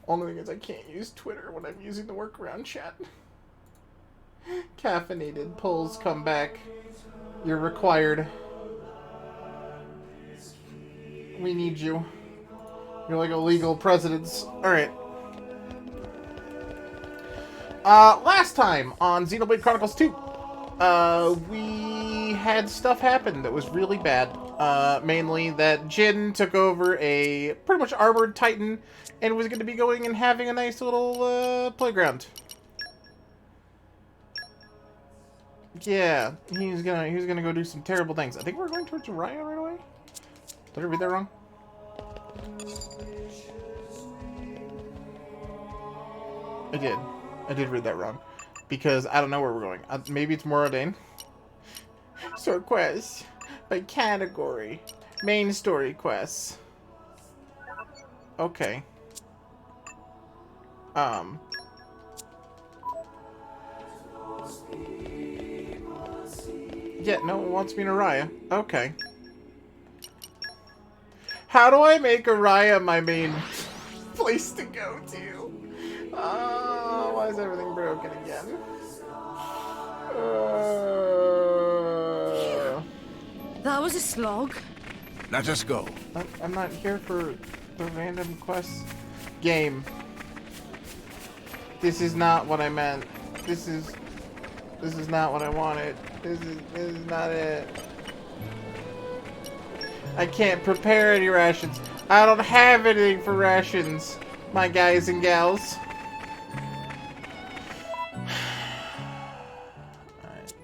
Only thing is I can't use Twitter when I'm using the workaround chat. Caffeinated pulls come back. You're required. We need you. You're like illegal presidents. Alright. Last time on Xenoblade Chronicles 2, we had stuff happen that was really bad. Mainly that Jin took over a pretty much armored titan and was going to be going and having a nice little playground. Yeah, he's gonna go do some terrible things. I think we're going towards Raya right away. Did I read that wrong? I did read that wrong. Because I don't know where we're going. Maybe it's Moradane. Sort quests. By category. Main story quests. Okay. Yeah, no, it wants me in Araya. Okay. How do I make Araya my main place to go to? Why is everything broken again? That was a slog. Let us go. I'm not here for the random quest game. This is not what I meant. This is not what I wanted. This is not it. I can't prepare any rations. I don't have anything for rations, my guys and gals. Alright.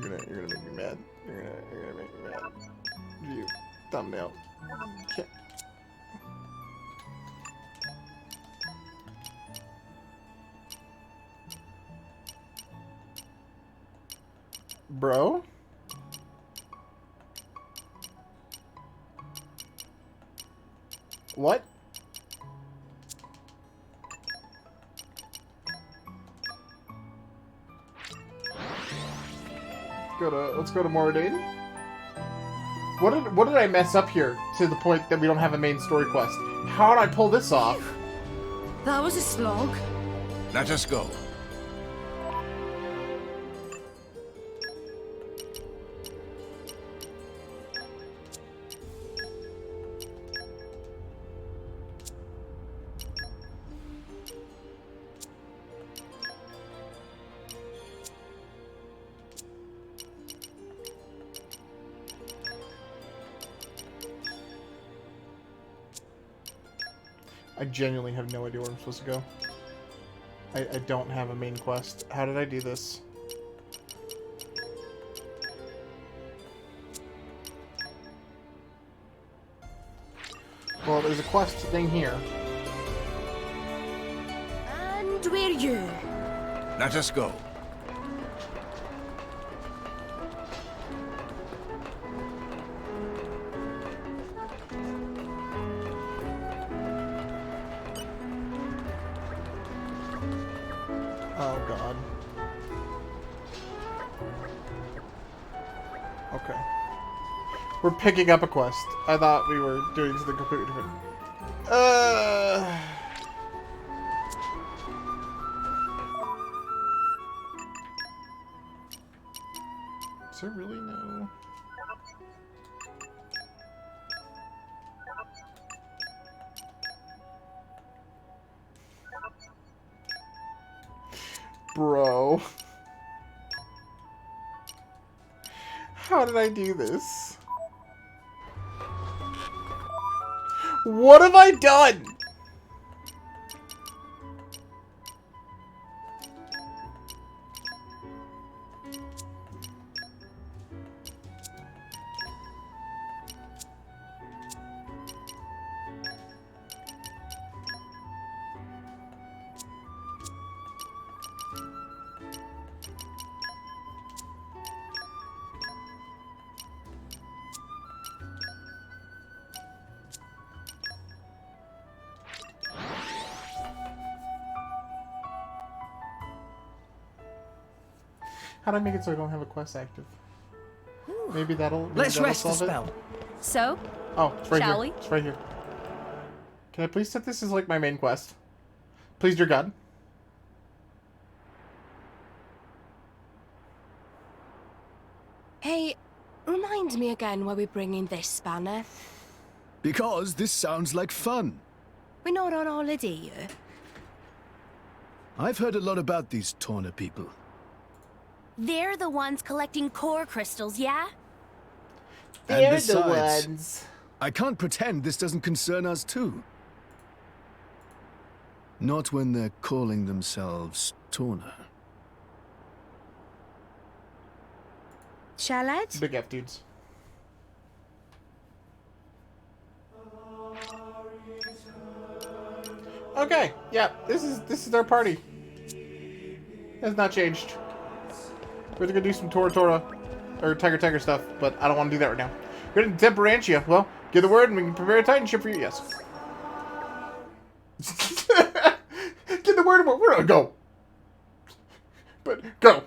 You're gonna make me mad. You're gonna make me mad. View. Thumbnail. Okay. Bro? What? Let's go to Moradane. What did I mess up here to the point that we don't have a main story quest? How did I pull this off? That was a slog. Let us go. I genuinely have no idea where I'm supposed to go. I don't have a main quest. How did I do this? Well, there's a quest thing here. And where you? Let us go. Oh god. Okay. We're picking up a quest. I thought we were doing something completely different. Is there really no... Bro. How did I do this? What have I done? How do I make it so I don't have a quest active? Maybe that'll. Let's that'll rest the solve it? spell. So, Oh, it's right Shall here. we? It's right here. Can I please set this as like my main quest? Please, dear God. hey, remind me again why we're bringing this spanner. Because this sounds like fun. We're not on holiday here. I've heard a lot about these Torna people. They're the ones collecting core crystals, yeah? And They're besides, the ones. I can't pretend this doesn't concern us too. Not when they're calling themselves Torna. Shalad? Big F dudes. Okay, yeah, this is our party. Has not changed. We're gonna do some Tora or Tiger stuff, but I don't want to do that right now. We're in Temperantia. Well, give the word and we can prepare a titanship for you. Yes. Give the word and we're gonna go. But go.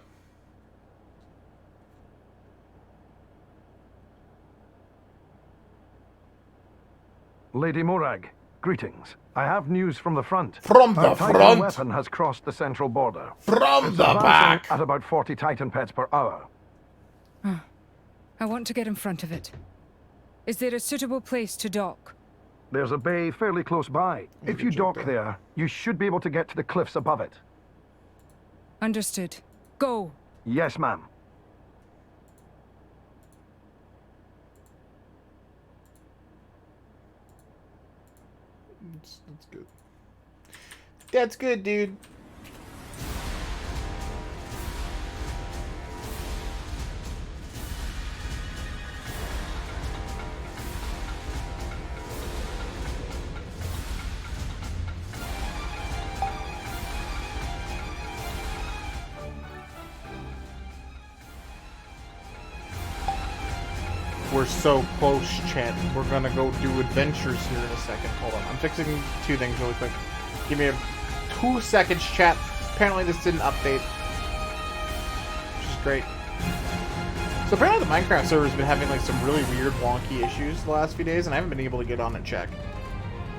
Lady Morag, greetings. I have news from the front. From the A Titan front? weapon has crossed the central border. From It's the advancing back. at about 40 Titan pets per hour. I want to get in front of it. Is there a suitable place to dock? There's a bay fairly close by. If you dock there, you should be able to get to the cliffs above it. Understood. Go! Yes, ma'am. That's good. That's good, dude. We're so close, chat. We're gonna go do adventures here in a second. Hold on. I'm fixing two things really quick. Give me 2 seconds, chat. Apparently this didn't update. Which is great. So apparently the Minecraft server's been having like some really weird wonky issues the last few days, and I haven't been able to get on and check.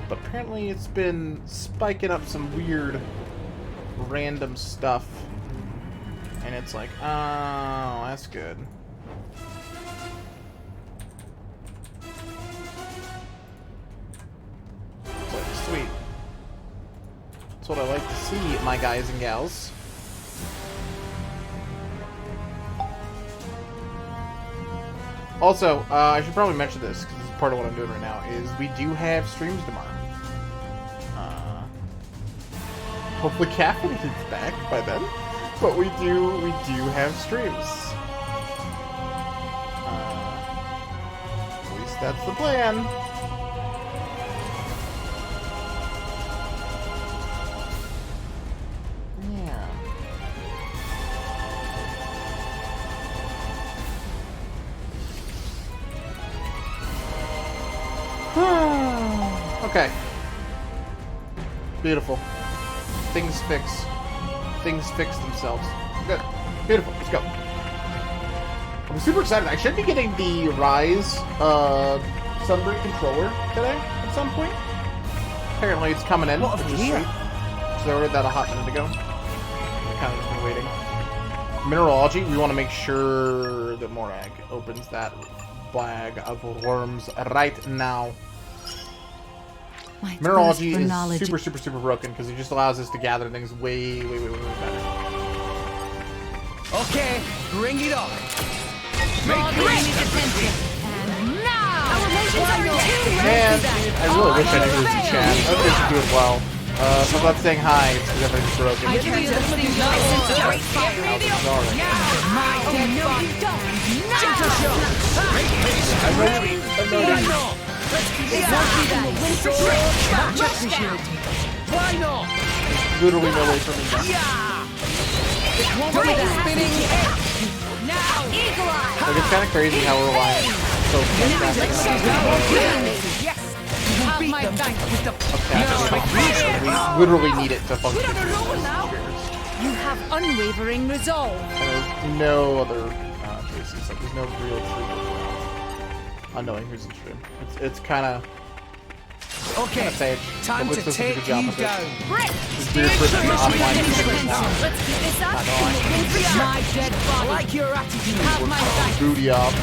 But apparently it's been spiking up some weird random stuff. And it's like, oh, that's good. Sweet. That's what I like to see, my guys and gals. Also, I should probably mention this, because this is part of what I'm doing right now, is we do have streams tomorrow. Hopefully Caffeine is back by then. But we do have streams. At least that's the plan. Okay. Beautiful. Things fix. Things fix themselves. Good. Beautiful. Let's go. I'm super excited. I should be getting the Rise Sunbreak controller today at some point. Apparently it's coming in, which is sweet. So I ordered that a hot minute ago. I've kind of just been waiting. Mineralogy, we want to make sure that Morag opens that bag of worms right now. Mineralogy is super broken because it just allows us to gather things way better. Okay, bring it on. Man, I really wish I knew this in chat. I hope this is doing well. If I'm not saying hi, it's because everything's broken. Why not? Literally no way for me now. Like, it's kind of crazy how we're relying so much we literally need it to function. You have unwavering resolve. And there's no other choices. Like, there's no real truth around unknowing who's in stream. It's kind of Okay, sad. time But to we're supposed to do a take good job you with it. down. It's weird for it to be online because now. Let's keep this up. I know, I and we'll win for sure. My dead I body. like your attitude. Have my thanks. Booty up.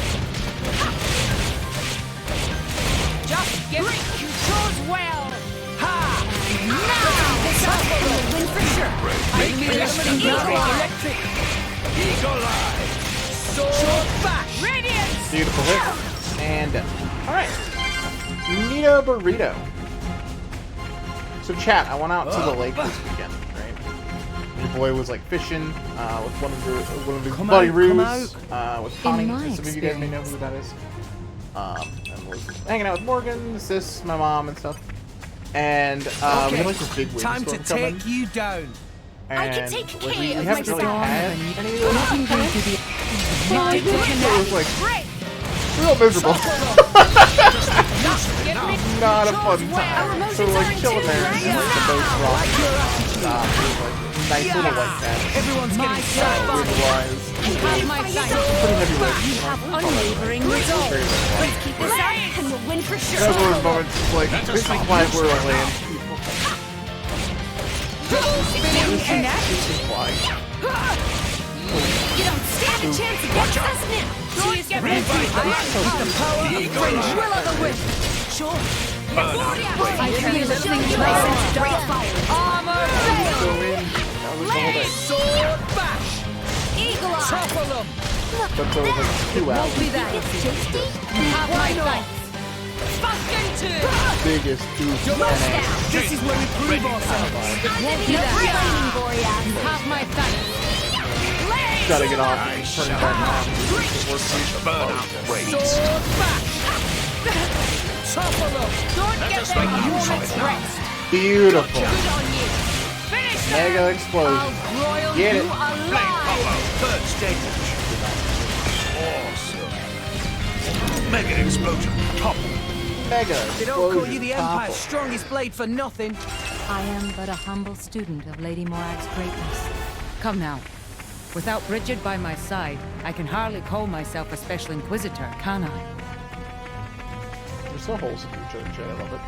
Just give it. You chose well. Ha! This up and we'll win for sure. Make me electric. Eagle eye. Sword bash. Radiance. Beautiful hit. And done. Alright. Nito Burrito. So chat, I went out to the lake this weekend, right? Your boy was like fishing with one of his buddy Roos, with Connie. my Some of you guys may know who that is. And was hanging out with Morgan, sis, my mom, and stuff. And we had like this big Time to windstorm coming. take you down. I can And, take like, we care of haven't really myself. had any of those. My So it was like Great. real miserable. Give me. Not a fun time. emotions So are like chilling there, intense, and right? the boat's rock. It was like nice little like that. Everyone's My getting dead sad. body. Wise. Have my thanks. Pretty heavy weight. You have unwavering resolve. Very much. Let's keep this up and we'll win for sure. Those were moments like this is why we're a land people. Spinning connect. This is why. You don't stand a chance against us now. Don't get me. Will of the wind. Sure. I feel the thing You nice license and to break dark. fire. Armor So fail. in, that was the whole day. Sword bash. Eagle eye. Topple them. But so it was like 2 hours. Be that. It's tasty. Have my thanks. Fucking two. Biggest goof NA. This is where we prove ourselves. Won't be No that. complaining, Boreas. Have my thanks. Gotta get off and turn it back on. Sword bash. Topple them. Don't get them a moment's rest. Beautiful. Good on you. Finish them. Mega explosion. I'll broil Get you it. alive. Third stage. Awesome. Mega explosion. Top. Mega They don't call you explosion. the Empire's Topple. strongest blade for nothing. I am but a humble student of Lady Morag's greatness. Come now. Without Bridget by my side, I can hardly call myself a special inquisitor, can I? There's so wholesome in church. I love it.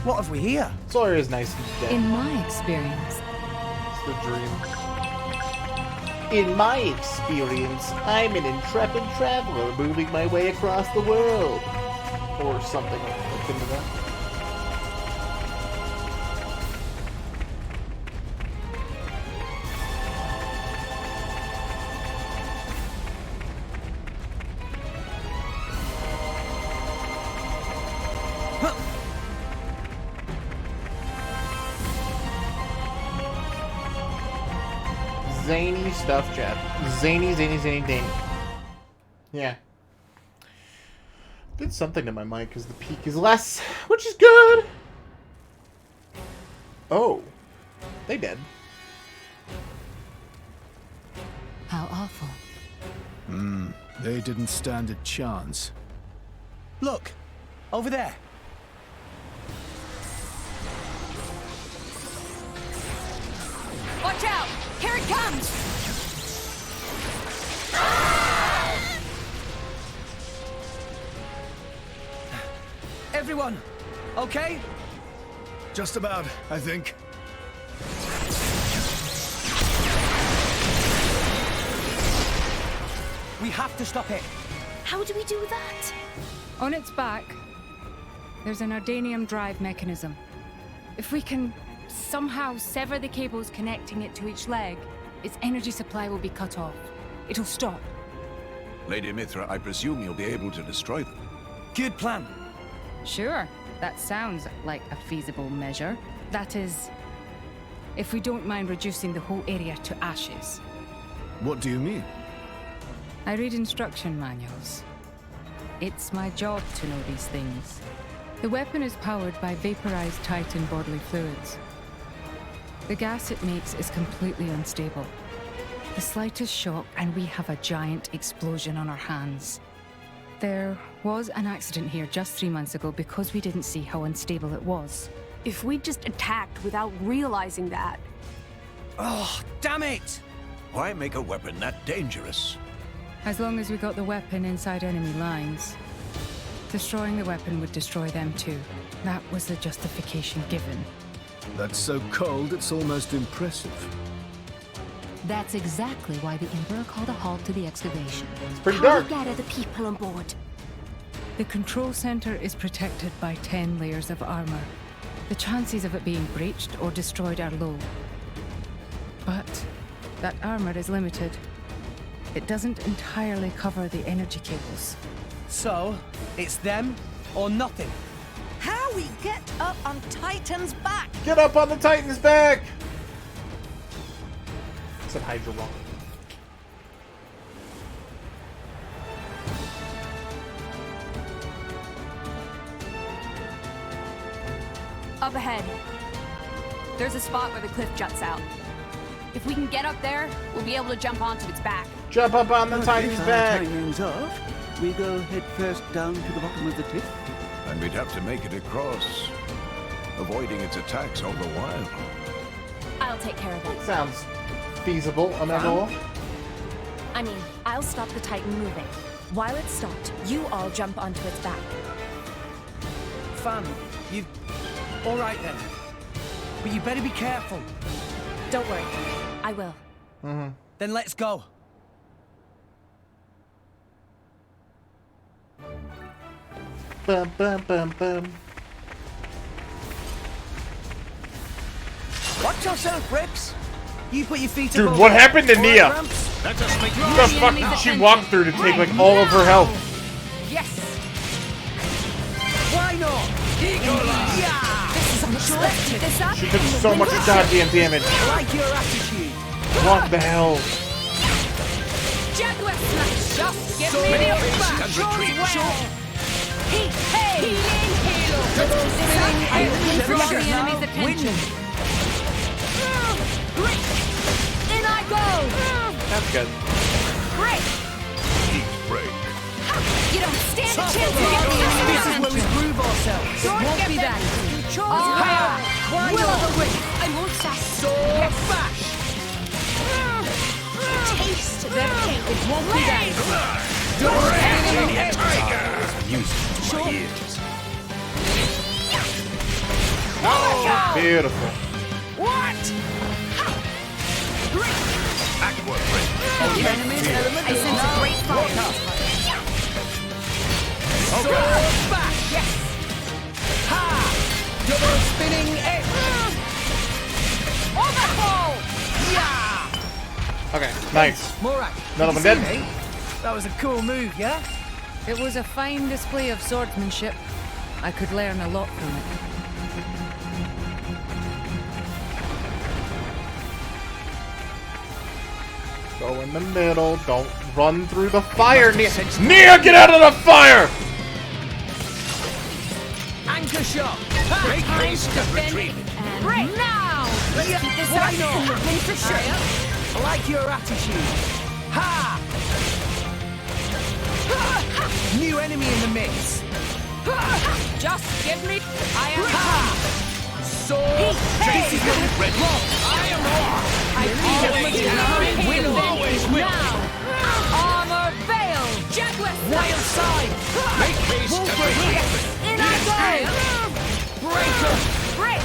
What have we here? Sawyer is nice and dead. In my experience, It's the dream. In my experience, I'm an intrepid traveler moving my way across the world. Or something akin to that. Zany stuff, chat. Zany, zany. Yeah. Did something to my mic because the peak is less, which is good. Oh. They dead. how awful. They didn't stand a chance. Look, over there. Watch out! Here it comes! Everyone, okay? Just about, I think. We have to stop it. How do we do that? On its back, there's an ardanium drive mechanism. If we can somehow sever the cables connecting it to each leg, its energy supply will be cut off. It'll stop. Lady Mithra, I presume you'll be able to destroy them. Good plan. Sure, that sounds like a feasible measure. That is, if we don't mind reducing the whole area to ashes. What do you mean? I read instruction manuals. It's my job to know these things. The weapon is powered by vaporized Titan bodily fluids. The gas it makes is completely unstable. The slightest shock and we have a giant explosion on our hands. There was an accident here just 3 months ago because we didn't see how unstable it was. If we just attacked without realizing that... Oh, damn it! Why make a weapon that dangerous? As long as we got the weapon inside enemy lines. Destroying the weapon would destroy them too. That was the justification given. That's so cold, it's almost impressive. That's exactly why the Emperor called a halt to the excavation. It's pretty How dark. do we gather the people on board? The control center is protected by 10 layers of armor. The chances of it being breached or destroyed are low. But that armor is limited. It doesn't entirely cover the energy cables. So, it's them or nothing. How we get up on Titan's back? Get up on the Titan's back! I said Hydra wrong. Up ahead. There's a spot where the cliff juts out. If we can get up there, we'll be able to jump onto its back. Jump up on the Titan's back! We go head first down to the bottom of the cliff. And we'd have to make it across, avoiding its attacks all the while. I'll take care of it. Sounds feasible, amenable. I mean, I'll stop the Titan moving. While it's stopped, you all jump onto its back. Fam, you... All right then. But you better be careful. Don't worry. I will. Then let's go. Bum, bum, bum, bum. Watch yourself, Rips. You put your feet Dude, above what the happened to Nia? ramps. Let us make What the fuck did she walk through to take like all of her health? Yes. Why not? Yeah. This is unexpected. This up. She took so much goddamn damage. I like your attitude. What the hell? Jaguar smash. Just give me the and retreat. Heat. Hey. Healing halo. I will draw the enemy's attention. In I go. That's good. Break. Heat break. You don't stand a Tough chance love. against the This is enemy's where we attention. prove ourselves. Don't Won't get be them. that. You chose Why Will not? of the wisp. I won't stop. Sword bash. Taste the pain. It won't be that. Music to my ears. Beautiful. What? Aqua break. I sense a great fire. Sword bash. Yes. Ha. Double spinning edge. Overhaul. Yeah. Okay, nice. Morak. None of did them you dead? see me? That was a cool move, yeah? It was a fine display of swordsmanship. I could learn a lot from it. Go in the middle. Don't run through the fire, Nia. Nia, get out of the fire! Anchor shot. Make haste and retreat. Right now. Let's keep this Why up. not? For sure. I like your attitude. Ha! New enemy in the mix. Just give me. I am. Ha! Sword. This is what we read. I am on. I Will always will. now. Armor veil. Jaguar Wild side. Make haste and retreat. in I go. Breaker. Break.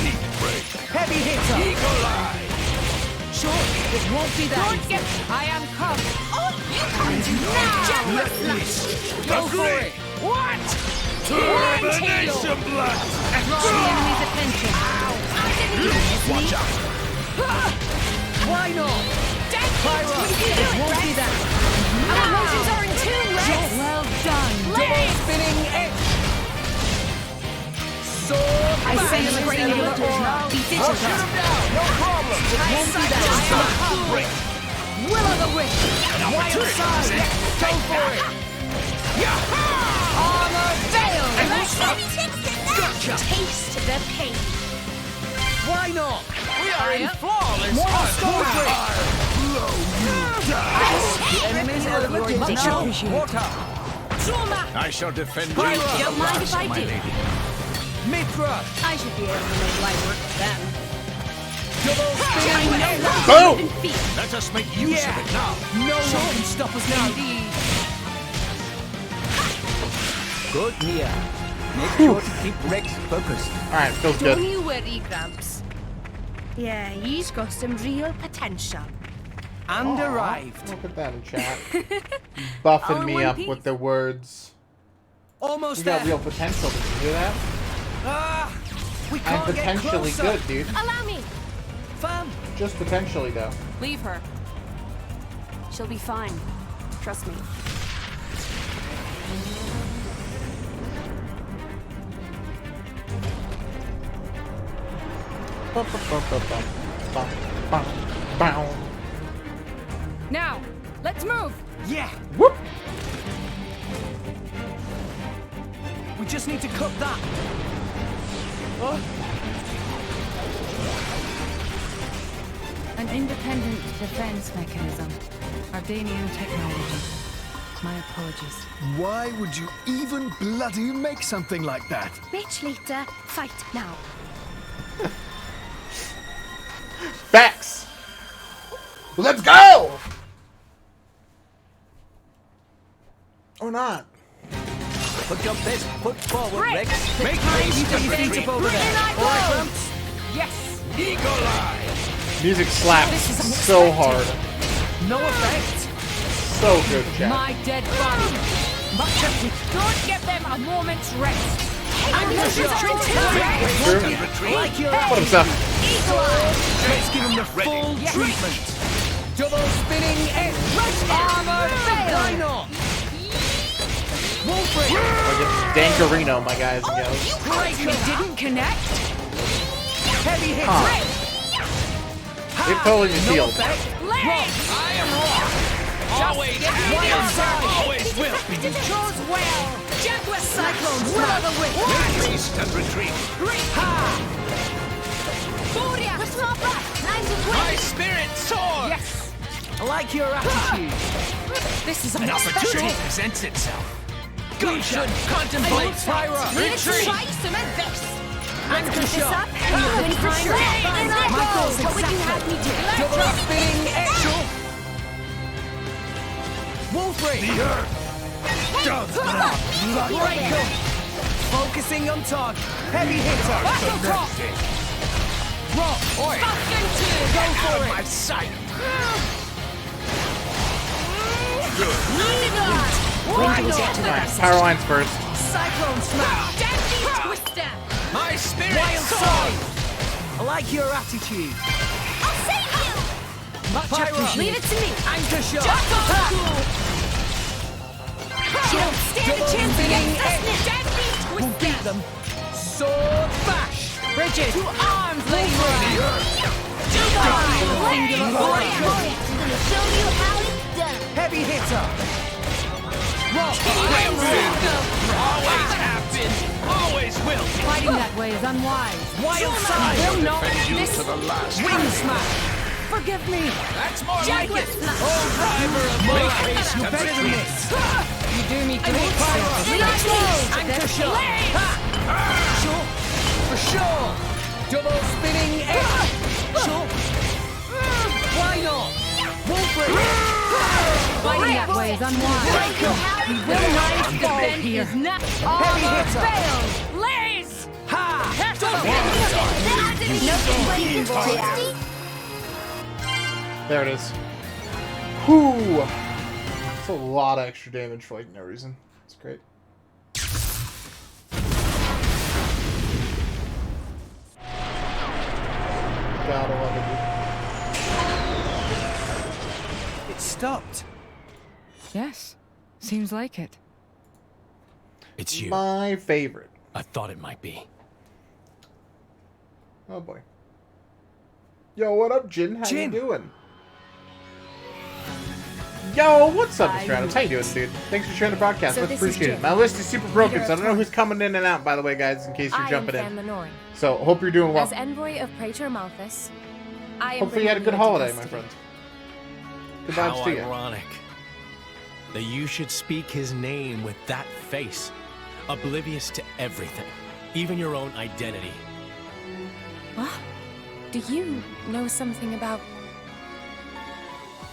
Heat break. Heavy hitter. Eagle eye. Sure, it won't be that. Don't get. I am come. Oh, you can't do that! Jaguar Go for it. What? Termination blood. Draw the enemy's attention. I didn't even miss me. Watch out. Why not? Dang it. Pyro. What are you It doing, won't be Rex? that. Our motions are in tune, Rex. Well done. Double spinning edge. Sword. I bash. sense a great deal of aura. Be vigilant. No problem. It won't be that. Break. Will of the wisp. Wild side. Go for it. Armor veil. Gotcha. Taste the pain. Why not? We are in flawless The enemy's element is now water. I shall defend you. Pyro. to the Don't mind last, if I my do. lady. Mithra! I should be able to make light work with them. Double spinning! Boom! Let us make use of it now. No one can stop us now. Good Mia. Make sure to keep Rex focused. Alright, feels Don't good. you worry, Gramps. Yeah, he's got some real potential. And arrived. Look at that in chat. Buffing All in me one up piece. with the words. Almost You there. got real potential. Did you hear that? Ah, we I'm can't get potentially closer. good, dude. Allow me. Fam, Just potentially, though. Leave her. She'll be fine. Trust me. Now, let's move. yeah. Whoop! We just need to cut that. An independent defense mechanism. Ardanian technology. My apologies. Why would you even bloody make something like that? Bitch later, fight now. Facts! Let's go! Or not. Put your best foot forward, Rex. Rex. Make haste and feet up over there. All right, Gramps? Yes. Eagle Eye. Music slaps so hard. No effect. So good, chat. My dead body. Don't give them a moment's rest. And this is retreat. Like your What up, stuff? Let's give him the full treatment. Double spinning edge. Armor fail. Dino. Wolfric. Dankarino, my guys and gals. We didn't connect. Heavy hit. Huh. It totally just No healed. effect. Legs. I am wrong. Always have been. Always will be. Chose well. Jaguar Cyclone. Will of the wind. Make haste and retreat. Furia. What's not back? Lines of My wind. spirit soars. Yes. I like your attitude. This is An opportunity presents itself. We should contemplate Pyra. Let's Retreat. try some of this. And Let's put this shot. up and you're going for sure. In I go. What would you have me do? Double spinning edge. Wolfric. The earth does not Breaker. Focusing on target. Heavy hitter. Rock. Oi. Go Out for of it. my sight. When do we get to the Alright, power lines first. Cyclone smash. Deadly Twister. My spirit Wild soars. side. I like your attitude. I'll save you. Much Leave appreciated. it to me. Anchor shot. Jump old school. You don't stand a Double chance spinning against us. edge. Deadly We'll Twister. beat them. Sword bash. Bridget. To arms, Lady Wolfric. I'm gonna show you how it's done. Heavy hitter. Rock. I am ready. Always have been. Always will be. Fighting that way is unwise. Wild side. Will not. Defend you This. to the last. Wing smash. Forgive me. That's more like Jaguar it. Smash. Oh, driver of Make my haste. You're better than this. You do me good. Anchor shot. Sure. For sure. Double spinning edge. Sure. Why not? Wolfric. Fighting that way is unwise. We will not defend here. Heavy hitter. Failed. Lays. Ha. There it is. Whew. That's a lot of extra damage for like no reason. It's great. Gotta love it. It stopped. Yes. Seems like it. It's you. My favorite. I thought it might be. Oh boy. Yo, what up, Jin? How Jin. you doing? Yo, what's up, Stratos? How you doing, dude? Thanks for sharing the broadcast. So Much this is appreciated. Jin, My list is super broken, leader so I of don't know who's coming in and out, by the way, guys, in case you're I am jumping Fan in. Lenorin. So, hope you're doing well. As envoy of Praetor Malthus, I am Hopefully you had a bringing good you holiday, into my custody. friend. Good vibes How to you. ironic that you should speak his name with that face, oblivious to everything. Even your own identity. What? Do you know something about...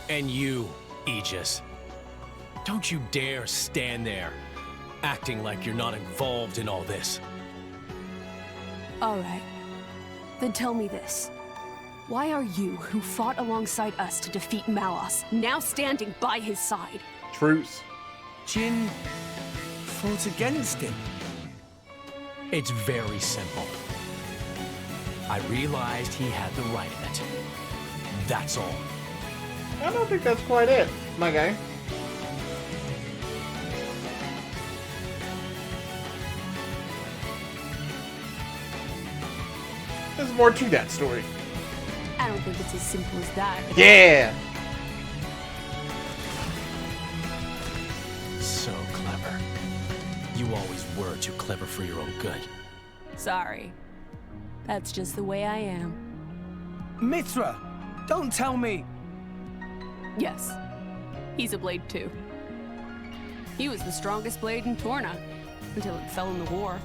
And you, Aegis. Don't you dare stand there, acting like you're not involved in all this. All right. Then tell me this. Why are you, who fought alongside us to defeat Malos, now standing by his side? Truce. Jin fought against him. It's very simple. I realized he had the right of it. That's all. I don't think that's quite it, my guy. There's more to that story. I don't think it's as simple as that. Yeah! So clever. You always were too clever for your own good. Sorry. That's just the way I am. Mithra, don't tell me. Yes. He's a blade too. He was the strongest blade in Torna, until it fell in the war.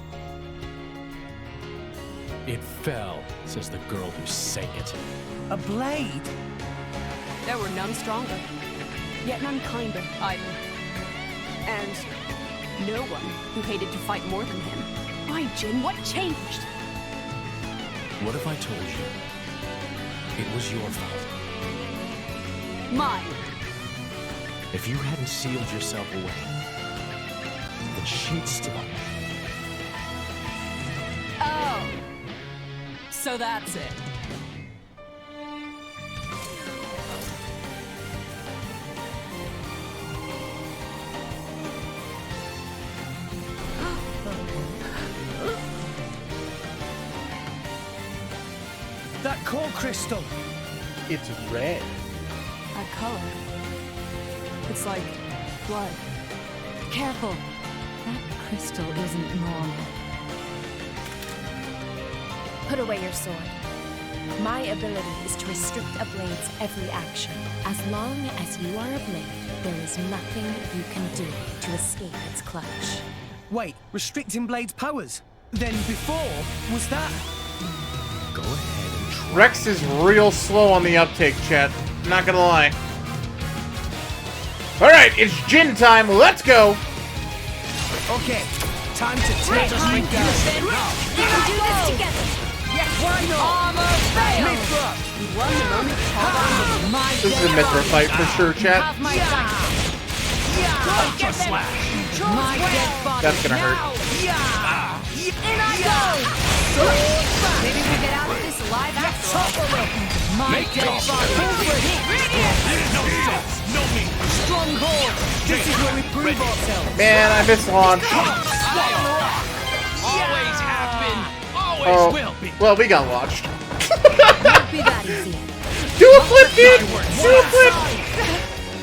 It fell, says the girl who sang it. A blade? There were none stronger, yet none kinder either. And no one who hated to fight more than him. Why, Jin, what changed? What if I told you it was your fault? Mine. If you hadn't sealed yourself away, then she'd still... Oh. So that's it. That core crystal. It's red. That color. It's like blood. Careful. That crystal isn't normal. Put away your sword. My ability is to restrict a blade's every action. As long as you are a blade, there is nothing you can do to escape its clutch. Wait, restricting Blade's powers? Then before, was that... Go ahead and try. Rex is real slow on the uptake, chat. Not gonna lie. Alright, it's Jin time. Let's go! Okay, time to take us down. We can do this together. Yes, why not? Armor failed. Mithra! You won the moment. Hold on. This is a Mithra fight for sure, chat. Ultra slash. That's gonna hurt. In I go. Maybe we get out of this alive after all. My dead Stronghold! This is where we prove ourselves! Man, I missed launch. Always have been, always will be. Well, we got launched. Won't be that easy. Do a flip, dude! Do a flip!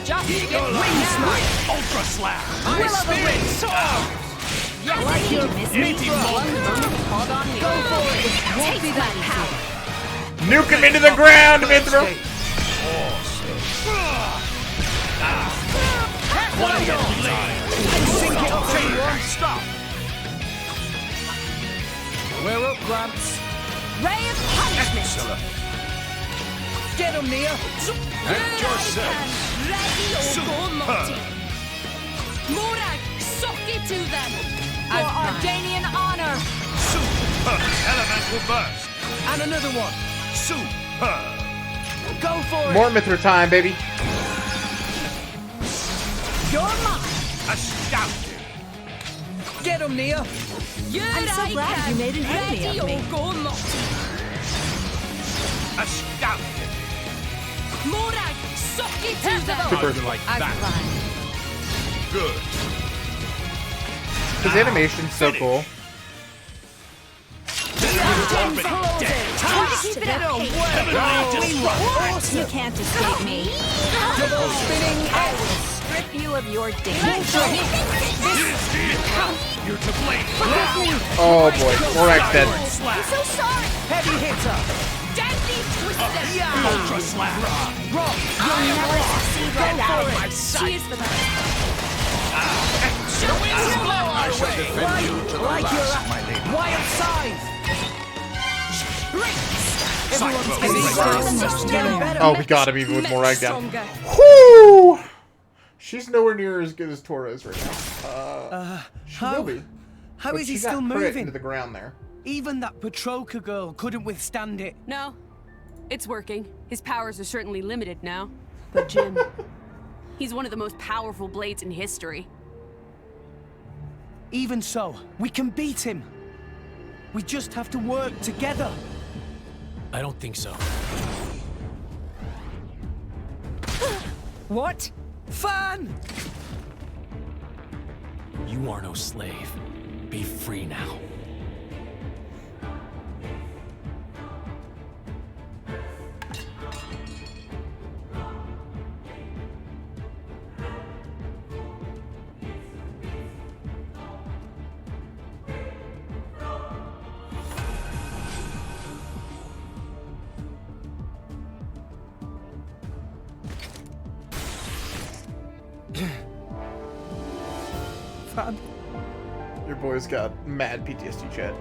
Just get Ultra slash. I spin sword. Yes, like you miss me. Hold on me. Go for it. Won't be that easy. Nuke him into the ground, Mithra! One of your blades. Stop. We're up, Gramps. Ray of punishment. Get him, Nia. Act yourself. Ready or go multi. Morag, suck it to them. For Ardanian honor. Super elemental burst. And another one. Super. Go for it. More Mithra time, baby. You're mine. Astounding. Get him, Nia. I'm so glad you made an enemy of me. Go multi. Astounding. Morag, suck it to them. Super. Like As that. planned. Good. His animation's so cool. Keep it up. You can't escape me. Double spinning I will strip you of your dignity. You're to blame. Oh boy, Morak's dead. I'm so sorry. heavy hitter. Deadly twisted. Ultra slash. Rock. You'll never succeed like that. Cheers for that. I shall defend you to the last, my lady. Wild scythe! Oh, we got him even with more ragdown. Whoo! She's nowhere near as good as Tora is right now. She will be. How is he she still got crit moving? into the ground there. Even that Petroka girl couldn't withstand it. No, it's working. His powers are certainly limited now. But Jin, he's one of the most powerful blades in history. Even so, we can beat him. We just have to work together. I don't think so. What? Fan! You are no slave. Be free now. Fan. Your boy's got mad PTSD, chat.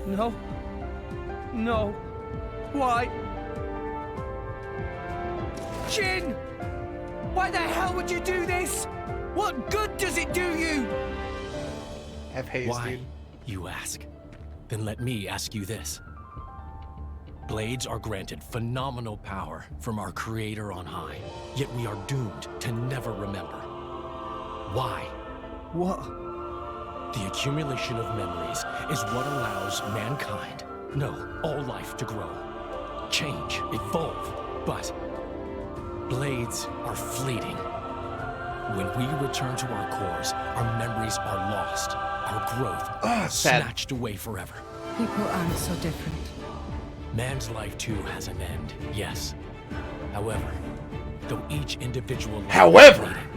No. No. Why? Jin! Why the hell would you do this? What good does it do you? Have haze, Why, dude. you ask? Then let me ask you this. Blades are granted phenomenal power from our Creator on high, yet we are doomed to never remember. Why? What? The accumulation of memories is what allows mankind, no, all life to grow, change, evolve. But blades are fleeting. When we return to our cores, our memories are lost, our growth snatched away forever. People aren't so different. Man's life too has an end, yes. However, though each individual life is fleeting,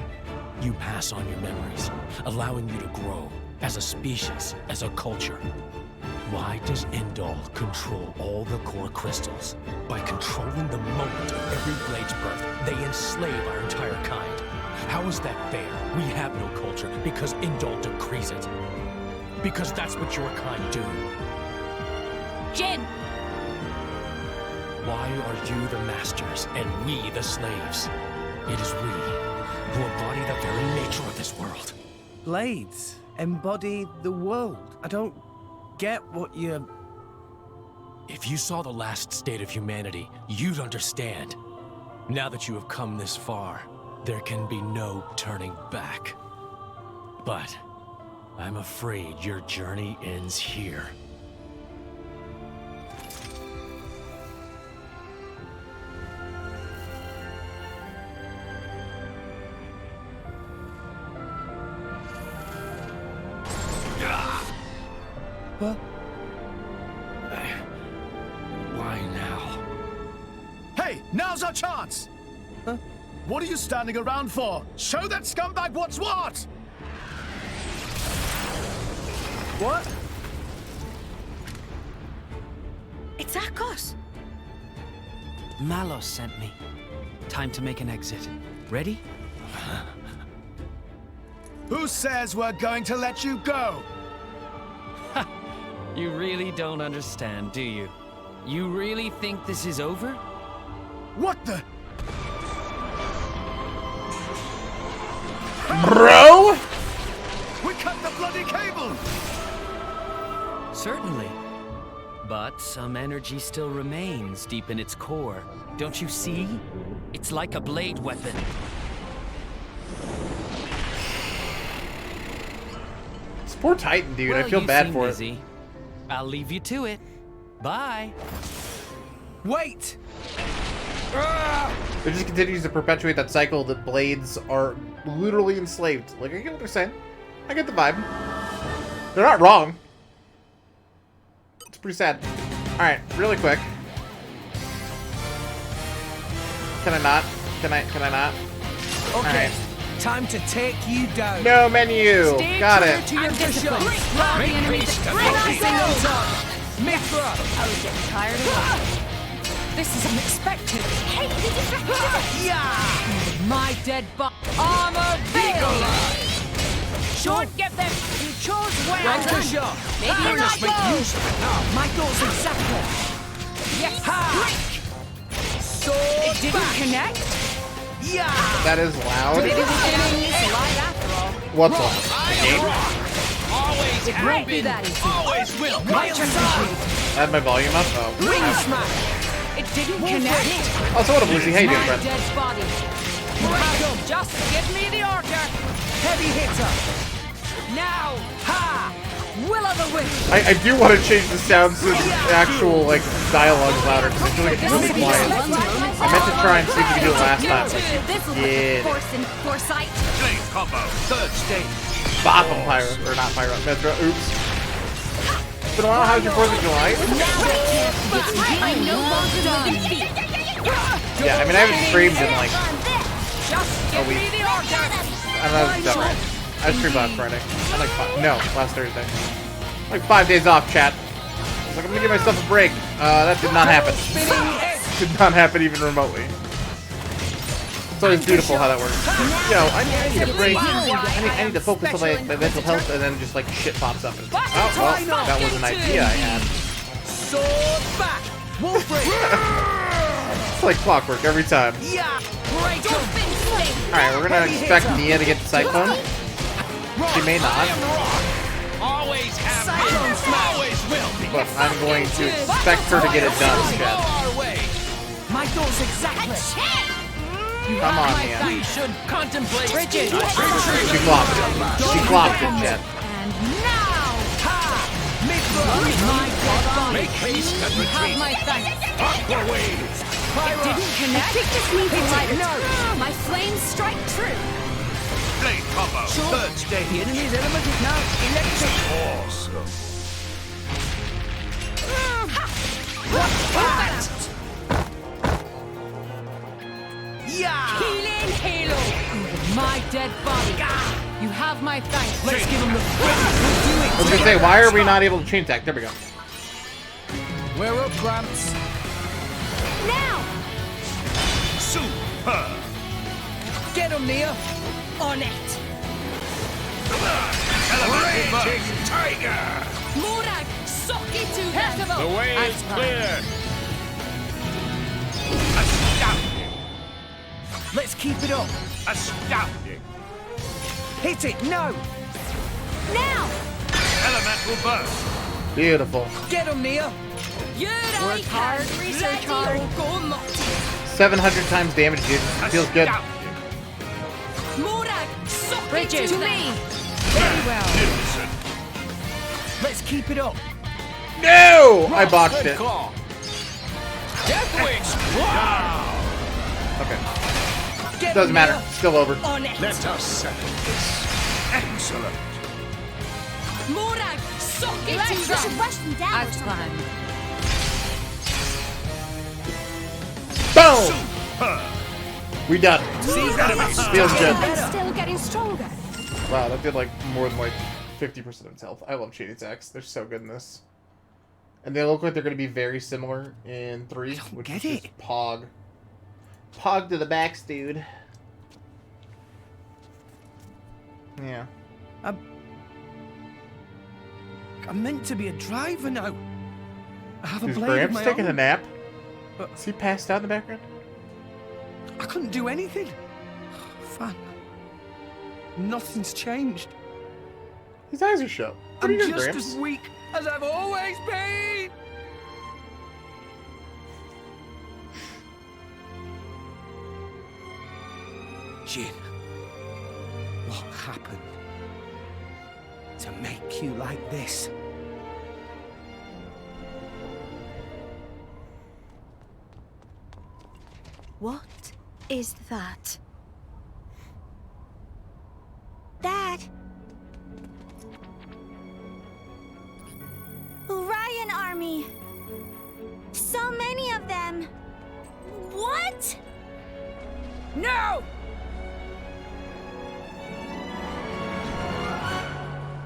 you pass on your memories, allowing you to grow as a species, as a culture. Why does Indol control all the core crystals? By controlling the moment of every blade's birth, they enslave our entire kind. How is that fair? We have no culture because Indol decrees it. Because that's what your kind do. Jin! Why are you the masters and we the slaves? It is we who embody the very nature of this world. Blades embody the world. I don't get what you're... If you saw the last state of humanity, you'd understand. Now that you have come this far, there can be no turning back. But I'm afraid your journey ends here. What? Why now? Hey, now's our chance! Huh? What are you standing around for? Show that scumbag what's what! What? It's Akos. Malos sent me. Time to make an exit. Ready? Who says we're going to let you go? You really don't understand, do you? You really think this is over? What the? Bro? We cut the bloody cable! Certainly. But some energy still remains deep in its core. Don't you see? It's like a blade weapon. This poor Titan, dude. Well, I feel you bad seem for busy. it. I'll leave you to it. Bye. Wait! It just continues to perpetuate that cycle that blades are literally enslaved. Like, I get what they're saying. I get the vibe. They're not wrong. It's pretty sad. Alright, really quick. Can I not? Can I not? Okay, right. time to take you down. No menu. Stay Got true it. to your vision. Make Make peace peace to to Mithra. Mithra. I was getting tired of that. This is unexpected. Hey, you distracted. Yeah! My dead body. Armor veil! Short, get them. You chose well. Right to shot. Maybe I'll not just make go. use of it now. My thoughts exactly. Yes. Ha! Sword It didn't back. connect. Yeah! That is loud. Maybe the beginning is light after all. What's loud? Always It have won't be been. that easy. Always will. My turn to shoot. I have my volume up. Oh. Ring smash. It didn't connect. Oh, so what up, Lucy? How you doing, My friend? dead body. Just give me the order. Heavy hitter. Now. Ha! Will o' the wisp. I do want to change the sounds to the actual like dialogue louder because I feel like it's really quiet. I meant to try and see if we could do it last time. This will Yeah. put force in foresight. Blade combo. Third stage. Bop on Pyro, or not Pyro, Medra. Oops. It's been a while. How's your 4th of July? I'm no longer moving feet. Yeah, I mean I haven't streamed in like Just a give me week. the order. I don't know if that's right. I streamed last Friday. I like last Thursday. Like 5 days off, chat. I was like, I'm gonna give myself a break. That did not happen. Did not happen even remotely. It's always beautiful how that works. Yo, I need a break. I need to focus on my mental health, and then just like shit pops up. And, oh, well, that was an idea I had. Sword back. It's like clockwork every time. Yeah. Break Alright, we're gonna expect Nia to get the Cyclone. She may not, Always have been. Always will. but I'm going to expect her to get it done, chat. Our way. My thoughts exactly. Come on, Nia. We should contemplate. Bridget. She flopped it. She flopped it, chat. And now. Ha! My dead body. Make haste and You have retreat. my thanks. Aqua wave. It didn't I connect. think this needs a light. My flames strike true. Blade combo. Third stage. The enemy's element is now electric. Awesome. Yeah! Healing halo. My dead body. You have my thanks. Let's give him the I was gonna say, why are we not able to chain attack? There we go. We're up, Gramps. Now. Super. Get him, Nia. On it. Raging tiger. Morag, suck it to them. The way is clear. Astounding. Let's keep it up. Astounding. Hit it. No. Now. Elemental burst. Beautiful. Get him, Nia. Work hard, research hard. 700 times damage, dude. Feels good. Morag, suck Bridget. it to me. Very well. Let's keep it up. No! I botched it. Death wings. Wow. Okay. Get Doesn't him, matter. Nia. Still over. On it. Let us settle this. Excellent. Morag, suck it to them. Should rush them down or As something. planned. Boom! We done. Feels good. I'm still getting stronger. Wow, that did like more than like 50% of its health. I love chain attacks. They're so good in this. And they look like they're going to be very similar in 3, which is just Pog. Pog to the backs, dude. Yeah. I'm meant to be a driver now. I have a Is blade of Gramps my taking a own. nap? Is he passed out in the background? I couldn't do anything. Fun. Nothing's changed. His eyes are shut. What I'm are you doing, just Gramps? as weak as I've always been. Jin, what happened to make you like this? What is that? Dad! Orion Army! So many of them! What? No!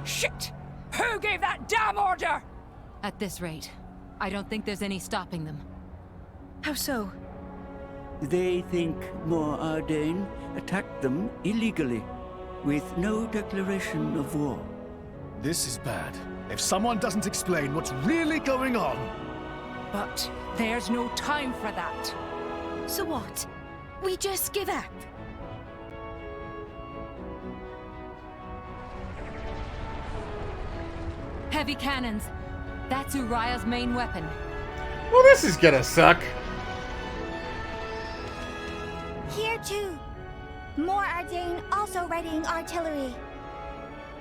Shit! Who gave that damn order? At this rate, I don't think there's any stopping them. How so? They think more Ardain attacked them illegally, with no declaration of war. This is bad. If someone doesn't explain what's really going on... But there's no time for that. So what? We just give up? Heavy cannons. That's Uriah's main weapon. Well, this is gonna suck. Here too. More Ardain also readying artillery.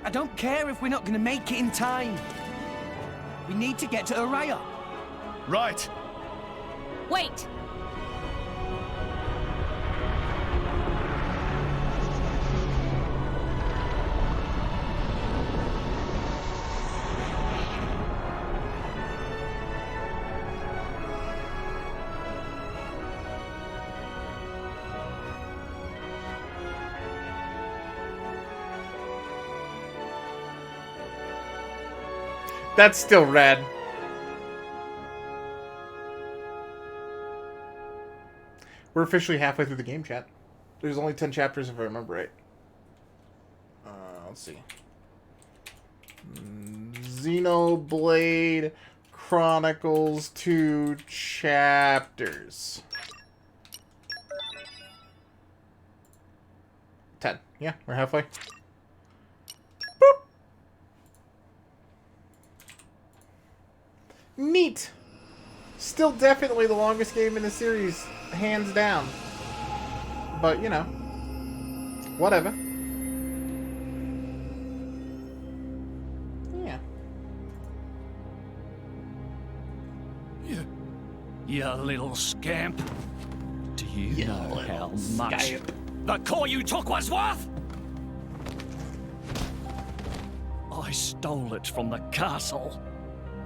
I don't care if we're not going to make it in time. We need to get to Uriah. Right. Wait! That's still rad. We're officially halfway through the game, chat. There's only 10 chapters if I remember right. Let's see. Xenoblade Chronicles 2 chapters. 10. Yeah, we're halfway. Neat! Still definitely the longest game in the series, hands down. But, you know, whatever. Yeah. You little scamp. Do you know how much the core you took was worth? I stole it from the castle.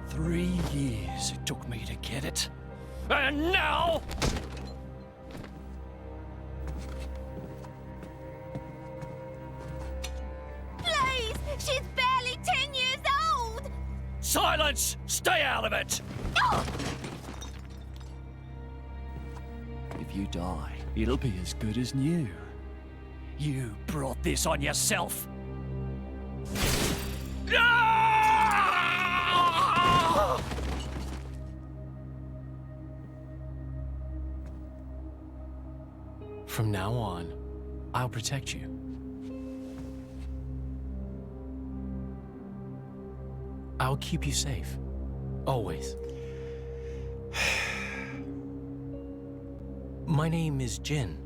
3 years it took me to get it. And now... Please! She's barely 10 years old! Silence! Stay out of it! If you die, it'll be as good as new. You brought this on yourself. From now on, I'll protect you. I'll keep you safe. Always. My name is Jin.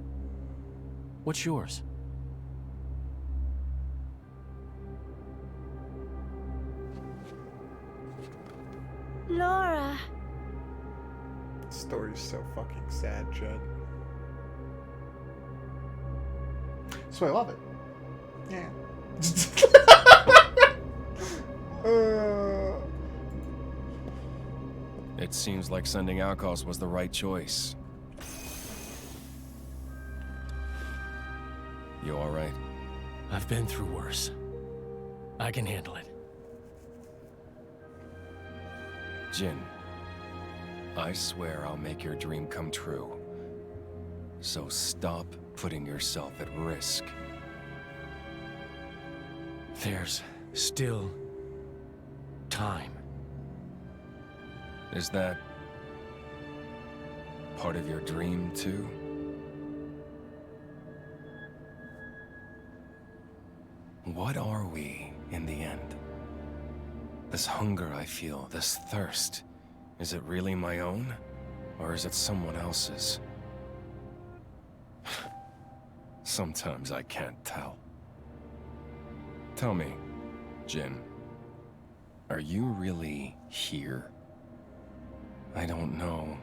What's yours? Laura. The story's so fucking sad, Judd. So I love it. Yeah. It seems like sending Outcasts was the right choice. You alright? I've been through worse. I can handle it. Jin, I swear I'll make your dream come true. So stop putting yourself at risk. There's still time. Is that part of your dream, too? What are we, in the end? This hunger I feel, this thirst, is it really my own? Or is it someone else's? Sometimes I can't tell. Tell me, Jin, are you really here? I don't know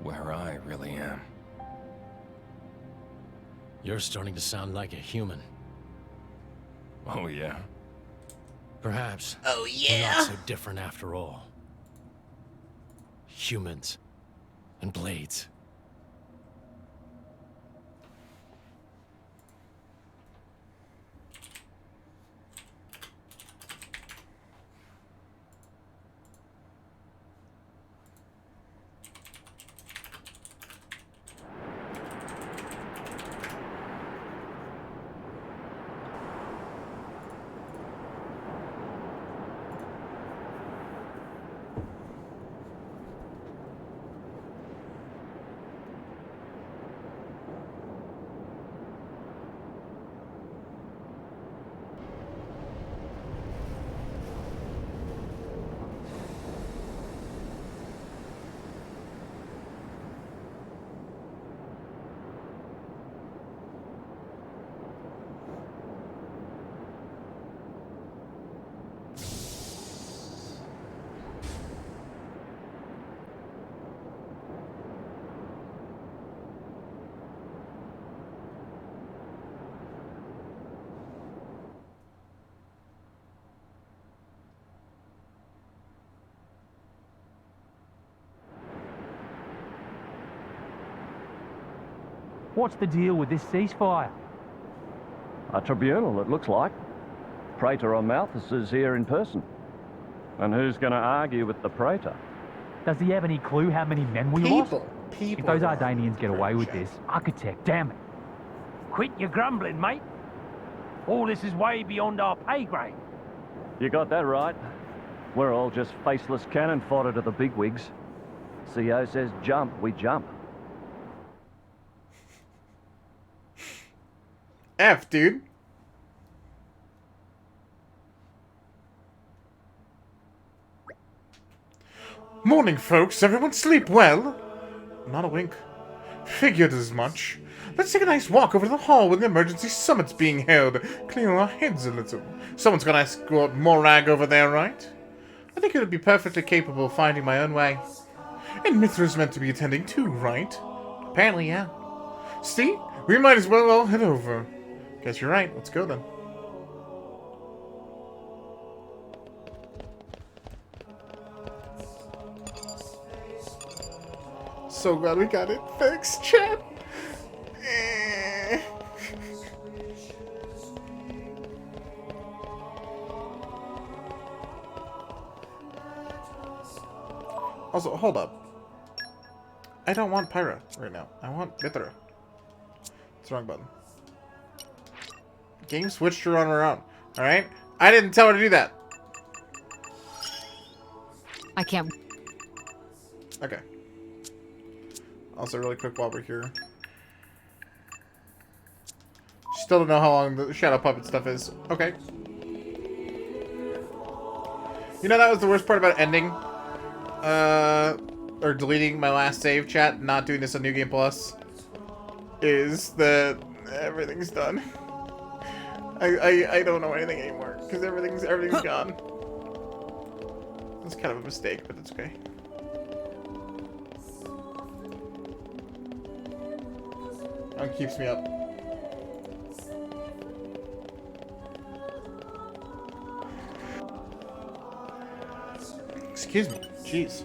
where I really am. You're starting to sound like a human. Oh, yeah? Perhaps. Oh, We're not so different after all. Humans and blades. What's the deal with this ceasefire? A tribunal, it looks like. Praetor on Malthus is here in person. And who's going to argue with the Praetor? Does he have any clue how many men we lost? If those Ardanians get away with this, architect, damn it. Quit your grumbling, mate. All this is way beyond our pay grade. You got that right. We're all just faceless cannon fodder to the bigwigs. CO says jump, we jump. F, dude. Morning, folks. Everyone sleep well? Not a wink. Figured as much. Let's take a nice walk over to the hall where the emergency summit's being held. Clear our heads a little. Someone's gonna escort Morag over there, right? I think it would be perfectly capable of finding my own way. And Mithra's meant to be attending too, right? Apparently, yeah. See? We might as well all head over. Guess you're right. Let's go then. So glad we got it fixed, chat. Also, hold up. I don't want Pyra right now. I want Mithra. It's the wrong button. Game switched her on her own. Alright? I didn't tell her to do that. I can't. Okay. Also, really quick while we're here. Still don't know how long the Shadow Puppet stuff is. Okay. You know, that was the worst part about ending. Or deleting my last save, chat, not doing this on New Game Plus. Is that everything's done. I don't know anything anymore because everything's gone. It's kind of a mistake, but it's okay. It keeps me up. Excuse me. Jeez.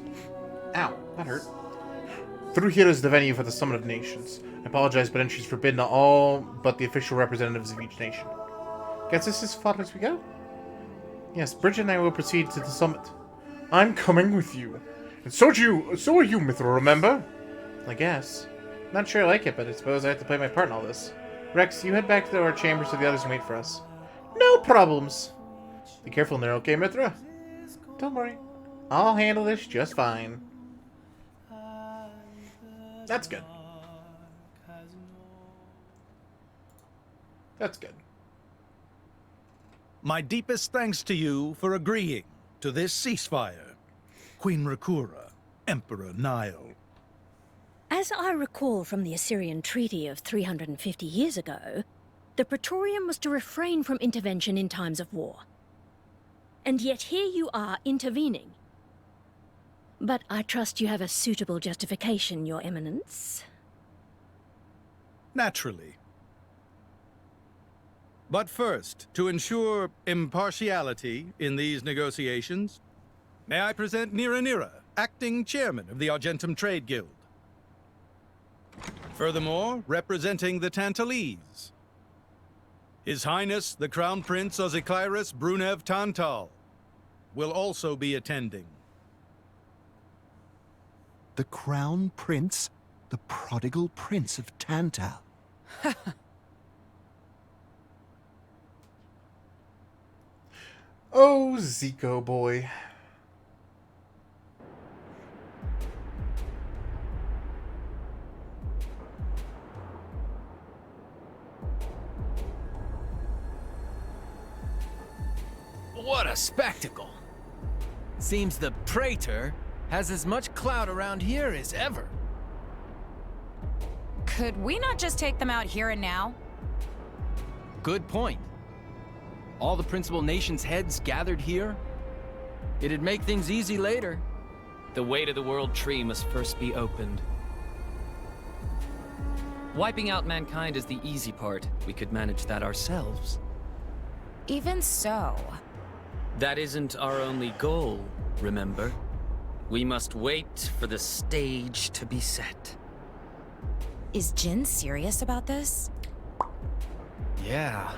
Ow, that hurt. Through here is the venue for the Summit of Nations. I apologize, but entry is forbidden to all but the official representatives of each nation. Guess this is as far as we go? Yes, Bridget and I will proceed to the summit. I'm coming with you. And so are you, Mithra, remember? I guess. Not sure I like it, but I suppose I have to play my part in all this. Rex, you head back to our chambers so the others can wait for us. No problems. Be careful in there, okay, Mithra? Don't worry. I'll handle this just fine. That's good. That's good. My deepest thanks to you for agreeing to this ceasefire. Queen Rakura, Emperor Nile. As I recall from the Assyrian treaty of 350 years ago, the Praetorium was to refrain from intervention in times of war. And yet here you are intervening. But I trust you have a suitable justification, Your Eminence. Naturally. But first, to ensure impartiality in these negotiations, may I present Nira, acting chairman of the Argentum Trade Guild. Furthermore, representing the Tantalese, His Highness the Crown Prince Ozikairis Brunev Tantal will also be attending. The Crown Prince? The prodigal Prince of Tantal. Oh, Zico boy. What a spectacle! Seems the Praetor has as much clout around here as ever. Could we not just take them out here and now? Good point. All the principal nations' heads gathered here? It'd make things easy later. The way to the world tree must first be opened. Wiping out mankind is the easy part. We could manage that ourselves. Even so. That isn't our only goal, remember? We must wait for the stage to be set. Is Jin serious about this? Yeah.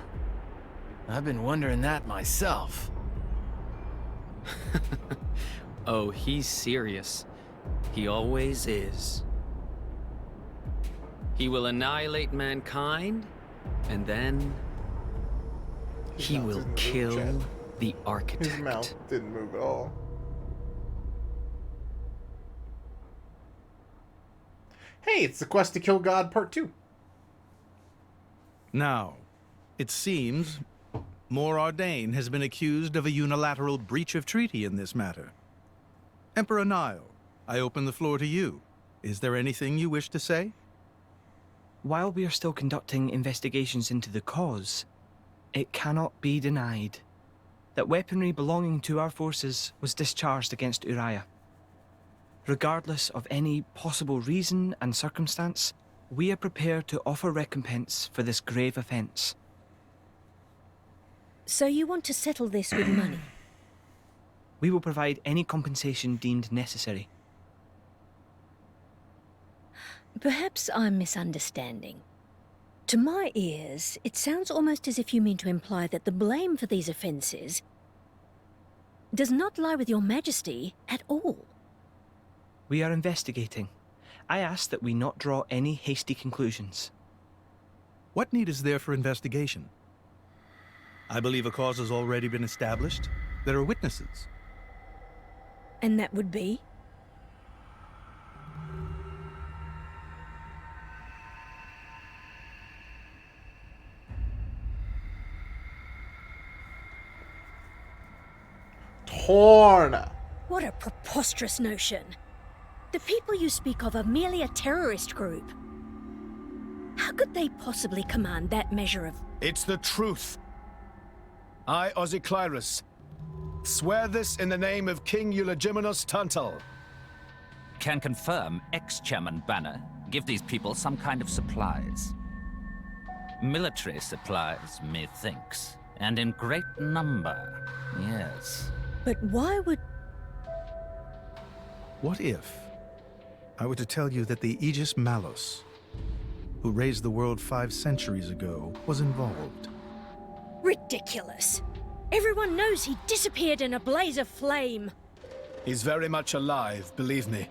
I've been wondering that myself. Oh, he's serious. He always is. He will annihilate mankind, and then he will kill the architect. His mouth didn't move at all. Hey, it's the Quest to Kill God Part 2. Now, it seems Mor Ardain has been accused of a unilateral breach of treaty in this matter. Emperor Nile, I open the floor to you. Is there anything you wish to say? While we are still conducting investigations into the cause, it cannot be denied that weaponry belonging to our forces was discharged against Uriah. Regardless of any possible reason and circumstance, we are prepared to offer recompense for this grave offense. So you want to settle this with money? We will provide any compensation deemed necessary. Perhaps I'm misunderstanding. To my ears, it sounds almost as if you mean to imply that the blame for these offences does not lie with your Majesty at all. We are investigating. I ask that we not draw any hasty conclusions. What need is there for investigation? I believe a cause has already been established. There are witnesses. And that would be? Torn. What a preposterous notion. The people you speak of are merely a terrorist group. How could they possibly command that measure of... It's the truth. I, Ozyclyrus, swear this in the name of King Eulogimenus Tantal. Can confirm ex-Chairman Banner give these people some kind of supplies. Military supplies, methinks, and in great number, yes. But why would... What if I were to tell you that the Aegis Malos, who raised the world 5 centuries ago, was involved? Ridiculous. Everyone knows he disappeared in a blaze of flame. He's very much alive, believe me.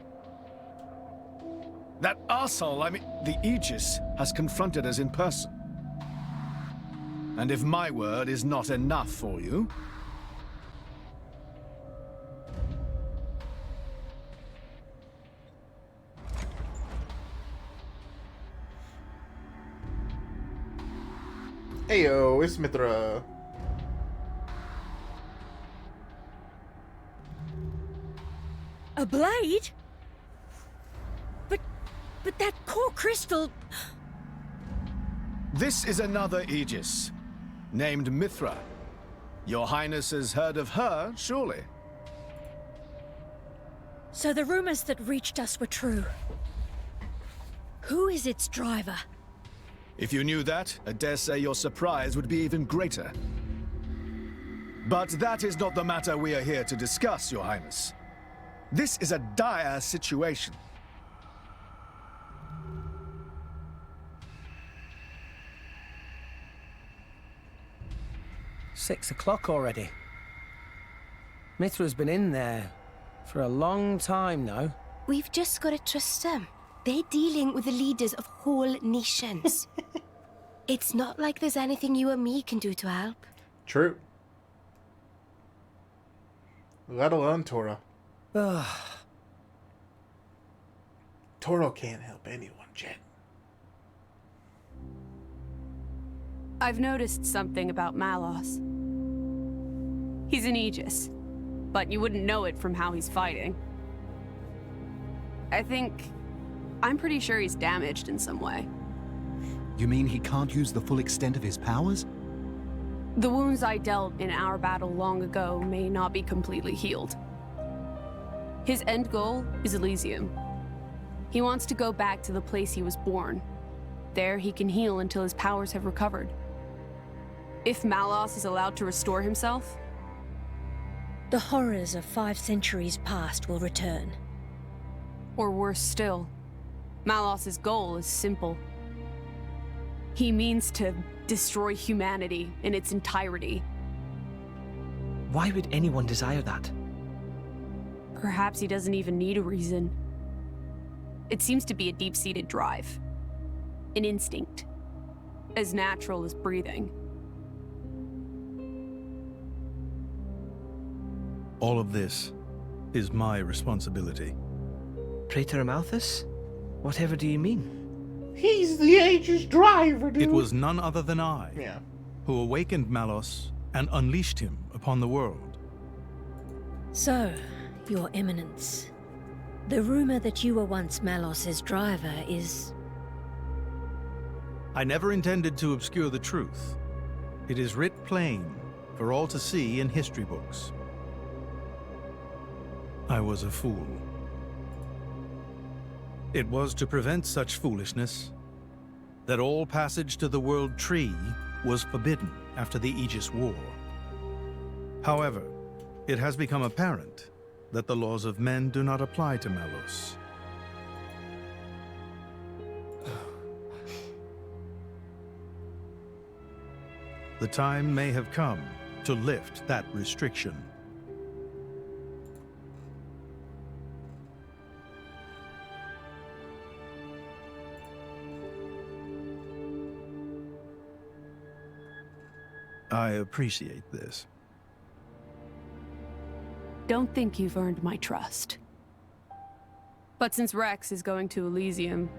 That arsehole, the Aegis, has confronted us in person. And if my word is not enough for you... Heyo, it's Mithra. A blade? But that core crystal... This is another Aegis, named Mithra. Your Highness has heard of her, surely? So the rumors that reached us were true. Who is its driver? If you knew that, I dare say your surprise would be even greater. But that is not the matter we are here to discuss, Your Highness. This is a dire situation. $6 already. Mithra's been in there for a long time now. We've just got to trust them. They're dealing with the leaders of whole nations. It's not like there's anything you or me can do to help. True. Let alone Tora. Toro can't help anyone, Jen. I've noticed something about Malos. He's an Aegis, but you wouldn't know it from how he's fighting. I'm pretty sure he's damaged in some way. You mean he can't use the full extent of his powers? The wounds I dealt in our battle long ago may not be completely healed. His end goal is Elysium. He wants to go back to the place he was born. There he can heal until his powers have recovered. If Malos is allowed to restore himself... The horrors of 5 centuries past will return. Or worse still, Malos's goal is simple. He means to destroy humanity in its entirety. Why would anyone desire that? Perhaps he doesn't even need a reason. It seems to be a deep-seated drive. An instinct. As natural as breathing. All of this is my responsibility. Praetor Amalthus? Whatever do you mean? He's the Aegis driver, dude. It was none other than I Yeah. who awakened Malos and unleashed him upon the world. So, Your Eminence, the rumor that you were once Malos's driver is... I never intended to obscure the truth. It is writ plain for all to see in history books. I was a fool. It was to prevent such foolishness that all passage to the World Tree was forbidden after the Aegis War. However, it has become apparent that the laws of men do not apply to Malos. The time may have come to lift that restriction. I appreciate this. Don't think you've earned my trust. But since Rex is going to Elysium,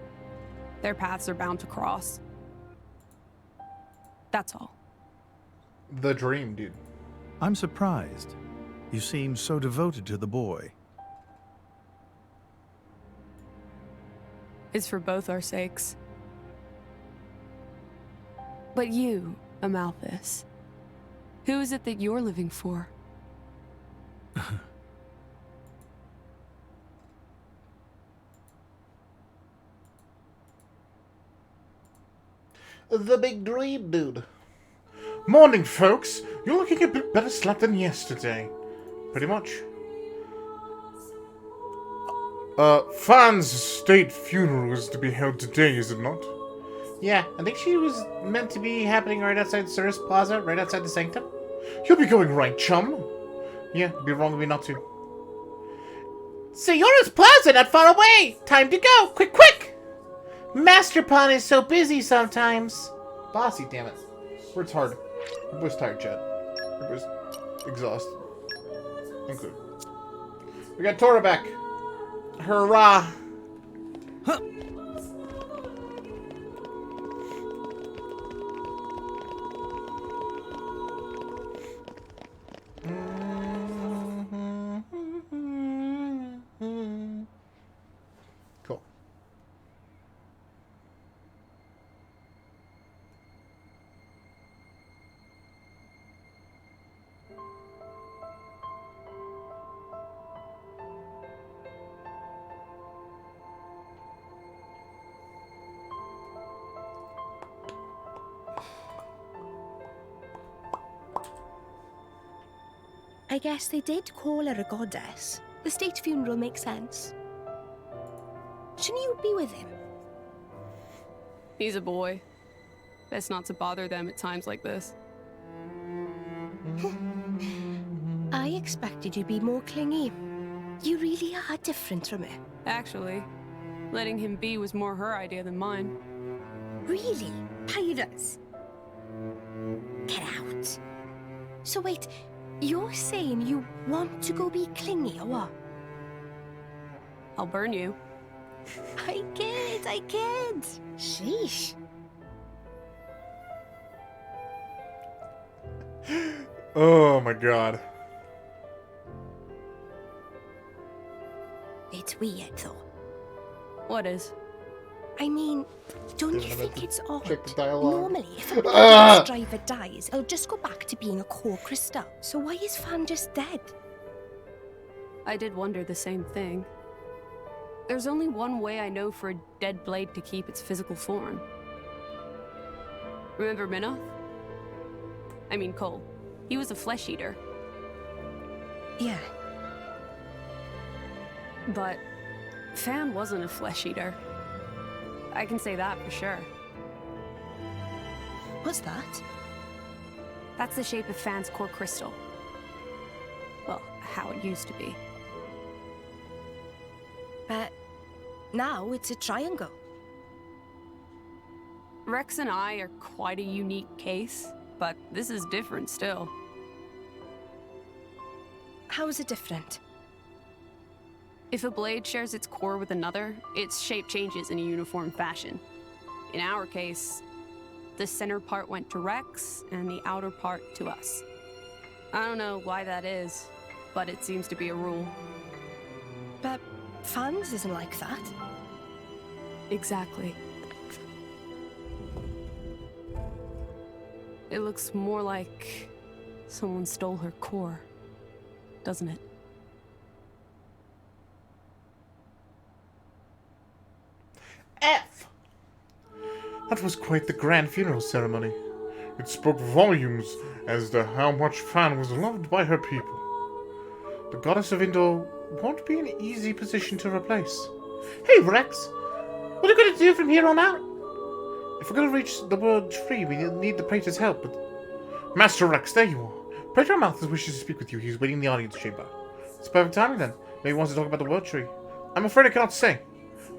their paths are bound to cross. That's all. The dream, dude. I'm surprised. You seem so devoted to the boy. It's for both our sakes. But you, Amalthus, who is it that you're living for? The big dream, dude. Morning, folks. You're looking a bit better slept than yesterday. Pretty much. Fan's state funeral is to be held today, is it not? Yeah, I think she was meant to be happening right outside Cirrus Plaza, right outside the Sanctum. You'll be going right, chum. Yeah, it'd be wrong of me not to. Cirrus Plaza, not far away! Time to go! Quick, quick! Master Pawn is so busy sometimes. Bossy, damn it. Words hard. I was tired, Chad. I was exhausted. Included. We got Tora back. Hurrah! Huh. Cool. I guess they did call her a goddess. The state funeral makes sense. Shouldn't you be with him? He's a boy. Best not to bother them at times like this. I expected you to be more clingy. You really are different from her. Actually, letting him be was more her idea than mine. Really? Pirates? Get out. So wait, you're saying you want to go be clingy or what? I'll burn you. I kid. Sheesh. Oh my god. It's weird though. What is? I mean, don't you think it's odd? Check the dialogue. Normally, if a bus driver dies, it'll just go back to being a core crystal. So why is Fan just dead? I did wonder the same thing. There's only one way I know for a dead blade to keep its physical form. Remember Minoth? I mean Cole. He was a flesh eater. Yeah. But Fan wasn't a flesh eater. I can say that for sure. What's that? That's the shape of Fan's core crystal. Well, how it used to be. But now it's a triangle. Rex and I are quite a unique case, but this is different still. How is it different? If a blade shares its core with another, its shape changes in a uniform fashion. In our case, the center part went to Rex, and the outer part to us. I don't know why that is, but it seems to be a rule. But Fan's isn't like that. Exactly. It looks more like someone stole her core, doesn't it? F! That was quite the grand funeral ceremony. It spoke volumes as to how much Fan was loved by her people. The goddess of Indor won't be an easy position to replace. Hey, Rex! What are you going to do from here on out? If we're going to reach the world tree, we need the Praetor's help, but... Master Rex, there you are. Praetor Malthus wishes to speak with you. He's waiting in the audience chamber. It's perfect timing, then. Maybe he wants to talk about the world tree. I'm afraid I cannot say.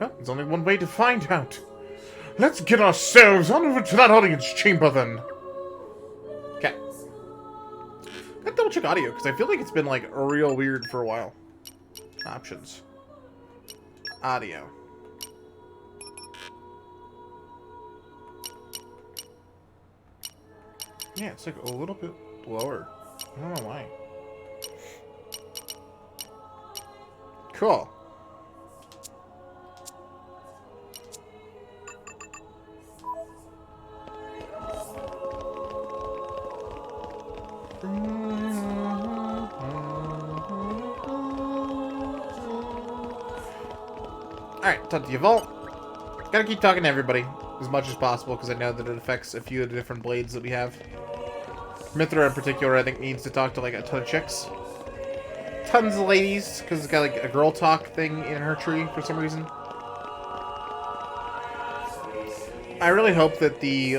Well, there's only one way to find out. Let's get ourselves on over to that audience chamber, then. Okay. Gotta double check audio, because I feel like it's been, like, real weird for a while. Options. Audio. Yeah, it's like a little bit lower. I don't know why. Cool. Alright, time to the vault. Gotta keep talking to everybody as much as possible because I know that it affects a few of the different blades that we have. Mythra in particular, I think, needs to talk to like a ton of chicks. Tons of ladies, because it's got like a girl talk thing in her tree for some reason. I really hope that the,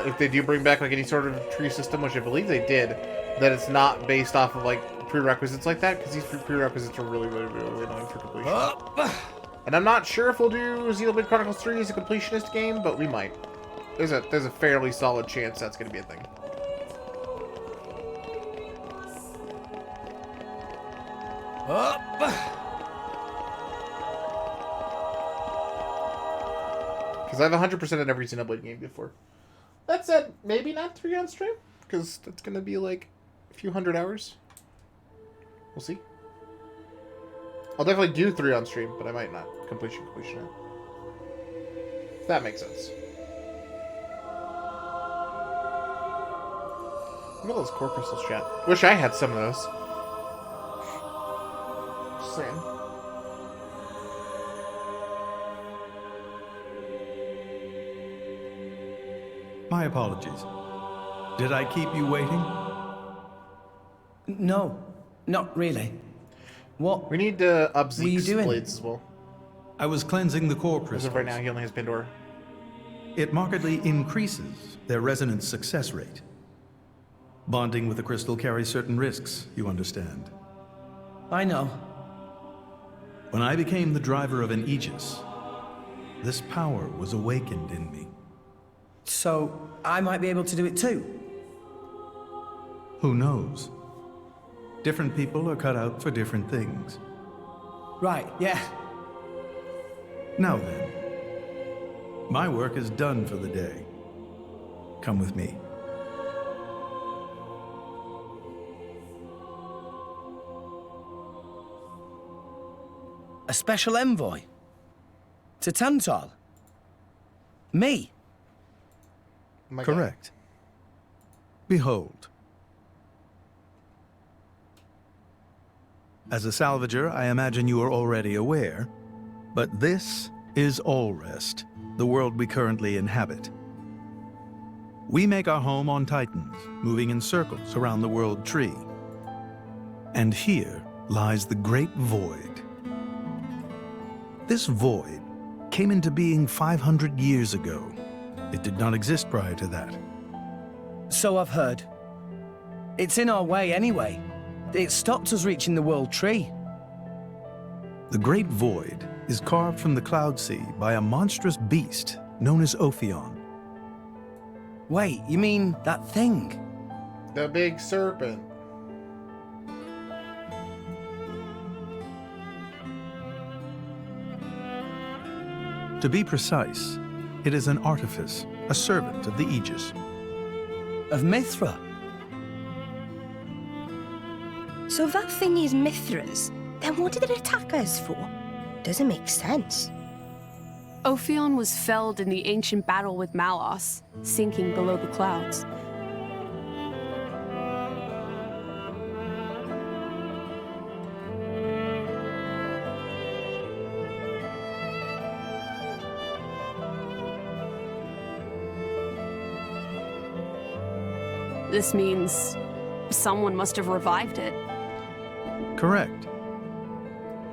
if they do bring back like any sort of tree system, which I believe they did, that it's not based off of like prerequisites like that, because these prerequisites are really, really, really annoying for completion. And I'm not sure if we'll do Xenoblade Chronicles 3 as a completionist game, but we might. There's a fairly solid chance that's going to be a thing. Because I've 100% in every Xenoblade game before. That said, maybe not 3 on stream, because that's going to be like a few hundred hours. We'll see. I'll definitely do 3 on stream, but I might not. Completion. If that makes sense. Look at those core crystals, chat. Wish I had some of those. Just saying. My apologies. Did I keep you waiting? No, not really. What? We need to up Zeke's blades as well. I was cleansing the core As crystals. of right now, he only has Pandora. It markedly increases their resonance success rate. Bonding with the crystal carries certain risks, you understand. I know. When I became the driver of an Aegis, this power was awakened in me. So, I might be able to do it too? Who knows? Different people are cut out for different things. Right, yeah. Now then, my work is done for the day. Come with me. A special envoy? To Tantal? Me? Correct. Behold. As a salvager, I imagine you are already aware, but this is Allrest, the world we currently inhabit. We make our home on Titans, moving in circles around the world tree. And here lies the Great Void. This void came into being 500 years ago. It did not exist prior to that. So I've heard. It's in our way anyway. It stopped us reaching the World Tree. The Great Void is carved from the Cloud Sea by a monstrous beast known as Ophion. Wait, you mean that thing? The big serpent. To be precise, it is an artifice, a servant of the Aegis. Of Mithra? So if that thing is Mithra's, then what did it attack us for? Doesn't make sense. Ophion was felled in the ancient battle with Malos, sinking below the clouds. This means someone must have revived it. Correct.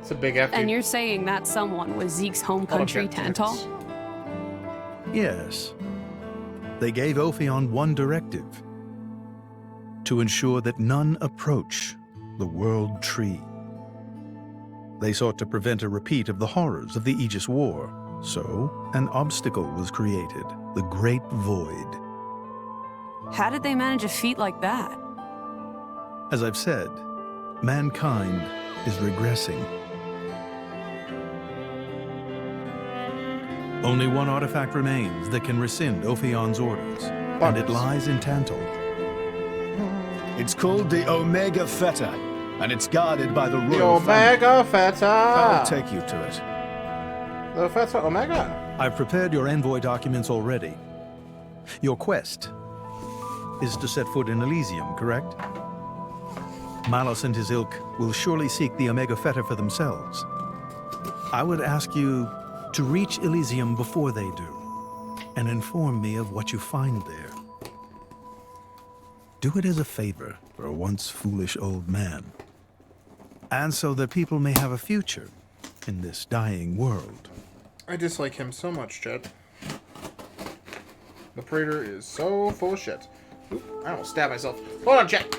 It's a big F. And you're saying that someone was Zeke's home country, Tantal? Yes. They gave Ophion one directive: to ensure that none approach the World Tree. They sought to prevent a repeat of the horrors of the Aegis War, so an obstacle was created, the Great Void. How did they manage a feat like that? As I've said, mankind is regressing. Only one artifact remains that can rescind Ophion's orders, and it lies in Tantal. It's called the Omega Feta, and it's guarded by the The royal Omega Feta! I'll take you to it. The Feta Omega? I've prepared your envoy documents already. Your quest is to set foot in Elysium, correct? Malos and his ilk will surely seek the Omega Feta for themselves. I would ask you to reach Elysium before they do, and inform me of what you find there. Do it as a favor for a once foolish old man, and so that people may have a future in this dying world. I dislike him so much, Chet. The Praetor is so full of shit. Oop, I almost stabbed myself. Hold on, Chet!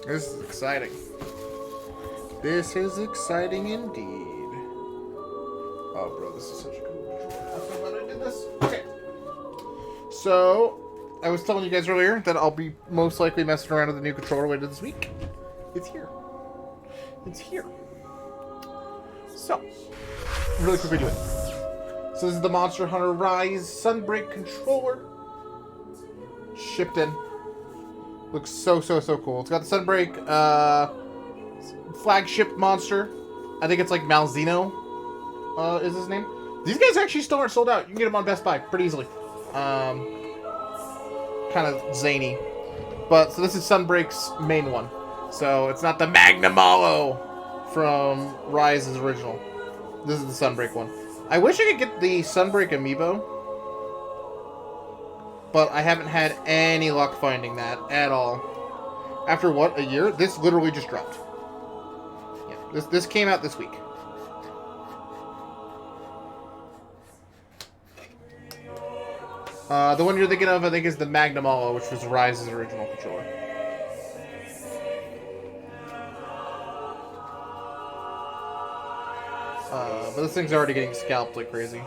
This is exciting. This is exciting indeed. Oh, bro, this is such a cool visual. I'm so glad I did this. Okay. So, I was telling you guys earlier that I'll be most likely messing around with the new controller later this week. It's here. It's here. So, really quick video. So this is the Monster Hunter Rise Sunbreak controller. Shipped in. Looks so cool. It's got the Sunbreak flagship monster. I think it's like Malzeno is his name. These guys actually still aren't sold out. You can get them on Best Buy pretty easily. Kind of zany. But, so this is Sunbreak's main one. So, it's not the Magnamalo from Rise's original. This is the Sunbreak one. I wish I could get the Sunbreak amiibo. But I haven't had any luck finding that at all. After what, a year? This literally just dropped. Yeah, this came out this week. The one you're thinking of, I think, is the Magnamalo, which was Rise's original controller. But this thing's already getting scalped like crazy.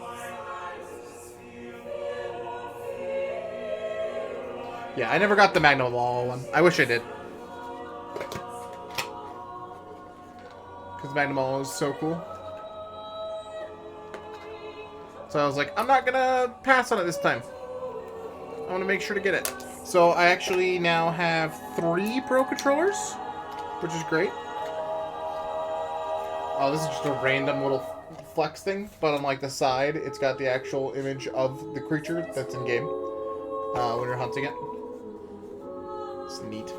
Yeah, I never got the Magnamalo one. I wish I did. Because Magnamalo is so cool. So I was like, I'm not gonna pass on it this time. I want to make sure to get it. So I actually now have 3 Pro controllers, which is great. Oh, this is just a random little flex thing, but on like the side, it's got the actual image of the creature that's in game when you're hunting it. It's neat.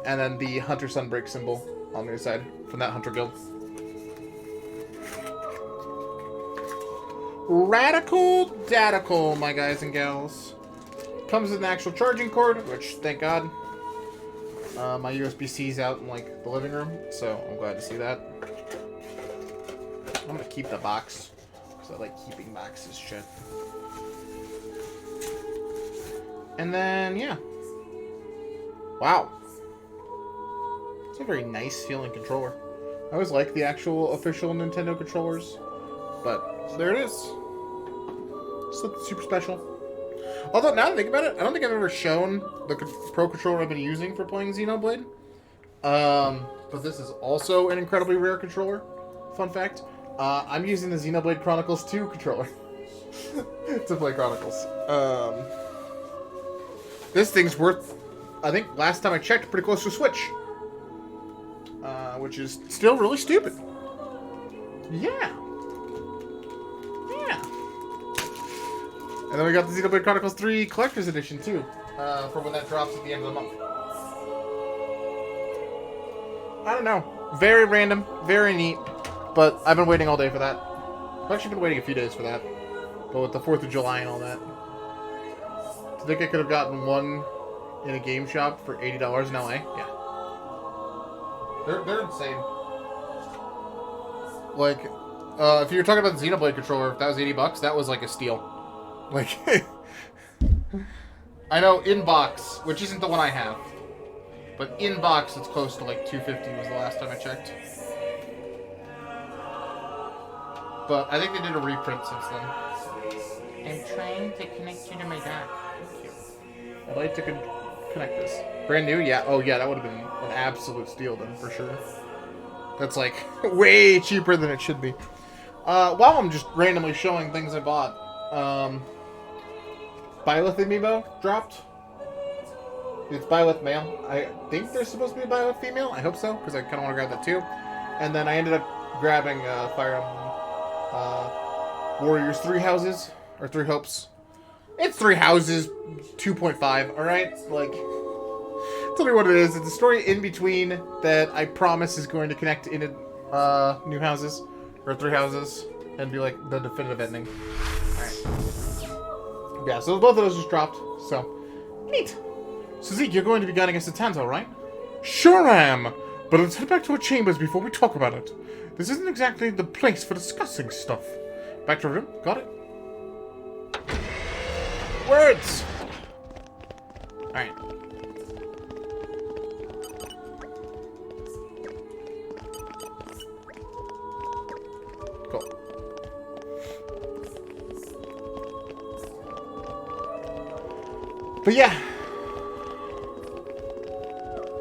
And then the Hunter Sunbreak symbol on the other side from that Hunter guild. Radical Datical, my guys and gals. Comes with an actual charging cord, which, thank God. My USB-C's out in, like, the living room, so I'm glad to see that. I'm gonna keep the box, because I like keeping boxes shit. And then, yeah. Wow. It's a very nice feeling controller. I always like the actual official Nintendo controllers, but there it is. Something super special. Although, now that I think about it, I don't think I've ever shown the Pro Controller I've been using for playing Xenoblade. But this is also an incredibly rare controller. Fun fact. I'm using the Xenoblade Chronicles 2 controller to play Chronicles. This thing's worth, I think, last time I checked, pretty close to a Switch. Which is still really stupid. Yeah. Yeah. And then we got the Xenoblade Chronicles 3 Collector's Edition, too, for when that drops at the end of the month. I don't know. Very random, very neat, but I've been waiting all day for that. I've actually been waiting a few days for that, but with the 4th of July and all that. Do you think I could have gotten one in a game shop for $80 in LA? Yeah. They're insane. Like, if you're talking about the Xenoblade controller, if that was $80, that was like a steal. Like, I know in box, which isn't the one I have, but in box it's close to like $250 was the last time I checked. But I think they did a reprint since then. I'm trying to connect you to my dock. Thank you. I'd like to connect this. Brand new? Yeah. Oh yeah, that would have been an absolute steal then, for sure. That's like way cheaper than it should be. While I'm just randomly showing things I bought, Byleth Amiibo dropped. It's Byleth male. I think there's supposed to be a Byleth female. I hope so, because I kind of want to grab that too. And then I ended up grabbing Fire Emblem Warriors 3 Houses, or 3 Hopes. It's 3 Houses 2.5, alright? Like, tell me what it is. It's a story in between that I promise is going to connect into New Houses, or 3 Houses, and be like the definitive ending. Alright. Yeah, so both of those just dropped, so neat. So Zeke, you're going to be guiding us to Tanto, right? Sure I am, but let's head back to our chambers before we talk about it. This isn't exactly the place for discussing stuff. Back to our room, got it? Words! Alright. Cool. But yeah.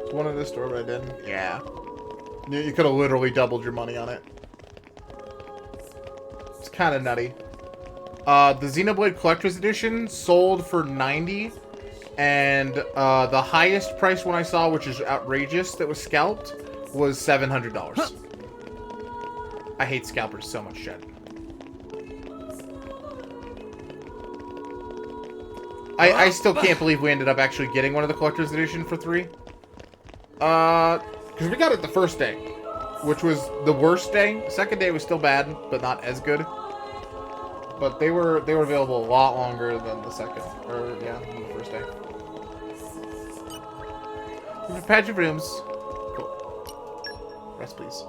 It's one in this store, but I didn't. Yeah. You could have literally doubled your money on it. It's kind of nutty. The Xenoblade Collector's Edition sold for $90, and the highest price one I saw, which is outrageous, that was scalped, was $700. Huh. I hate scalpers so much, shit. I still can't believe we ended up actually getting one of the Collector's Edition for $3. Because we got it the first day, which was the worst day. The second day was still bad, but not as good. But they were available a lot longer than the second, or yeah, than the first day. There's a patch of rooms. Cool. Rest, please.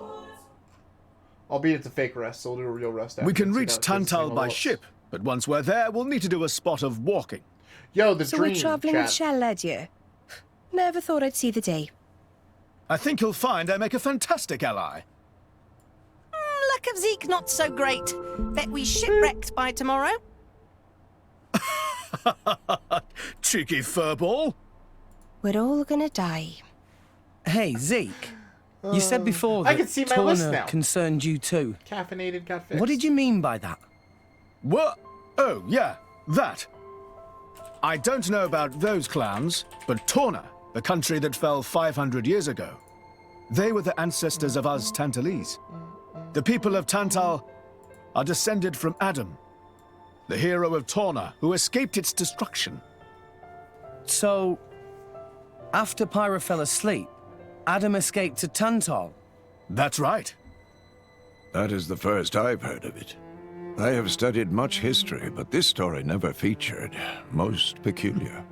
Albeit it's a fake rest, so we'll do a real rest after. We can reach Tantal by ship, but once we're there, we'll need to do a spot of walking. Yo, the so dream, we're traveling with Shell, you? Never thought I'd see the day. I think you'll find I make a fantastic ally. Luck of Zeke not so great. Bet we shipwrecked by tomorrow. Cheeky furball. We're all gonna die. Hey, Zeke. You said before I that can see my list Torna now. concerned you too. Caffeinated got fixed. What did you mean by that? What? Oh, yeah, that. I don't know about those clowns, but Torna, the country that fell 500 years ago, they were the ancestors of us Tantalese. The people of Tantal are descended from Adam, the hero of Torna who escaped its destruction. So, after Pyra fell asleep, Adam escaped to Tantal? That's right. That is the first I've heard of it. I have studied much history, but this story never featured. Most peculiar.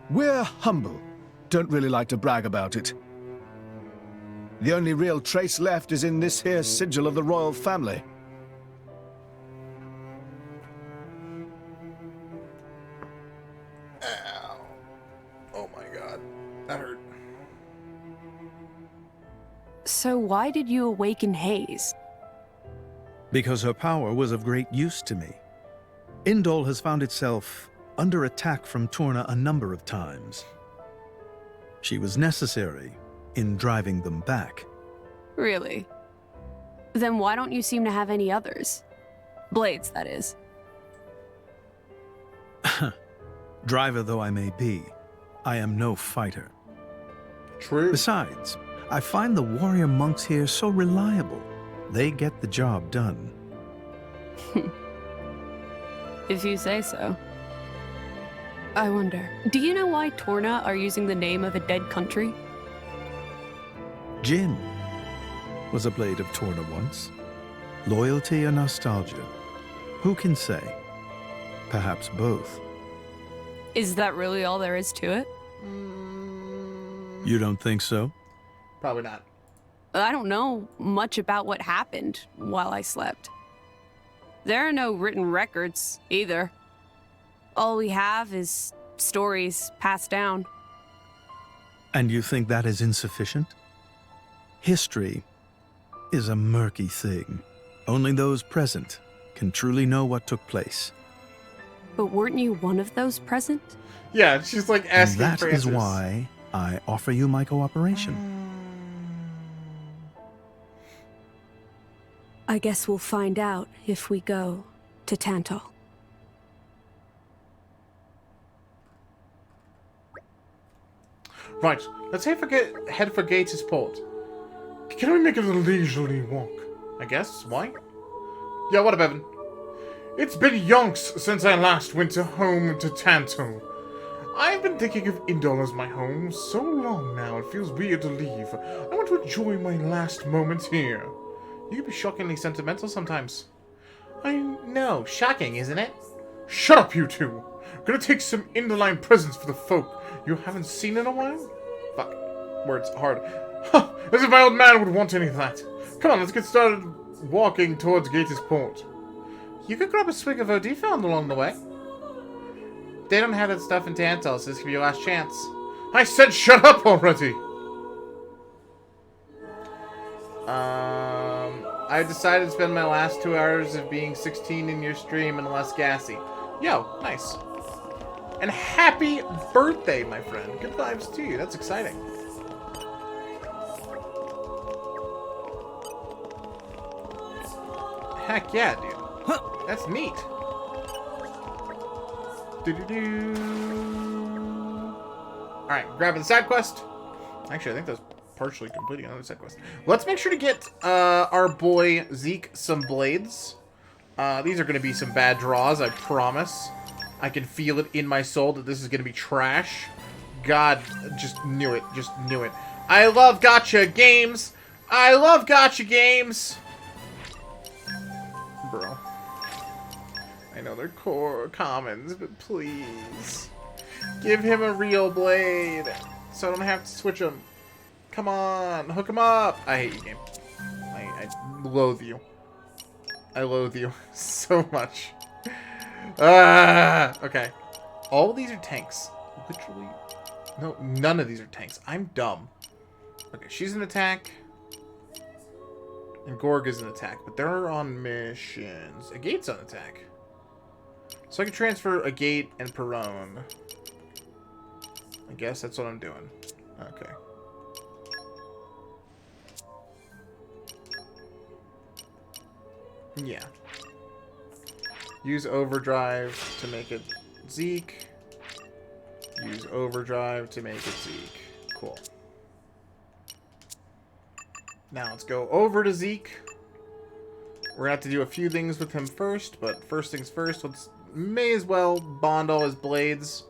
We're humble, don't really like to brag about it. The only real trace left is in this here sigil of the royal family. Ow. Oh my god. That hurt. So why did you awaken Hayes? Because her power was of great use to me. Indol has found itself under attack from Torna a number of times. She was necessary in driving them back. Really? Then why don't you seem to have any others? Blades, that is. Driver though I may be, I am no fighter. True. Besides, I find the warrior monks here so reliable. They get the job done. If you say so. I wonder, do you know why Torna are using the name of a dead country? Jin was a blade of Torna once. Loyalty or nostalgia? Who can say? Perhaps both. Is that really all there is to it? You don't think so? Probably not. I don't know much about what happened while I slept. There are no written records, either. All we have is stories passed down. And you think that is insufficient? History is a murky thing. Only those present can truly know what took place. But weren't you one of those present? Yeah, she's like asking and that for is answers. why I offer you my cooperation. I guess we'll find out if we go to Tantal. Right, let's head for Gates' port. Can we make it a leisurely walk? I guess. Why? Yeah, what up, Evan? It's been yonks since I last went home to Tantal. I've been thinking of Indol as my home so long now, it feels weird to leave. I want to enjoy my last moments here. You can be shockingly sentimental sometimes. I know, shocking, isn't it? Shut up, you two! I'm gonna take some Indoline presents for the folk you haven't seen in a while? Fuck. Words hard. Huh, as if my old man would want any of that. Come on, let's get started walking towards Gates' port. You could grab a swig of OD found along the way. They don't have that stuff in Tantal, so this could be your last chance. I said shut up already! I decided to spend my last 2 hours of being 16 in your stream and less gassy. Yo, nice. And happy birthday, my friend. Good vibes to you. That's exciting. Heck yeah, dude. That's neat. Alright, grabbing the side quest. Actually, I think that's partially completing another side quest. Let's make sure to get our boy Zeke some blades. These are going to be some bad draws, I promise. I can feel it in my soul that this is going to be trash. God, just knew it. Just knew it. I love gacha games. I love gacha games. Bro. I know they're core commons, but please. Give him a real blade. So I don't have to switch them. Come on. Hook him up. I hate you, game. I loathe you. I loathe you so much. Okay. All of these are tanks. Literally. No, none of these are tanks. I'm dumb. Okay, she's an attack. And Gorga's an attack. But they're on missions. A gate's on attack. So I can transfer a gate and Perone. I guess that's what I'm doing. Okay. Yeah. Use overdrive to make it Zeke. Use overdrive to make it Zeke. Cool. Now let's go over to Zeke. We're gonna have to do a few things with him first, but first things first, may as well bond all his blades.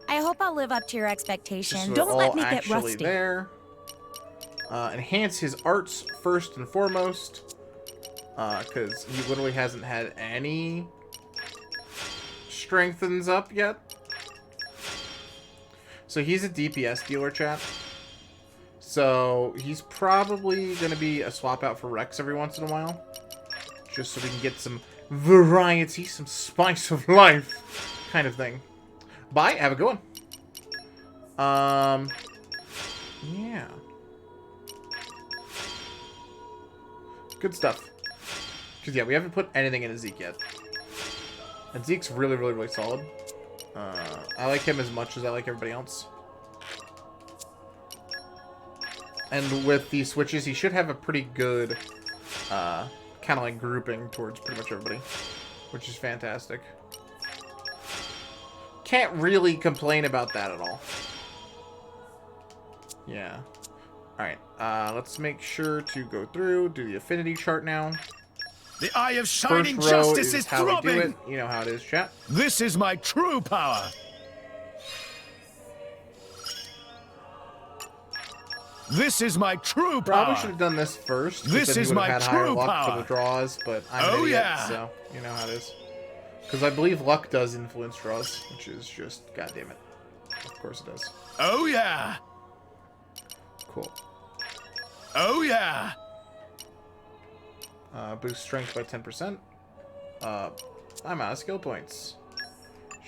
I hope I'll live up to your expectations. So Don't let me get actually rusty. There. Enhance his arts first and foremost. Because he literally hasn't had any strengthens up yet. So he's a DPS dealer, chat. So he's probably going to be a swap out for Rex every once in a while. Just so we can get some variety, some spice of life kind of thing. Bye, have a good one. Yeah. Good stuff. Because, yeah, we haven't put anything into Zeke yet. And Zeke's really, really, really solid. I like him as much as I like everybody else. And with these switches, he should have a pretty good kind of like grouping towards pretty much everybody. Which is fantastic. Can't really complain about that at all. Yeah. Alright, let's make sure to go through, do the affinity chart now. The eye of shining First row justice is how we do throbbing. it. You know how it is, chat. This is my true power. This is my true Probably power. should have done this first. This because is then we my would've had higher true luck power. for the draws, but I'm an idiot, yeah. so you know how it is. Because I believe luck does influence draws, which is just goddamn it. Of course it does. Oh yeah. Cool. Oh yeah. Boost strength by 10%. I'm out of skill points.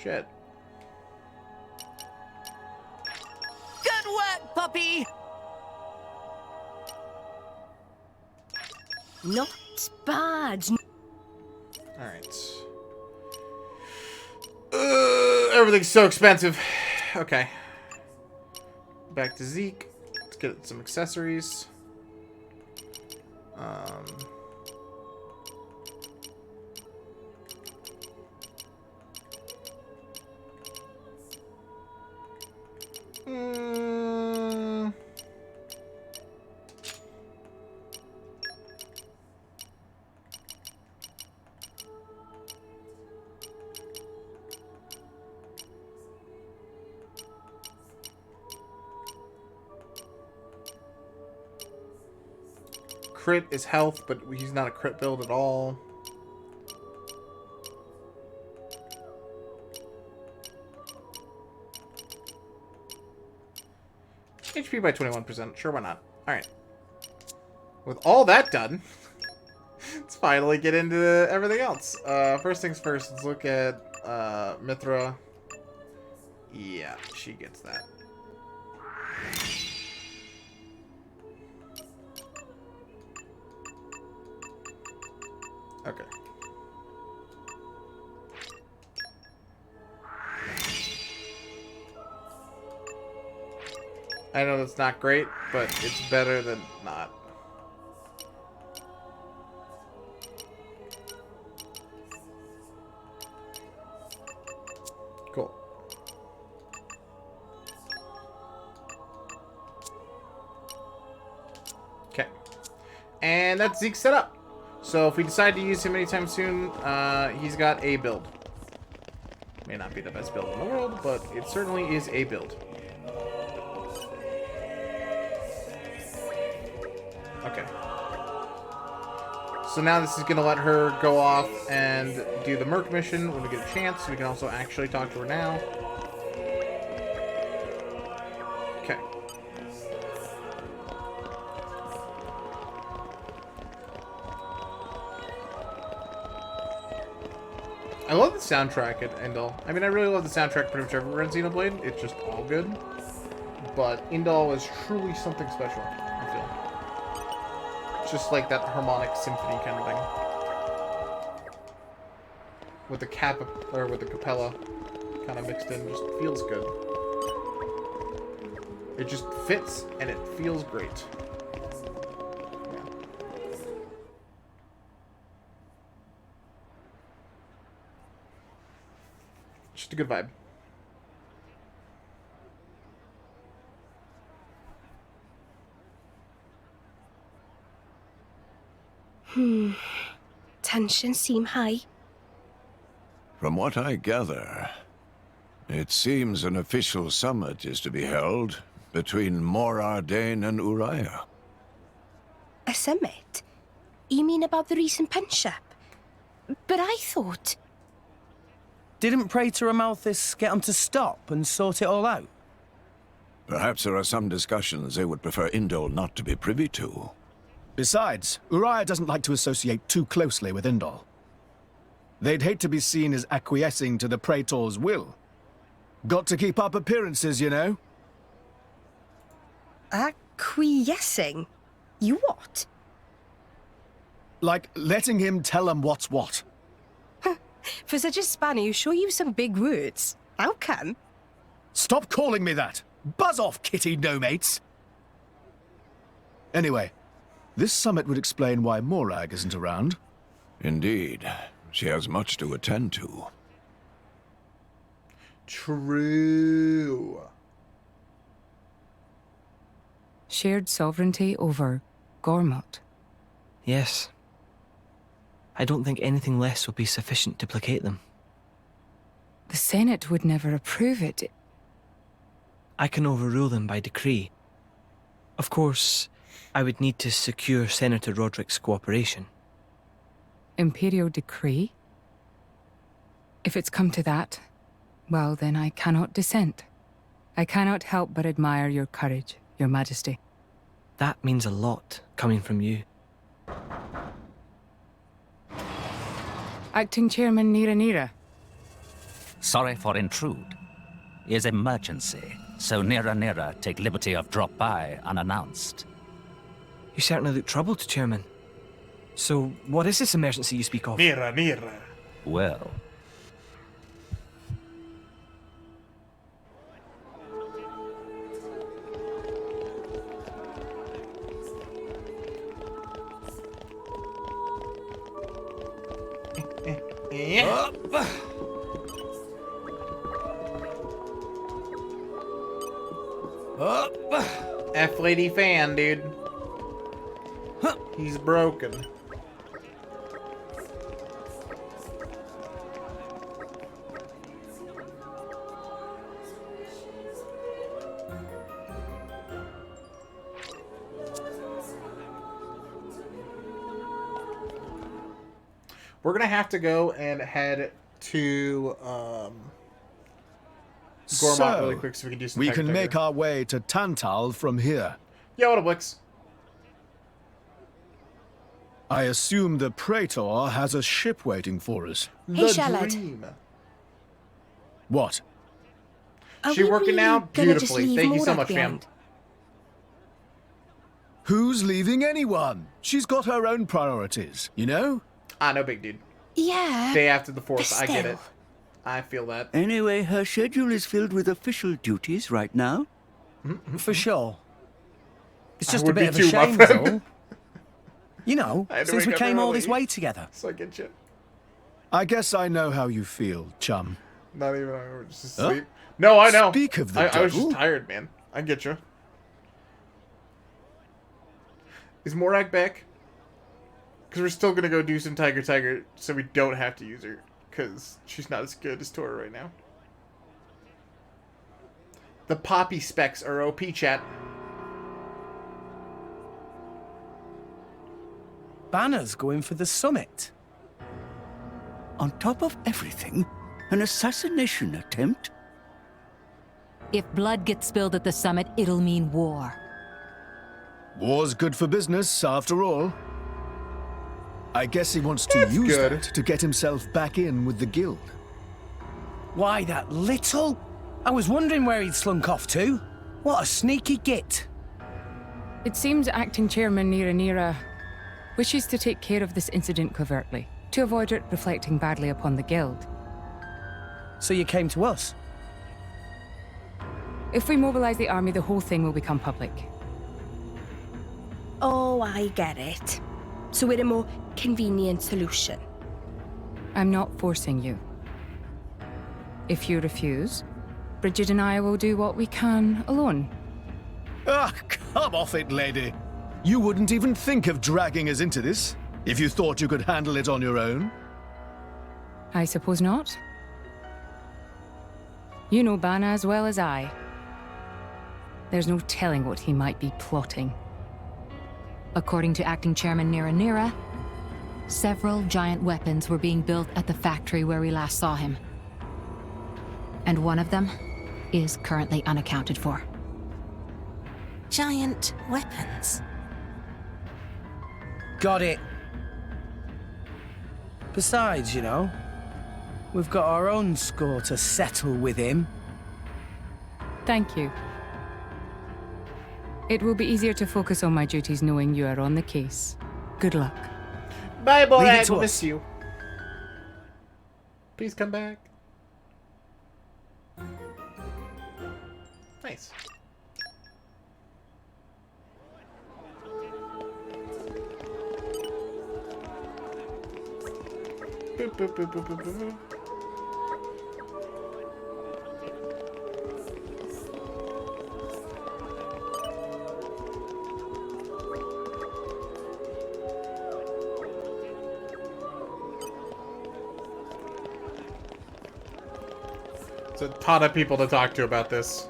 Shit. Good work, puppy! Not bad. Alright. Everything's so expensive. Okay. Back to Zeke. Let's get some accessories. Crit is health, but he's not a crit build at all. HP by 21%. Sure, why not? Alright. With all that done, let's finally get into everything else. First things first, let's look at Mythra. Yeah, she gets that. Okay. I know that's not great, but it's better than not. Cool. Okay. And that's Zeke's setup. So if we decide to use him anytime soon, he's got a build. May not be the best build in the world, but it certainly is a build. Okay. So now this is going to let her go off and do the Merc mission when we get a chance. We can also actually talk to her now. Okay. I love the soundtrack at Indal. I mean, I really love the soundtrack pretty much everywhere in Xenoblade. It's just all good. But Indal is truly something special, I feel. It's just like that harmonic symphony kind of thing. With the with the capella kind of mixed in, just feels good. It just fits and it feels great. Just a good vibe. Tensions seem high. From what I gather, it seems an official summit is to be held between Morardain and Uriah. A summit? You mean about the recent penship? But I thought... Didn't Praetor Amalthus get him to stop and sort it all out? Perhaps there are some discussions they would prefer Indol not to be privy to. Besides, Uriah doesn't like to associate too closely with Indol. They'd hate to be seen as acquiescing to the Praetor's will. Got to keep up appearances, you know. Acquiescing? You what? Like letting him tell them what's what. For such a spanner, you sure use some big words. How come? Stop calling me that! Buzz off, kitty no-mates! Anyway, this summit would explain why Morag isn't around. Indeed. She has much to attend to. True. Shared sovereignty over Gormott. Yes. I don't think anything less will be sufficient to placate them. The Senate would never approve it. I can overrule them by decree. Of course, I would need to secure Senator Roderick's cooperation. Imperial decree? If it's come to that, well, then I cannot dissent. I cannot help but admire your courage, Your Majesty. That means a lot, coming from you. Acting Chairman Nira. Sorry for intrude. Is emergency, so Nira take liberty of drop by unannounced. You certainly look troubled, Chairman. So, what is this emergency you speak of? Nira. Well... Yeah. F-Lady fan, dude. He's broken. We're gonna have to go and head to Gormott really quick so we can do some we can make our way to Tantal from here. Yeah, what up, Blix? I assume the Praetor has a ship waiting for us. Hey, Charlotte. What? She working now? Beautifully. Thank you so much, fam. Who's leaving anyone? She's got her own priorities, you know? Ah, no big dude. Yeah. Day after the 4th, I get it. I feel that. Anyway, her schedule is filled with official duties right now. For sure. It's I just a would bit be of a too, my shame, friend. though. You know, I had to since we wake up came all this early. way together. So I get you. I guess I know how you feel, chum. Not even, I was just asleep. No, I know. Speak of the I was just devil. tired, man. I get you. Is Morag back? Because we're still going to go do some Tiger, so we don't have to use her. Because she's not as good as Tora right now. The Poppy specs are OP, chat. Banner's going for the summit. On top of everything, an assassination attempt? If blood gets spilled at the summit, it'll mean war. War's good for business, after all. I guess he wants to use that to get himself back in with the guild. Why, that little? I was wondering where he'd slunk off to. What a sneaky git. It seems Acting Chairman Nira wishes to take care of this incident covertly, to avoid it reflecting badly upon the guild. So you came to us? If we mobilize the army, the whole thing will become public. Oh, I get it. So we're a more convenient solution. I'm not forcing you. If you refuse, Bridget and I will do what we can alone. Ah, come off it, lady. You wouldn't even think of dragging us into this, if you thought you could handle it on your own. I suppose not. You know Bana as well as I. There's no telling what he might be plotting. According to Acting Chairman Nira, several giant weapons were being built at the factory where we last saw him. And one of them is currently unaccounted for. giant weapons. Got it. Besides, you know, we've got our own score to settle with him. Thank you. It will be easier to focus on my duties knowing you are on the case. Good luck. Bye, boy. Leave it I to will us. miss you. Please come back. Nice. Boop, boop, boop, boop, boop, boop. There's a ton of people to talk to about this.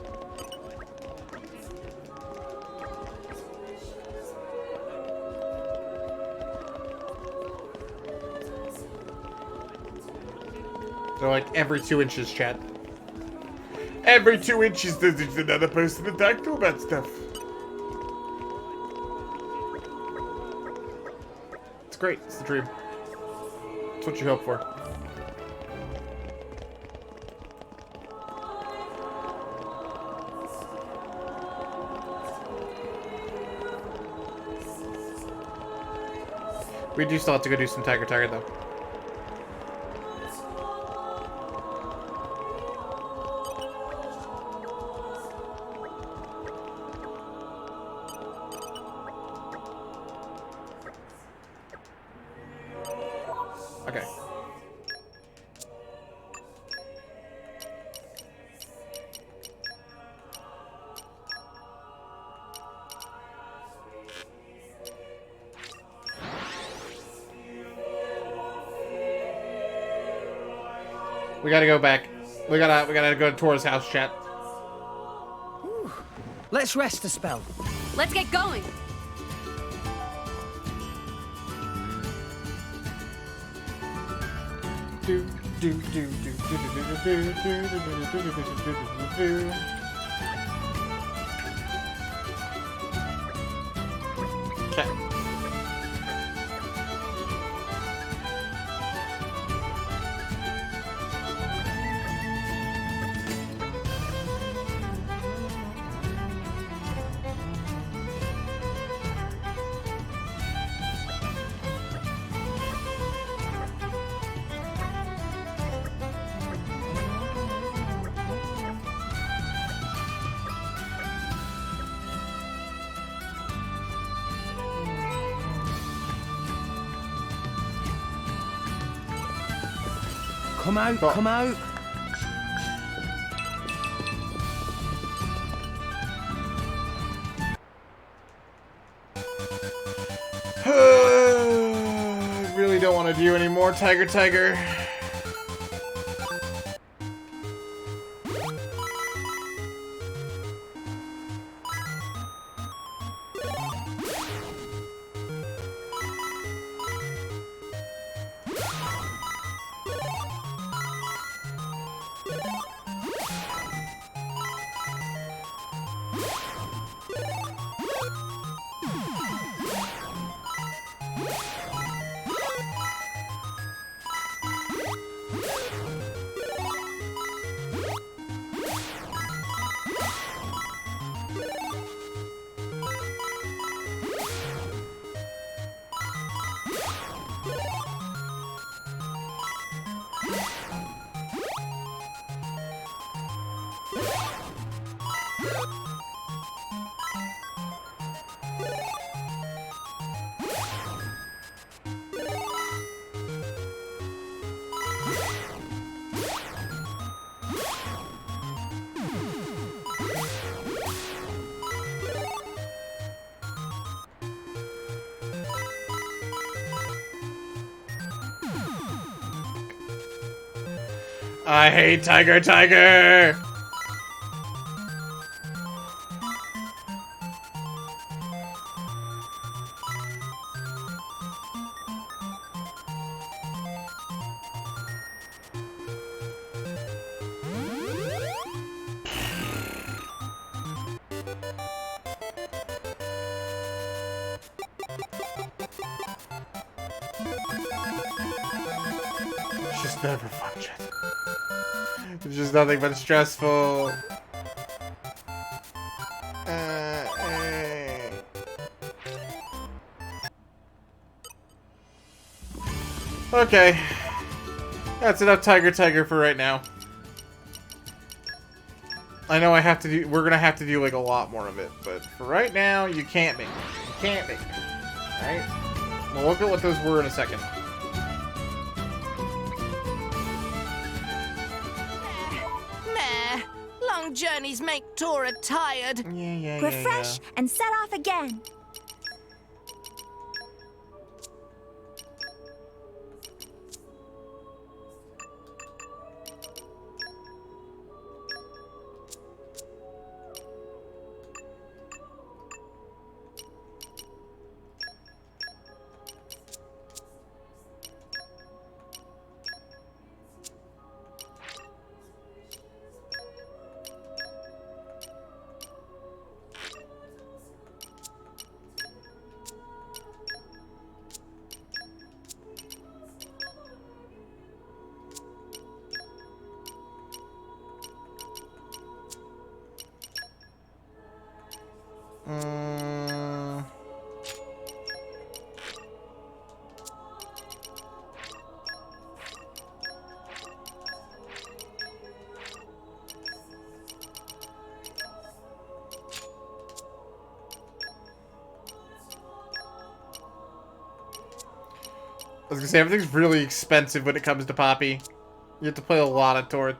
They're like every 2 inches, chat. Every 2 inches there's another person to talk to about stuff. It's great. It's the dream. It's what you hope for. We do still have to go do some Tiger though. Okay. We gotta go back. We gotta go to Tora's house, chat. Let's rest a spell. Let's get going. Okay. Come out, come out. I really don't want to do any more Tiger. I hate Tiger. It's never fun, Chet. It's just nothing but stressful. Okay. That's enough Tiger for right now. I know we're gonna have to do like a lot more of it, but for right now, you can't make me. You can't make me. Alright? We'll look at what those were in a second. Meh. Long journeys make Tora tired. Refresh and set off again. I was gonna say, everything's really expensive when it comes to Poppy. You have to play a lot of Tora.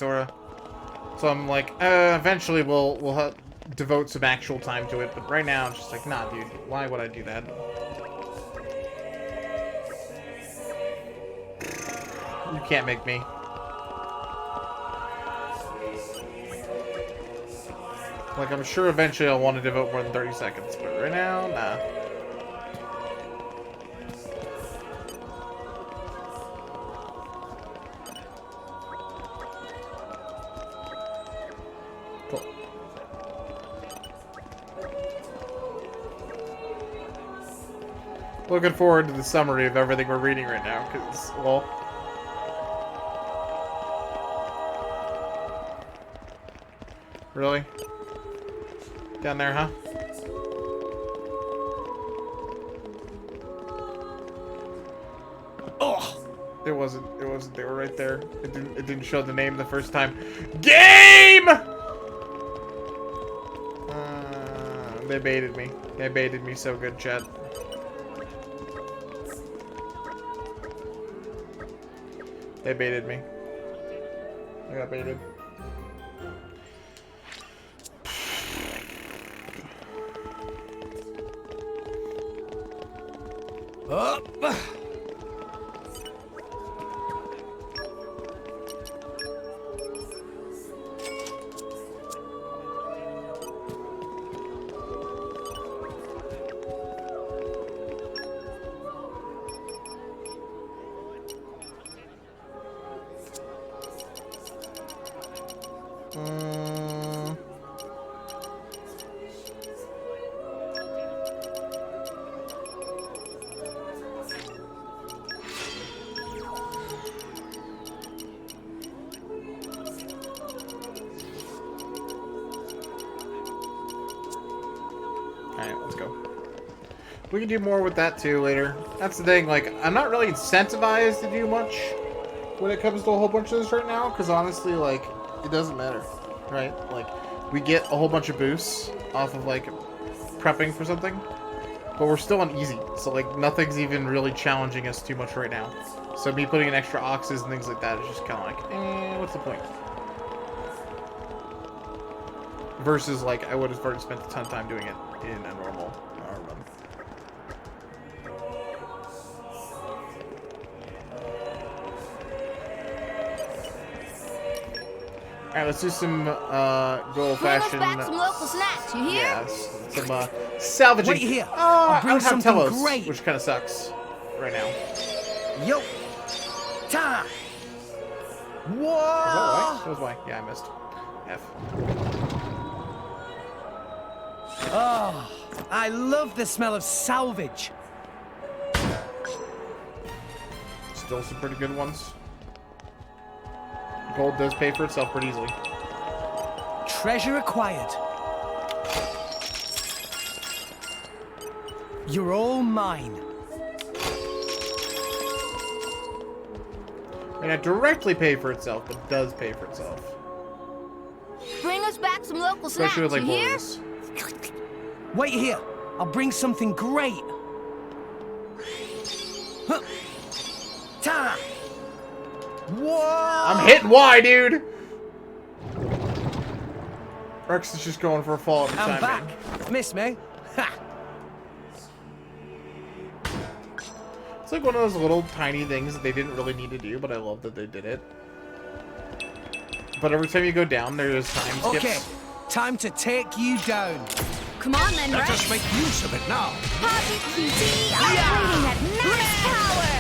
So I'm like, eventually we'll devote some actual time to it, but right now it's just like, nah, dude, why would I do that? You can't make me. Like, I'm sure eventually I'll want to devote more than 30 seconds, but right now, nah. Looking forward to the summary of everything we're reading right now, because, well... Really? Down there, huh? Oh! It wasn't, they were right there. It didn't show the name the first time. Game! They baited me. They baited me so good, chat. They baited me. I got baited. Up. We can do more with that too later. That's the thing, like, I'm not really incentivized to do much when it comes to a whole bunch of this right now, because honestly, like, it doesn't matter, right? Like, we get a whole bunch of boosts off of, like, prepping for something, but we're still on easy, so, like, nothing's even really challenging us too much right now. So me putting in extra oxes and things like that is just kind of like, what's the point? Versus, like, I would have already spent a ton of time doing it in a normal run. Alright, let's do some good old-fashioned... back some local snacks, you hear? Yeah, some salvaging... Wait here. I bring don't have something Telos, great. which kind of sucks right now. Yo! Time! Whoa! Was that why? Yeah, I missed. F. Oh, I love the smell of salvage. Still some pretty good ones. gold does pay for itself pretty easily. Treasure acquired. You're all mine. May not directly pay for itself, but does pay for itself. Bring us back some local snacks, Especially with like you hear? boys. Wait here. I'll bring something great. Huh. Ta! Whoa! I'm hitting Y, dude! Rex is just going for a fall every time. I'm back. Man. Miss me? Ha! It's like one of those little tiny things that they didn't really need to do, but I love that they did it. But every time you go down, there's time skips. Okay, time to take you down. Come on then, Let Rex. us make use of it now. Poppy QT operating at max power.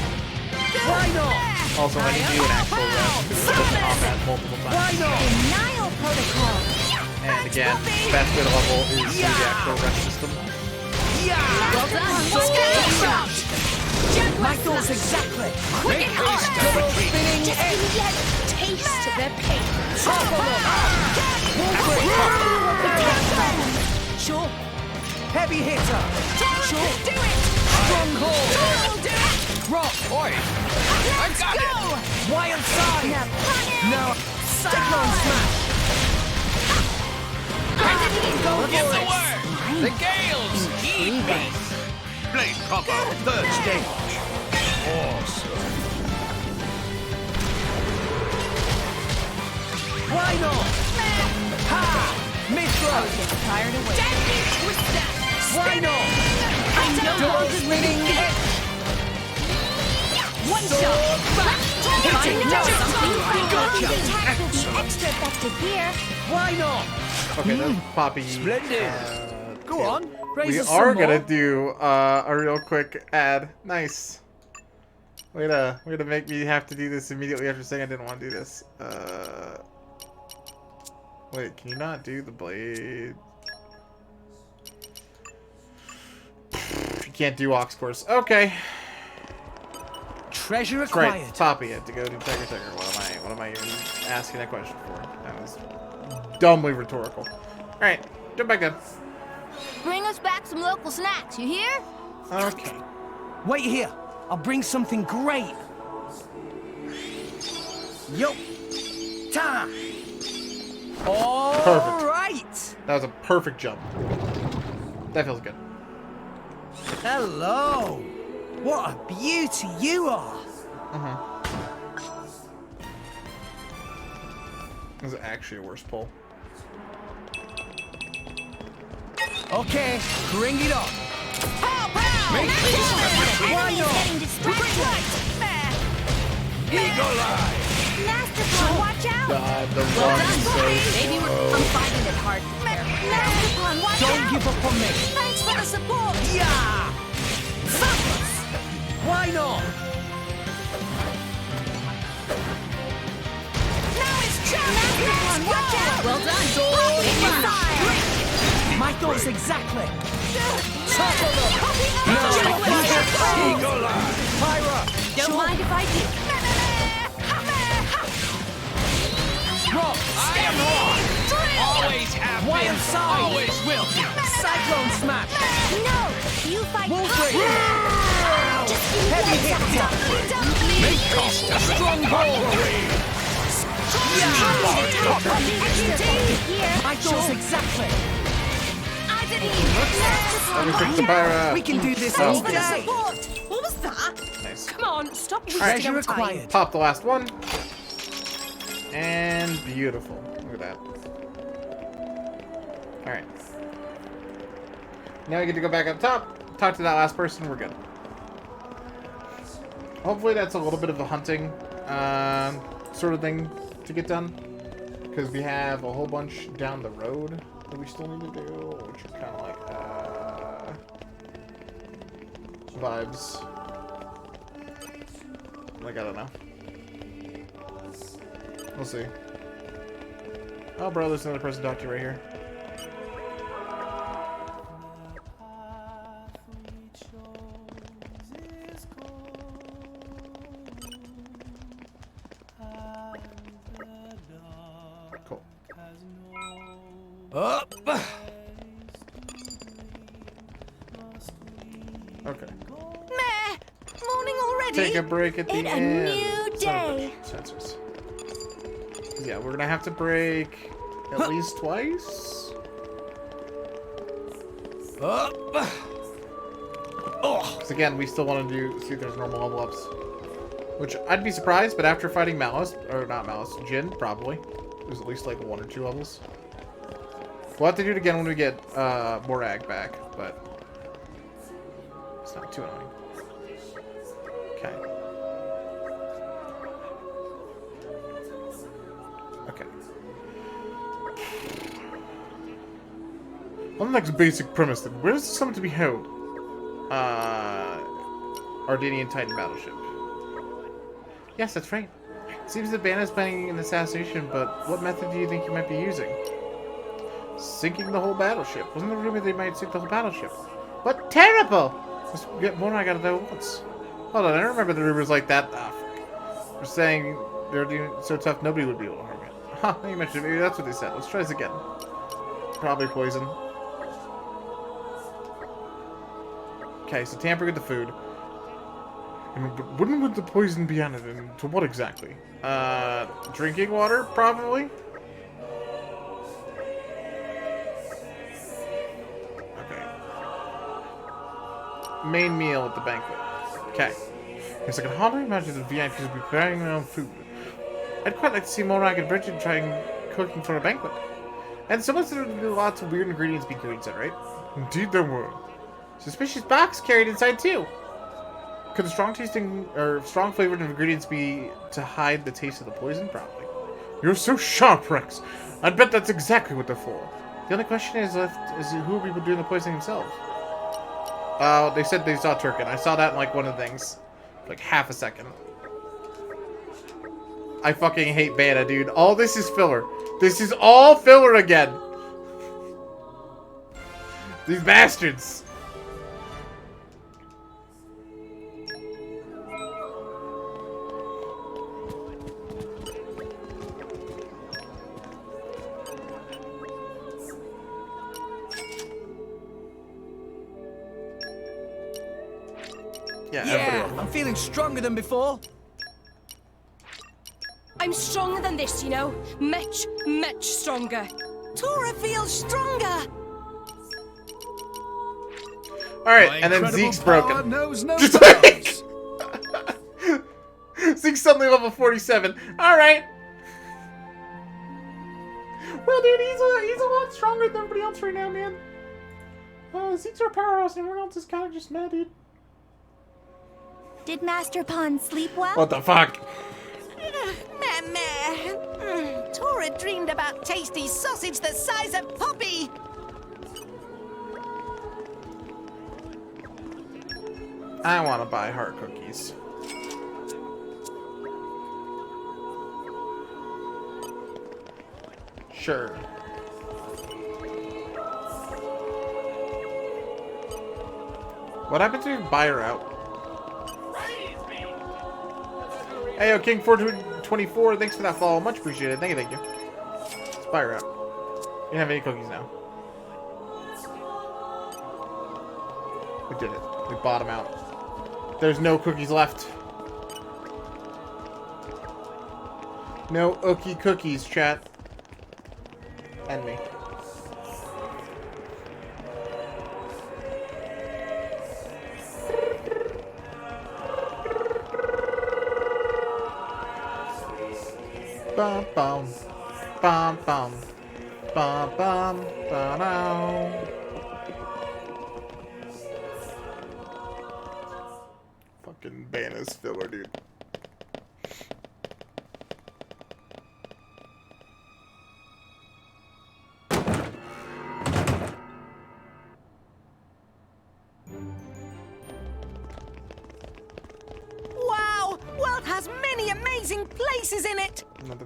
Why not? Also, when you do an actual rest, it's combat multiple times. Why not? Denial protocol. And again, best way to level is through the actual rest system. Well done. Let's My thoughts exactly. Quick and hard. Double Spinning just give me a taste of their pain. Sure. Heavy hitter. Sure. Do it. Stronghold. Will do it. Rock. Oi! I've got it! Wild side. No. Cyclone smash. Get the word! The gales eat me! Blade combo, third stage. Awesome. Why not? Ha! Mid-throw. Tired of waiting. Deadly twister. Why not? I know Dog spinning hit. One shot. Hitting. No, something. Gotcha. Attack will be extra effective here. Why not? Okay, that's Poppy. Splendid. Go on. We Raise us are some gonna more. do a real quick ad. Nice. Way to make me have to do this immediately after saying I didn't want to do this. Wait, can you not do the blade? You can't do Ox Course. Okay. Treasure That's acquired. right. Poppy had to go do Tiger Tiger. What am I even asking that question for? That was dumbly rhetorical. Alright, jump back in. Bring us back some local snacks, you hear? Okay. Wait here. I'll bring something great. Yo. Ta. All Perfect. right. That was a perfect jump. That feels good. Hello. What a beauty you are. This is actually a worse pull. Okay, bring it on. Make haste and retreat. Why not? Getting distracted. Eagle Eye. Master Pawn, watch out. God, the Well run done, is so Maybe slow. I'm finding it hard. Master Pawn, watch Don't out. give up on me. Thanks for the support. Yeah. Why not? Now it's challenge. Master Pawn, watch out. Well done. My thoughts exactly. Eagle Eye. Pyra. Don't mind if I do. Rock. I am Rock. Always have been. Wild side. Always will be. Cyclone smash. No, you fight. Wolverine. Just give me Heavy a hit. Make haste and Stronghold. Here. My thoughts exactly. Let me fix the Pyra. We can do this Oh. all day. What was that? Nice. Come on, stop Treasure wasting time. acquired. Pop the last one. And beautiful. Look at that. Alright. Now we get to go back up top, talk to that last person, we're good. Hopefully that's a little bit of a hunting sort of thing to get done. Because we have a whole bunch down the road that we still need to do, which are kind of like, vibes. Like, I don't know. We'll see. Oh, bro, there's another person to talk to right here. Up. Okay. Meh! Morning already? Take a break at the It's end. a new day. Sensors. Yeah, we're gonna have to break at least twice. Up. Because again, we still want to see if there's normal level ups. Which I'd be surprised, but after fighting Malice, or not Malice, Jin, probably. There's at least like 1 or 2 levels. We'll have to do it again when we get Morag back, but it's not too annoying. Okay. Okay. On the next basic premise then, where is the summit to be held? Ardanian Titan battleship. Yes, that's right. It seems that Ban is planning an assassination, but what method do you think he might be using? Sinking the whole battleship. Wasn't there a rumor they might sink the whole battleship? What terrible! Let's get more I got that once. Hold on, I don't remember the rumors like that. Ah, fuck. We're saying they're doing so tough nobody would be able to harm it. Ha, you mentioned it. Maybe that's what they said. Let's try this again. Probably poison. Okay, so tampering with the food. And wouldn't would the poison be on it, and to what exactly? Drinking water, probably? Okay. Main meal at the banquet. Okay. Yes, I can hardly imagine the VIPs would be preparing their own food. I'd quite like to see Morag and Bridget trying cooking for a banquet. And someone said there would be lots of weird ingredients being carried inside, right? Indeed there were. Suspicious box carried inside too. Could the strong tasting or strong flavored ingredients be to hide the taste of the poison? Probably. You're so sharp, Rex. I'd bet that's exactly what they're for. The only question is who will be doing the poisoning themselves? They said they saw Turkin. I saw that in like one of the things. Like half a second. I fucking hate Bana, dude. All this is filler. This is all filler again. These bastards. Yeah, I'm feeling stronger than before. I'm stronger than this, you know. Much, much stronger. Tora feels stronger. Alright, and then Zeke's broken. Knows no Just bounds. Zeke's suddenly level 47. Alright. Well, dude, he's a lot stronger than everybody else right now, man. Zeke's our powerhouse, and everyone else is kind of just mad, dude. Did Master Pond sleep well? What the fuck? Meh. Tora dreamed about tasty sausage the size of Poppy. I want to buy heart cookies. Sure. What happened to buy her out? Hey, yo, King424, thanks for that follow. Much appreciated. Thank you, thank you. Let's buy her out. You don't have any cookies now. We did it. We bought them out. There's no cookies left. No ookie cookies, chat. And me. Bum bum bum bum bum bum bum. Fucking Bana's filler, dude. Wow, world has many amazing places in it.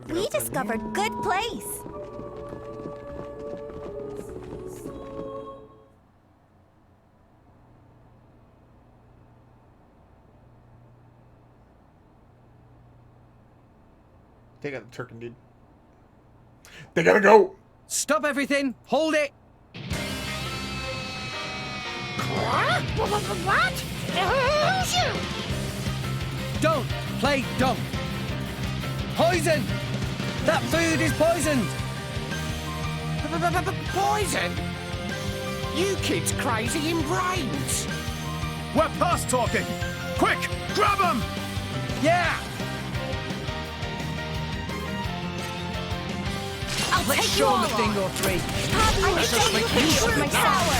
We discovered good place. They got the Turkin, dude. They gotta go. Stop everything! Hold it! What? Who's you? Don't play dumb! Poison! That food is poisoned! Poison? You kids crazy in brains. We're past talking! Quick, grab him! Yeah! Let's show him a thing or three. Let's just make you show my sour.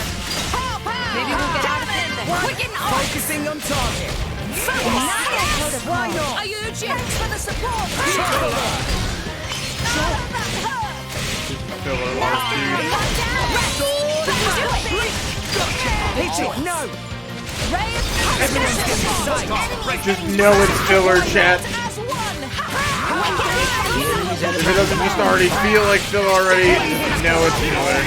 Maybe we'll get out of it then. We're getting off. Focusing on target. Nice. Why not? Are you Thanks for the support. Hit it! No! Just know it's filler, chat. If it doesn't just already feel like filler already, know it's filler.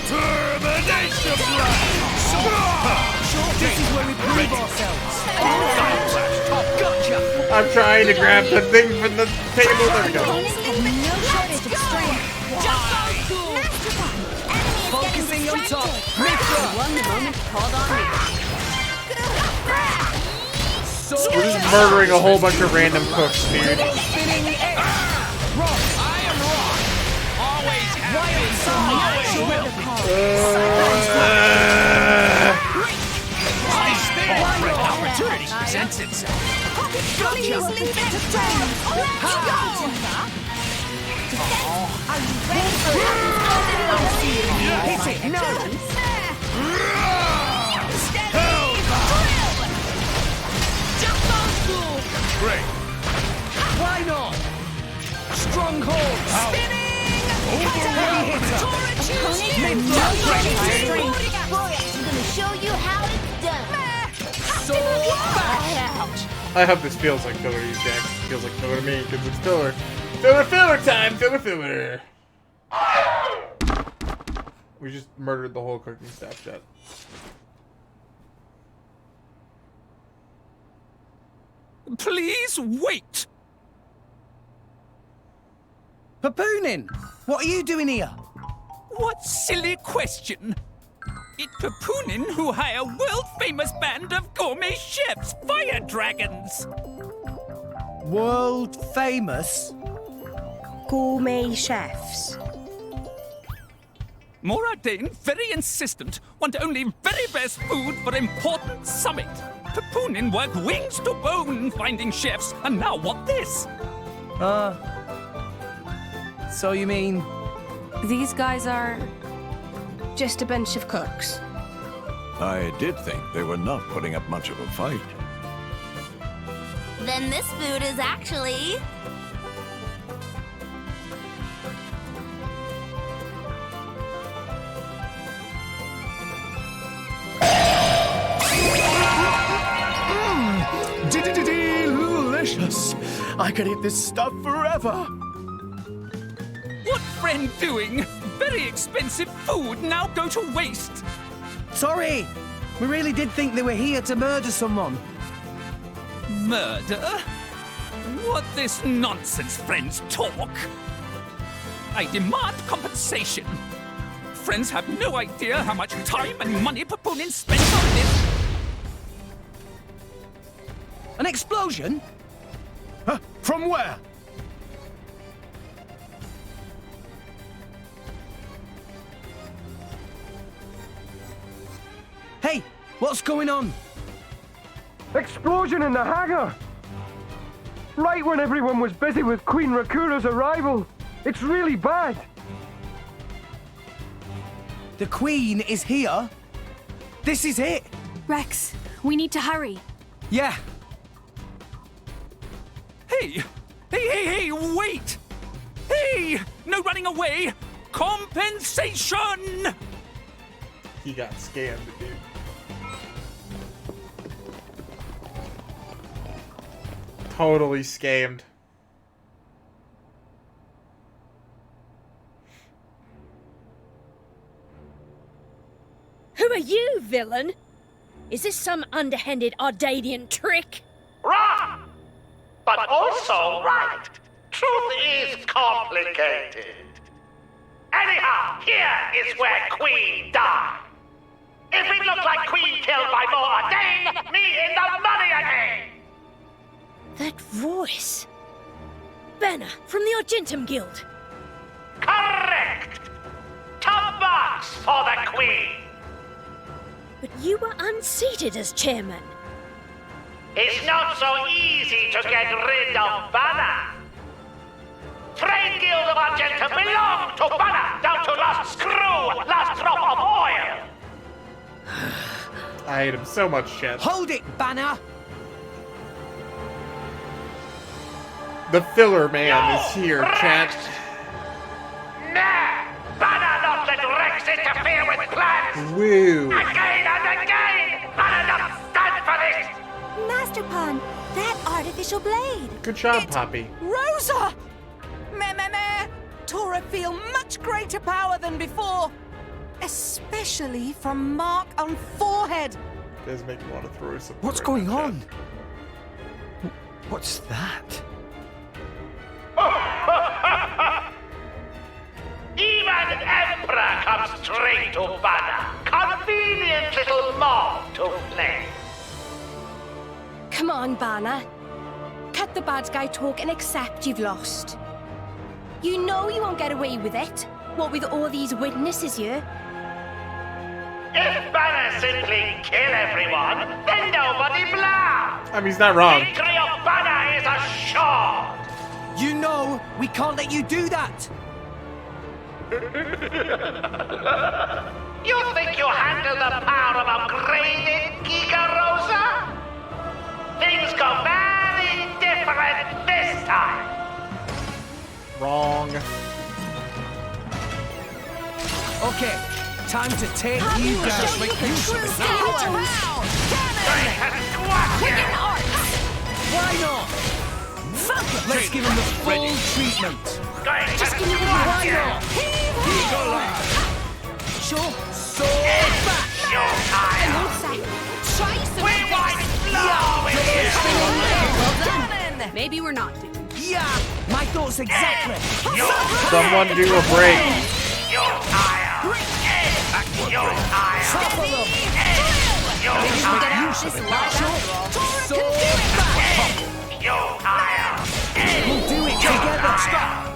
Termination This is where we prove ourselves. I'm trying to grab the thing from the table. There we go. Focusing on top. One moment, hold on. We're just murdering a whole bunch of random cooks, dude. I am wrong. Always opportunity presents itself. Hit it! No! Great. Why not? Stronghold! Spinning! Heavy hitter! I'm gonna show you how it's done. I hope this feels like filler to you, Jack. Feels like filler to me, because it's filler. Filler time! Filler! We just murdered the whole cooking staff, chat. Please wait! Papoonin! What are you doing here? What silly question! It's Papoonin who hire world-famous band of gourmet chefs, fire dragons! World famous? Gourmet chefs. Moradane, very insistent, want only very best food for important summit. Papoonin work wings to bone finding chefs, and now want this. So you mean... These guys are just a bunch of cooks. I did think they were not putting up much of a fight. Then this food is actually... Delicious! I could eat this stuff forever! What friend doing? Very expensive food now go to waste. Sorry! We really did think they were here to murder someone. Murder? What this nonsense friends talk? I demand compensation. Friends have no idea how much time and money Papoonin spends on this. An explosion? From where? Hey, what's going on? Explosion in the hangar! Right when everyone was busy with Queen Rakura's arrival. It's really bad. The Queen is here? This is it? Rex, we need to hurry. Yeah. Hey, wait! Hey, no running away! Compensation! He got scammed, dude. Totally scammed. Who are you, villain? Is this some underhanded Ardanian trick? Wrong! But also right. Truth is complicated. Anyhow, here is where Queen died. If it looked like Queen killed by Moradane, me in the money again! That voice. Banner from the Argentum Guild. Correct! Top marks for the Queen! But you were unseated as chairman. It's not so easy to get rid of Banner. Trade Guild of Argentum belong to Banner, down to last screw, last drop of oil! I hate him so much, chat. Hold it, Banner! The filler man is here, chat. Nah! Banner not let Rex interfere with plans! Woo! Again and again! Banner not stand for this! Master Pawn, that artificial blade. Good job, Poppy. Rosa! Meh. Tora feel much greater power than before. Especially from mark on forehead. Does make me want to throw some. What's going on? What's that? Even Emperor comes straight to Banner. Convenient little mob to play. Come on, Banner. Cut the bad guy talk and accept you've lost. You know you won't get away with it. What with all these witnesses here? If Banner simply kill everyone, then nobody blames. I mean, he's not wrong. Victory of Banner is assured. You know we can't let you do that. You think you handle the power of upgraded Giga Rosa? Things go very different this time. Wrong. Okay, time to take you down. Make use of it now. Why not? Let's give him the full treatment. Just give me the why not? Sure. Sword back. Try some We might flow with you. Maybe we're not doomed. Yeah, my thoughts exactly. Someone do a break. You're tired. You're tired. Topple them. You're Maybe we'll get out this sword back. You're tired. We'll do it together. Stop.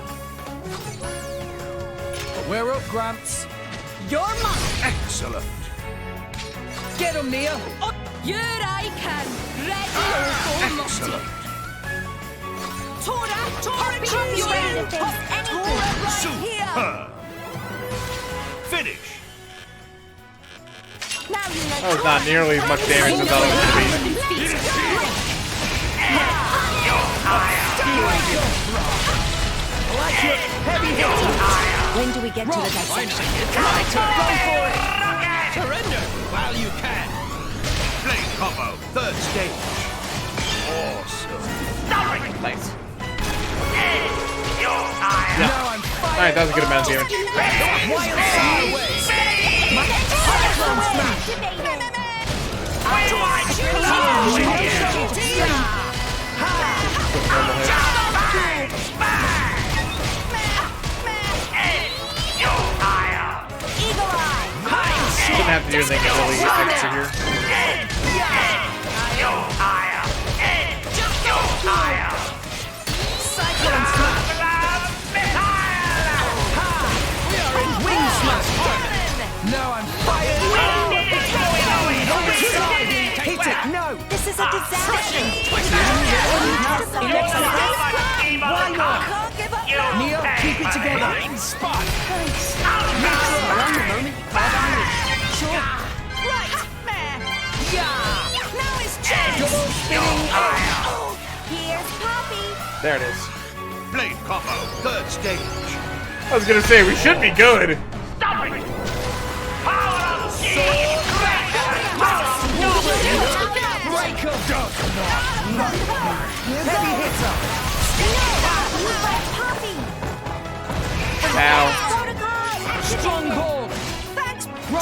We're up, Gramps. You're mine. Excellent. Get him, Mia. Here I can. Ready or go musty. Tora, you ready to face anything? here. Finish. Now you know. That was not nearly as much damage as I thought it was going to be. When do we get to the dissection? Go for it. Surrender while you can. Blade combo, third stage. Awesome. Nice. Yeah. Now I'm fired. Alright, that was a good amount of damage. Didn't have to do anything really extra here. Cyclone Smash. We are in Wing Smash. Now I'm fired. Hit it. No. This is a disaster. Why not? Neo, keep it together. Spot. Along the moment you called on me. Sure. Right, man. Yeah. Now it's chance. Double spinning. Here's Poppy. There it is. Blade combo, third stage. I was gonna say, we should be good. Stop it! Power of Break of dog. Heavy hitter. Poppy. Ow. Protocol. Stronghold. Thanks, I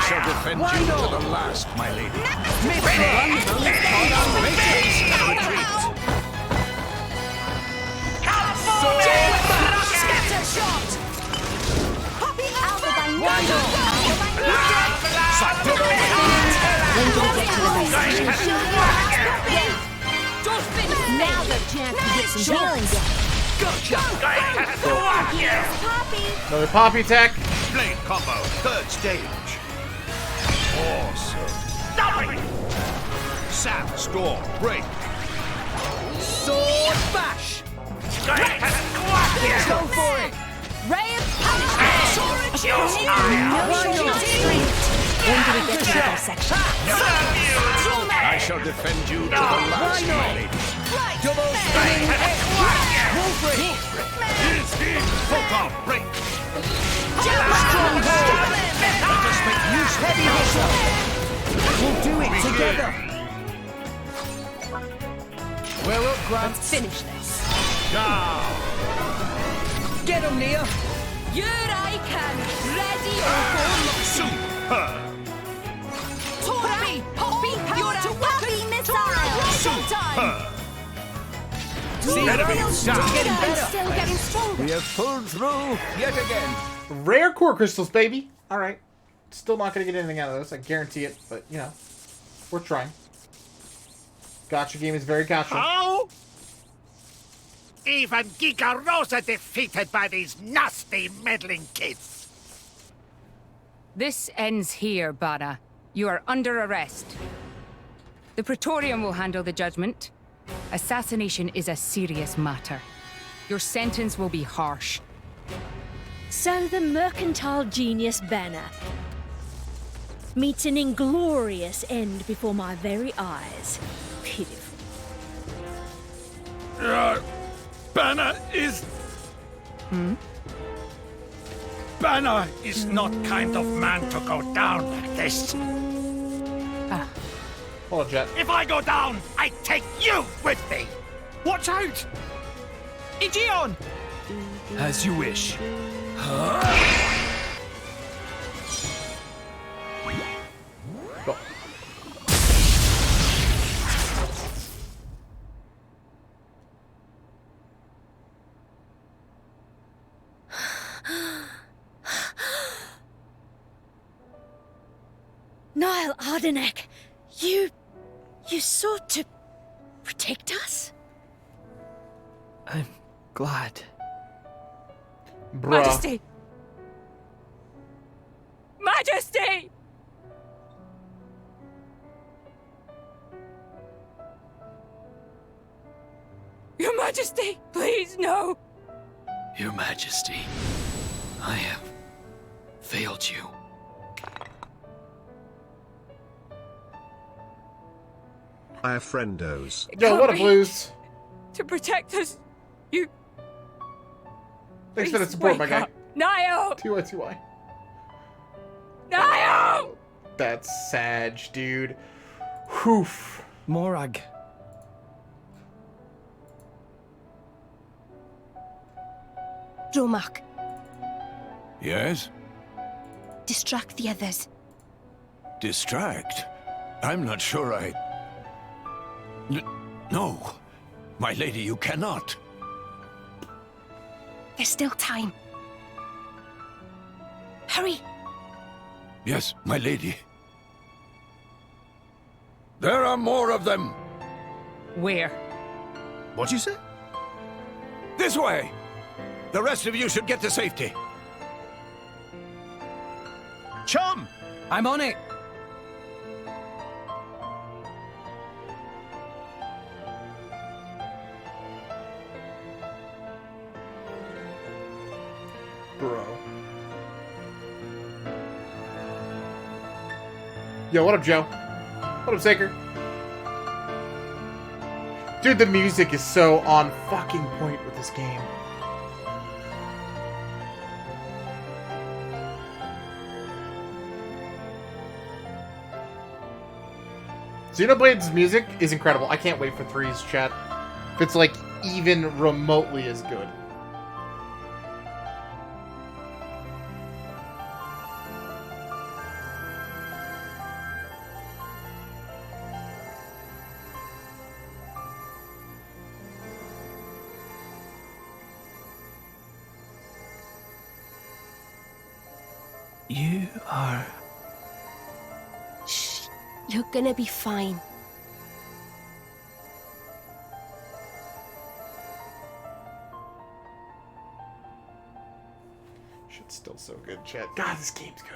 shall defend you to the last, my lady. Now the chance to get some healing done. Another Poppy attack. Blade combo, third stage. Awesome. Stop it! Sap, storm, break. Sword bash! Let's go for it! Ray of punishment! When do we get to the dissection? I shall defend you to the last, my lady. Double spinning Wolverine! Full off, break. Stronghold! Let us make use heavy hustle! We'll do it together! We're up, Grant. Let's finish this. Get him, Nia! Here I can, ready or Super! Poppy! Poppy! You're a Poppy missile! Showtime! See, I'm still still getting stronger. We have pulled through yet again. Rare core crystals, baby. All right. Still not going to get anything out of this. I guarantee it. But, you know, we're trying. Gacha game is very gacha. How? Even Giga Rosa defeated by these nasty meddling kids. This ends here, Bana. You are under arrest. The Praetorium will handle the judgment. Assassination is a serious matter. Your sentence will be harsh. So the mercantile genius Banner meets an inglorious end before my very eyes. Pitiful. Banner is... Banner is not kind of man to go down like this. Hold on, Jet. If I go down, I take you with me. Watch out! Igion! As you wish. Go. Niall Ardenek, you sought to protect us? I'm glad. Bruh. Majesty! Majesty! Your Majesty, please, no! Your Majesty, I have failed you. I have friendos. Yo, what a blues. To protect us, you... Thanks for the support, my guy. Niall! TY. Niall! That's Sag, dude. Whoof. Morag. Romak, Yes? distract the others. Distract? I'm not sure No. My lady, you cannot. There's still time. Hurry! Yes, my lady. There are more of them. Where? What'd you say? This way. The rest of you should get to safety. Chum! I'm on it. Bro. Yo, what up, Joe? What up, Saker? Dude, the music is so on fucking point with this game. Xenoblade's music is incredible. I can't wait for 3's, chat. If it's, like, even remotely as good. You are... Shh. You're gonna be fine. Shit's still so good, chat. God, this game's good.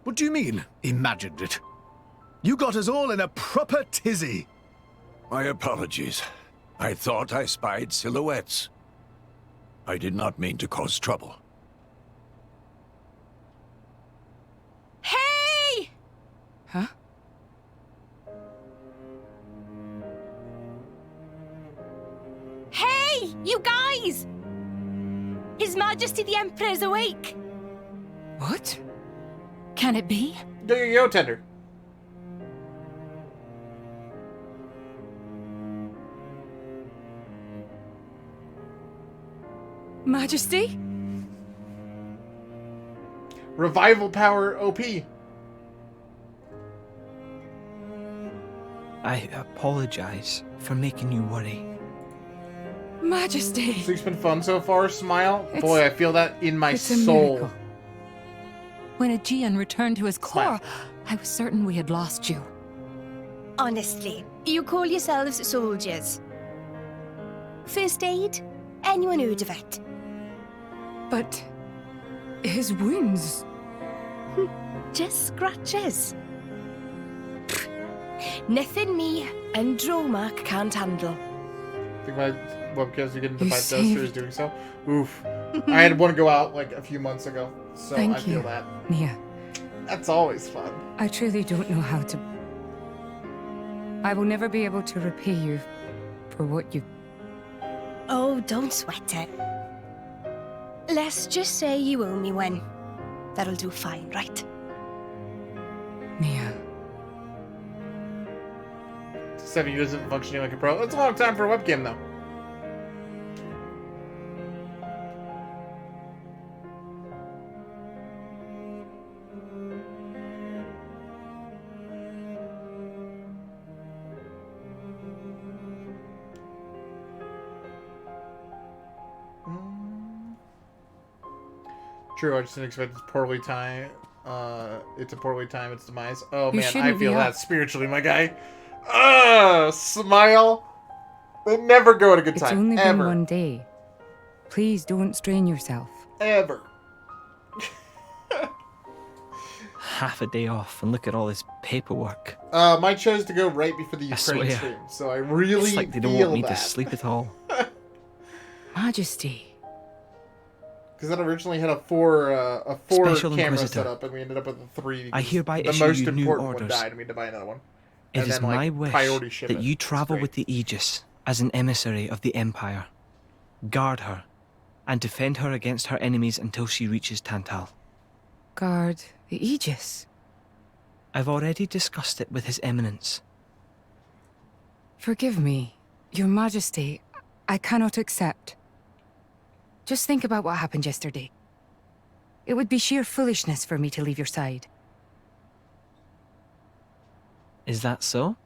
What do you mean, imagined it? You got us all in a proper tizzy. My apologies. I thought I spied silhouettes. I did not mean to cause trouble. Hey! Huh? Hey, you guys! His Majesty the Emperor is awake. What? Can it be? Do your yo tender. Majesty? Revival power OP. I apologize for making you worry. Majesty! This week's been fun so far, Smile. It's- Boy, I feel that in my it's a soul. miracle. When Aegean returned to his core, I was certain we had lost you. Honestly, you call yourselves soldiers. First aid? Anyone heard of it? But... his wounds... Just scratches. Nothing me and Dromark can't handle. I think my webcams are getting to You my saved- testers doing so. Oof. I had one go out like a few months ago, so Thank I feel you, that. Mia. That's always fun. I truly don't know how to... I will never be able to repay you for what you... Oh, don't sweat it. Let's just say you owe me one. That'll do fine, right? Mia. 7 years of functioning like a pro. That's a long time for a webcam, though. True, I just didn't expect it's poorly timed. It's a poorly timed its demise. Oh You man, I shouldn't feel be that up. spiritually, my guy. Smile. They never go at a good It's time. only been Ever. one day. Please don't strain yourself. Ever. Half a day off and look at all this paperwork. Mine chose to go right before the I Ukraine swear. stream, so I really It's like they don't feel want me that. to sleep at all. Majesty. Because that originally had a four Special camera Inquisitor. setup, and we ended up with a 3. I because hereby the issue most you new important one orders. died, and we had to buy another one. It And is then, my like, wish priority that shipment. you travel with the Aegis as an emissary of the Empire. Guard her, and defend her against her enemies until she reaches Tantal. Guard the Aegis. I've already discussed it with His Eminence. Forgive me, Your Majesty. I cannot accept. Just think about what happened yesterday. It would be sheer foolishness for me to leave your side. Is that so?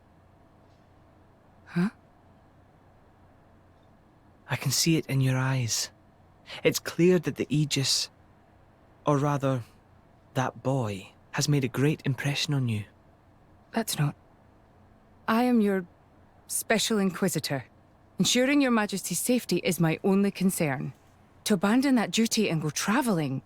Huh? I can see it in your eyes. It's clear that the Aegis, or rather, that boy, has made a great impression on you. That's not... I am your Special Inquisitor. Ensuring Your Majesty's safety is my only concern. To abandon that duty and go traveling...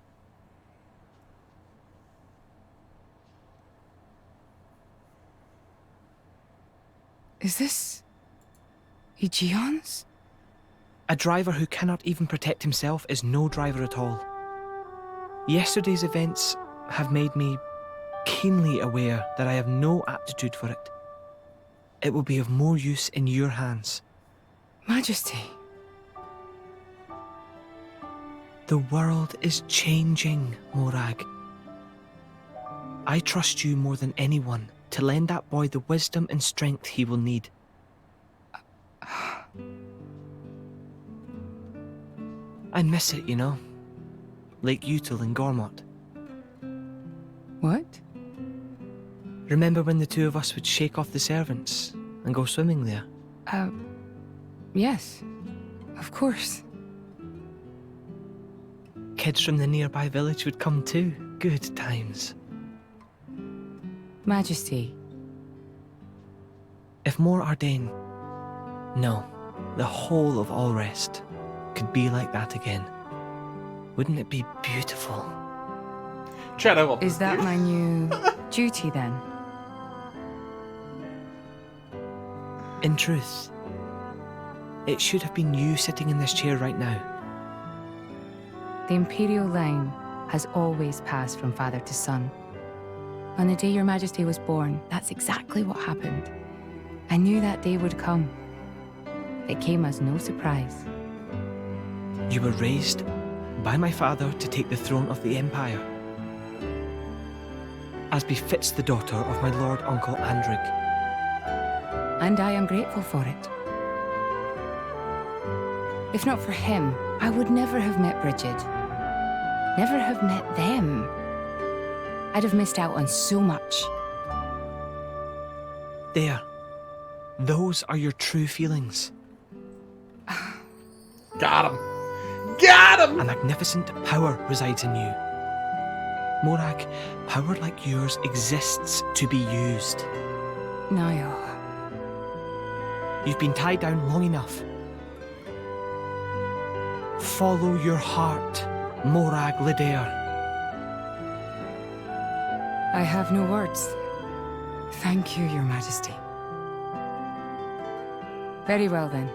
Is this... Aegeon's? A driver who cannot even protect himself is no driver at all. Yesterday's events have made me keenly aware that I have no aptitude for it. It will be of more use in your hands. Majesty. The world is changing, Morag. I trust you more than anyone to lend that boy the wisdom and strength he will need. I miss it, you know. Lake Util and Gormott. What? Remember when the two of us would shake off the servants and go swimming there? Yes. Of course. Kids from the nearby village would come too. Good times. Majesty. If more Ardain, no, the whole of Allrest, could be like that again, wouldn't it be beautiful? Chad, I love Is that my new duty then? In truth, it should have been you sitting in this chair right now. The Imperial line has always passed from father to son. On the day your Majesty was born, that's exactly what happened. I knew that day would come. It came as no surprise. You were raised by my father to take the throne of the Empire, as befits the daughter of my Lord Uncle Andrig. And I am grateful for it. If not for him, I would never have met Bridget. Never have met them. I'd have missed out on so much. There. Those are your true feelings. Got him. Got him! A magnificent power resides in you. Morag, power like yours exists to be used. Niall. You've been tied down long enough. Follow your heart, Morag Lidair. I have no words. Thank you, Your Majesty. Very well then.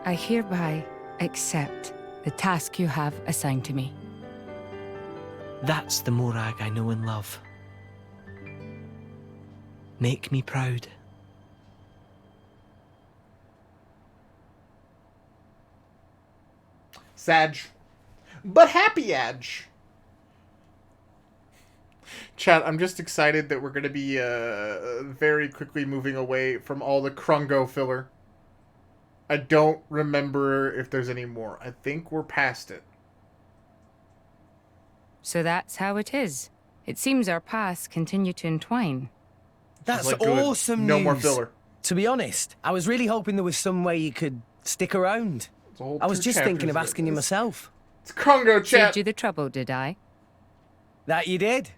I hereby accept the task you have assigned to me. That's the Morag I know and love. Make me proud. Sag. But happy Edge. Chat, I'm just excited that we're going to be very quickly moving away from all the Krungo filler. I don't remember if there's any more. I think we're past it. So that's how it is. It seems our paths continue to entwine. That's Like, good. awesome No news. more filler. To be honest, I was really hoping there was some way you could stick around. I was just thinking of asking you myself. It's Krungo, chat. Saved you the trouble, did I? That you did.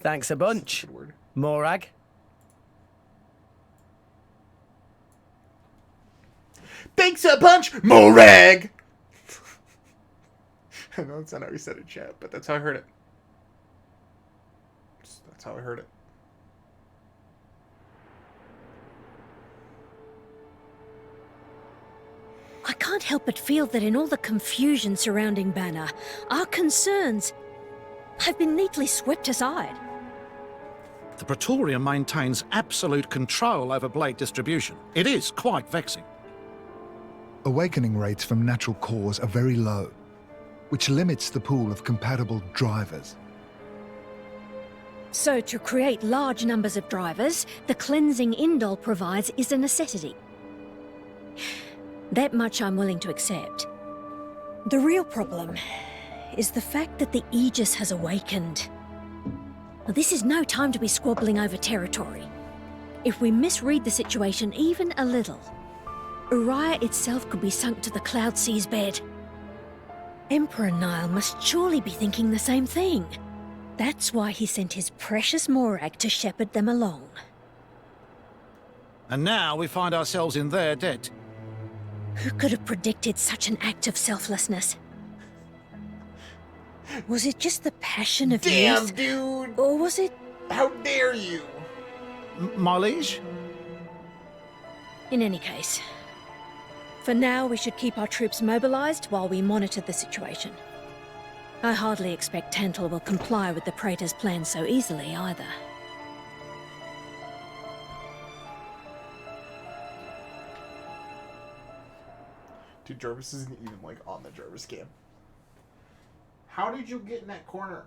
Thanks a bunch, Morag. Thanks a bunch, Morag! I know that's not how he said it, chat, but that's how I heard it. That's how I heard it. I can't help but feel that in all the confusion surrounding Banner, our concerns have been neatly swept aside. The Praetorium maintains absolute control over blade distribution. It is quite vexing. Awakening rates from natural cores are very low, which limits the pool of compatible drivers. So to create large numbers of drivers, the cleansing Indol provides is a necessity. That much I'm willing to accept. The real problem is the fact that the Aegis has awakened. Well, this is no time to be squabbling over territory. If we misread the situation even a little, Uriah itself could be sunk to the Cloud Sea's bed. Emperor Nile must surely be thinking the same thing. That's why he sent his precious Morag to shepherd them along. And now we find ourselves in their debt. Who could have predicted such an act of selflessness? Was it just the passion of Damn, youth? dude! Or was it... How dare you? My liege? In any case, for now we should keep our troops mobilized while we monitor the situation. I hardly expect Tantal will comply with the Praetor's plan so easily either. Dude, Jarvis isn't even, like, on the Jarvis cam. How did you get in that corner?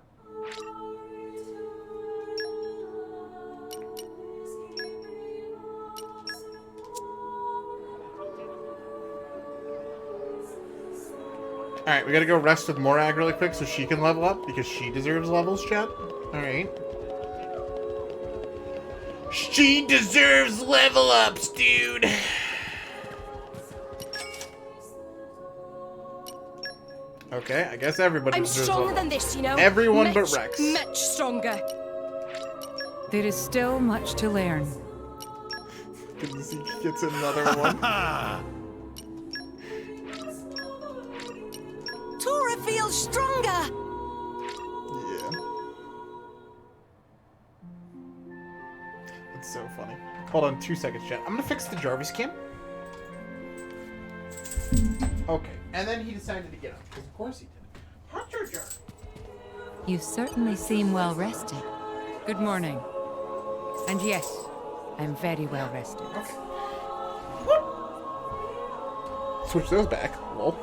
Alright, we gotta go rest with Morag really quick so she can level up, because she deserves levels, chat. Alright. She deserves level ups, dude! Okay, I guess everybody I'm deserves stronger level than ups. this, you know. Everyone but Rex. Much stronger. There is still much to learn. Zeke gets another one. Tora feels stronger! Yeah. That's so funny. Hold on 2 seconds, chat. I'm gonna fix the Jarvis cam. Okay, and then he decided to get up, because of course he did. Hunter Jarvis. You certainly seem well rested. Good morning. And yes, I'm very well rested. Okay. Switch those back. Lol.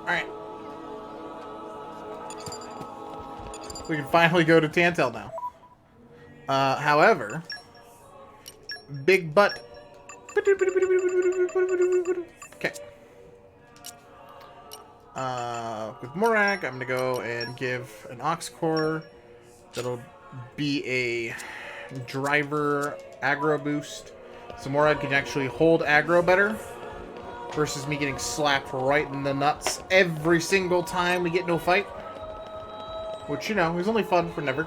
Alright. We can finally go to Tantal now. However, big butt. Okay. With Morag, I'm gonna go and give an Ox Core. That'll be a driver aggro boost. So Morag can actually hold aggro better. Versus me getting slapped right in the nuts every single time we get into a fight. Which, you know, is only fun for never.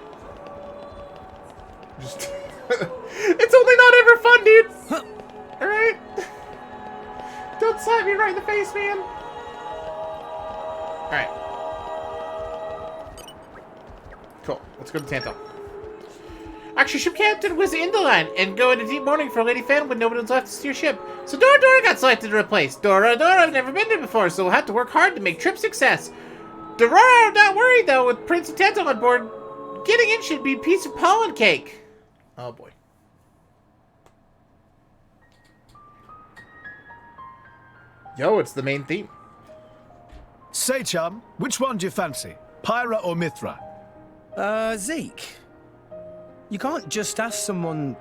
Just... it's only not ever fun, dude! Alright? Don't slap me right in the face, man! Alright. Cool. Let's go to Tantal. Actually, ship captain was in the line and go into deep mourning for Lady Fan when nobody was left to steer ship. So Dora got selected to replace. Dora, I've never been there before, so we'll have to work hard to make trip success. Dora, I'm not worried though, with Prince of Tantal on board. Getting in should be a piece of pollen cake. Oh boy. Yo, it's the main theme. Say, chum, which one do you fancy? Pyra or Mithra? Zeke. You can't just ask someone...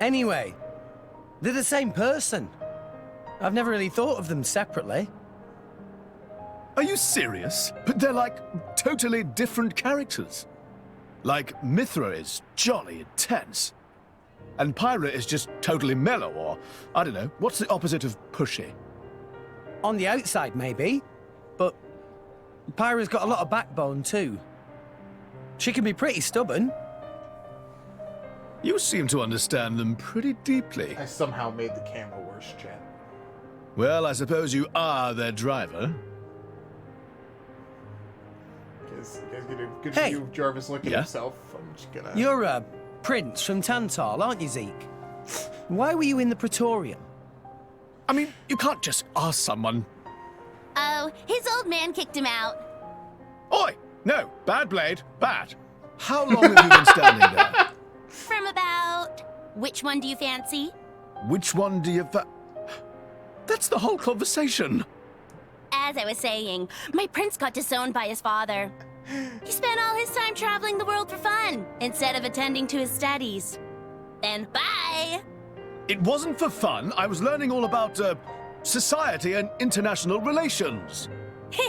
Anyway, they're the same person. I've never really thought of them separately. Are you serious? But they're like totally different characters. Like, Mithra is jolly intense. And Pyra is just totally mellow, or, I don't know, what's the opposite of pushy? On the outside, maybe. But Pyra's got a lot of backbone, too. She can be pretty stubborn. You seem to understand them pretty deeply. I somehow made the camera worse, Chad. Well, I suppose you are their driver. You guys get a good Hey. view of Jarvis looking at himself. I'm just gonna... You're a prince from Tantal, aren't you, Zeke? Why were you in the Praetorium? I mean, you can't just ask someone. Oh, his old man kicked him out. Oi! No, bad blade, bad. How long have you been standing there? From about... Which one do you fancy? Which one do you That's the whole conversation. As I was saying, my prince got disowned by his father. He spent all his time traveling the world for fun, instead of attending to his studies. Then bye! It wasn't for fun. I was learning all about, society and international relations.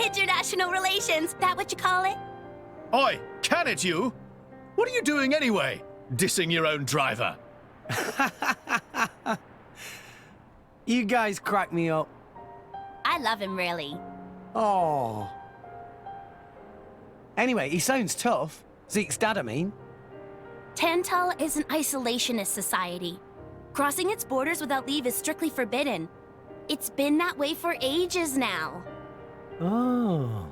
International relations, that what you call it? Oi, can it you? What are you doing anyway? Dissing your own driver. You guys crack me up. I love him, really. Oh. Anyway, he sounds tough. Zeke's dad, I mean. Tantal is an isolationist society. Crossing its borders without leave is strictly forbidden. It's been that way for ages now. Oh,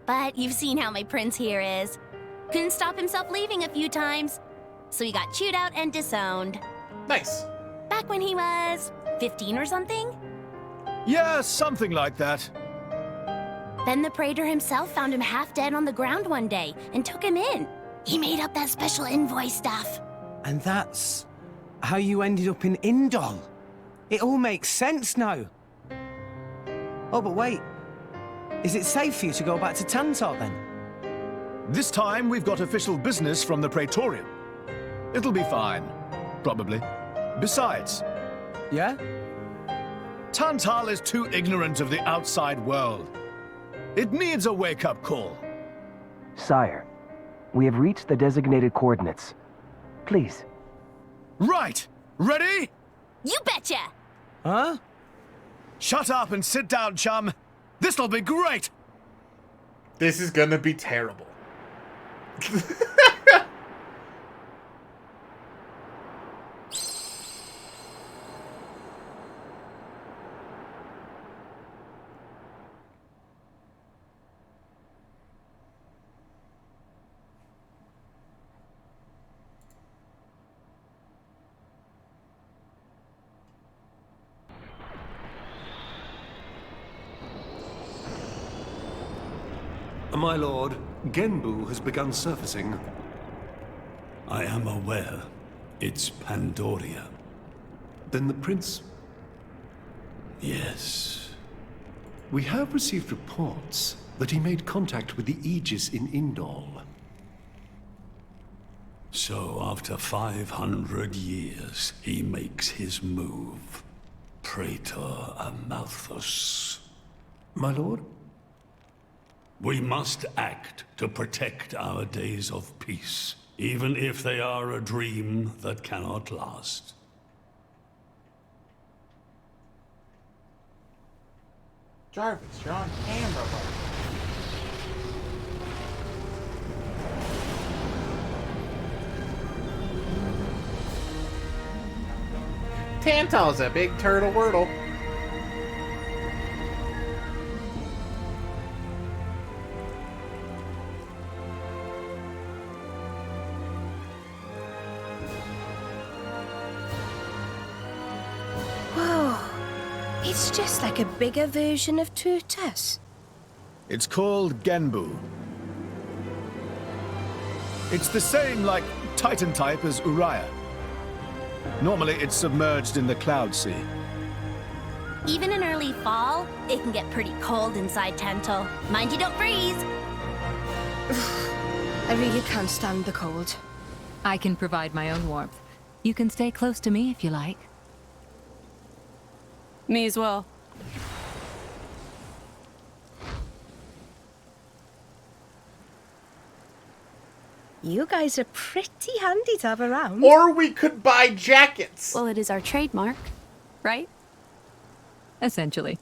But you've seen how my prince here is. Couldn't stop himself leaving a few times, so he got chewed out and disowned. Nice. Back when he was 15 or something? Yeah, something like that. Then the praetor himself found him half dead on the ground one day and took him in. He made up that special envoy stuff. And that's how you ended up in Indol. It all makes sense now. Oh, but wait. Is it safe for you to go back to Tantal then? This time we've got official business from the Praetorium. It'll be fine. Probably. Besides... Yeah? Tantal is too ignorant of the outside world. It needs a wake-up call. Sire, we have reached the designated coordinates. Please. Right! Ready? You betcha! Huh? Shut up and sit down, chum. This'll be great! This is gonna be terrible. My lord, Genbu has begun surfacing. I am aware. It's Pandoria. Then the prince... Yes. We have received reports that he made contact with the Aegis in Indol. So after 500 years, he makes his move. Praetor Amalthus. My lord? We must act to protect our days of peace, even if they are a dream that cannot last. Jarvis, you're on camera, buddy. Tantal's a big turtle wordle. Whoa. It's just like a bigger version of Turtus. It's called Genbu. It's the same, like, Titan type as Uriah. Normally, it's submerged in the Cloud Sea. Even in early fall, it can get pretty cold inside Tantal. Mind you don't freeze. I really can't stand the cold. I can provide my own warmth. You can stay close to me if you like. Me as well. You guys are pretty handy to have around. Or we could buy jackets. Well, it is our trademark, right? Essentially.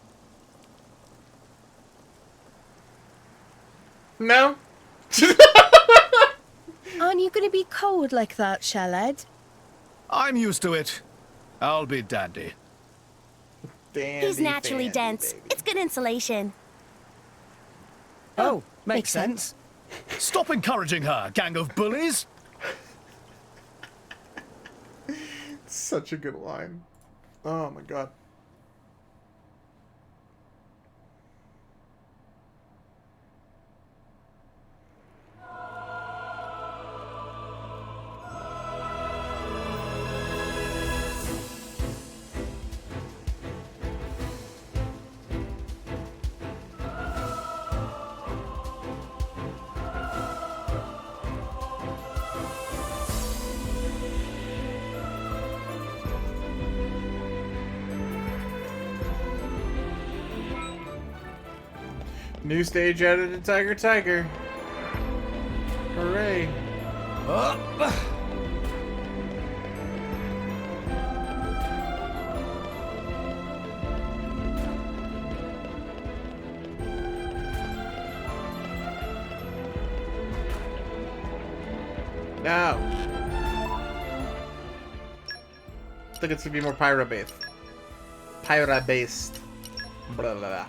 No? Aren't you going to be cold like that, Shellhead? I'm used to it. I'll be dandy. He's naturally dense. It's good insulation. Oh, makes sense. Stop encouraging her, gang of bullies! Such a good line. Oh my god. New stage added to Tiger Tiger. Hooray. No. I think it's gonna be more pyro-based. Pyro-based. Blah, blah, blah.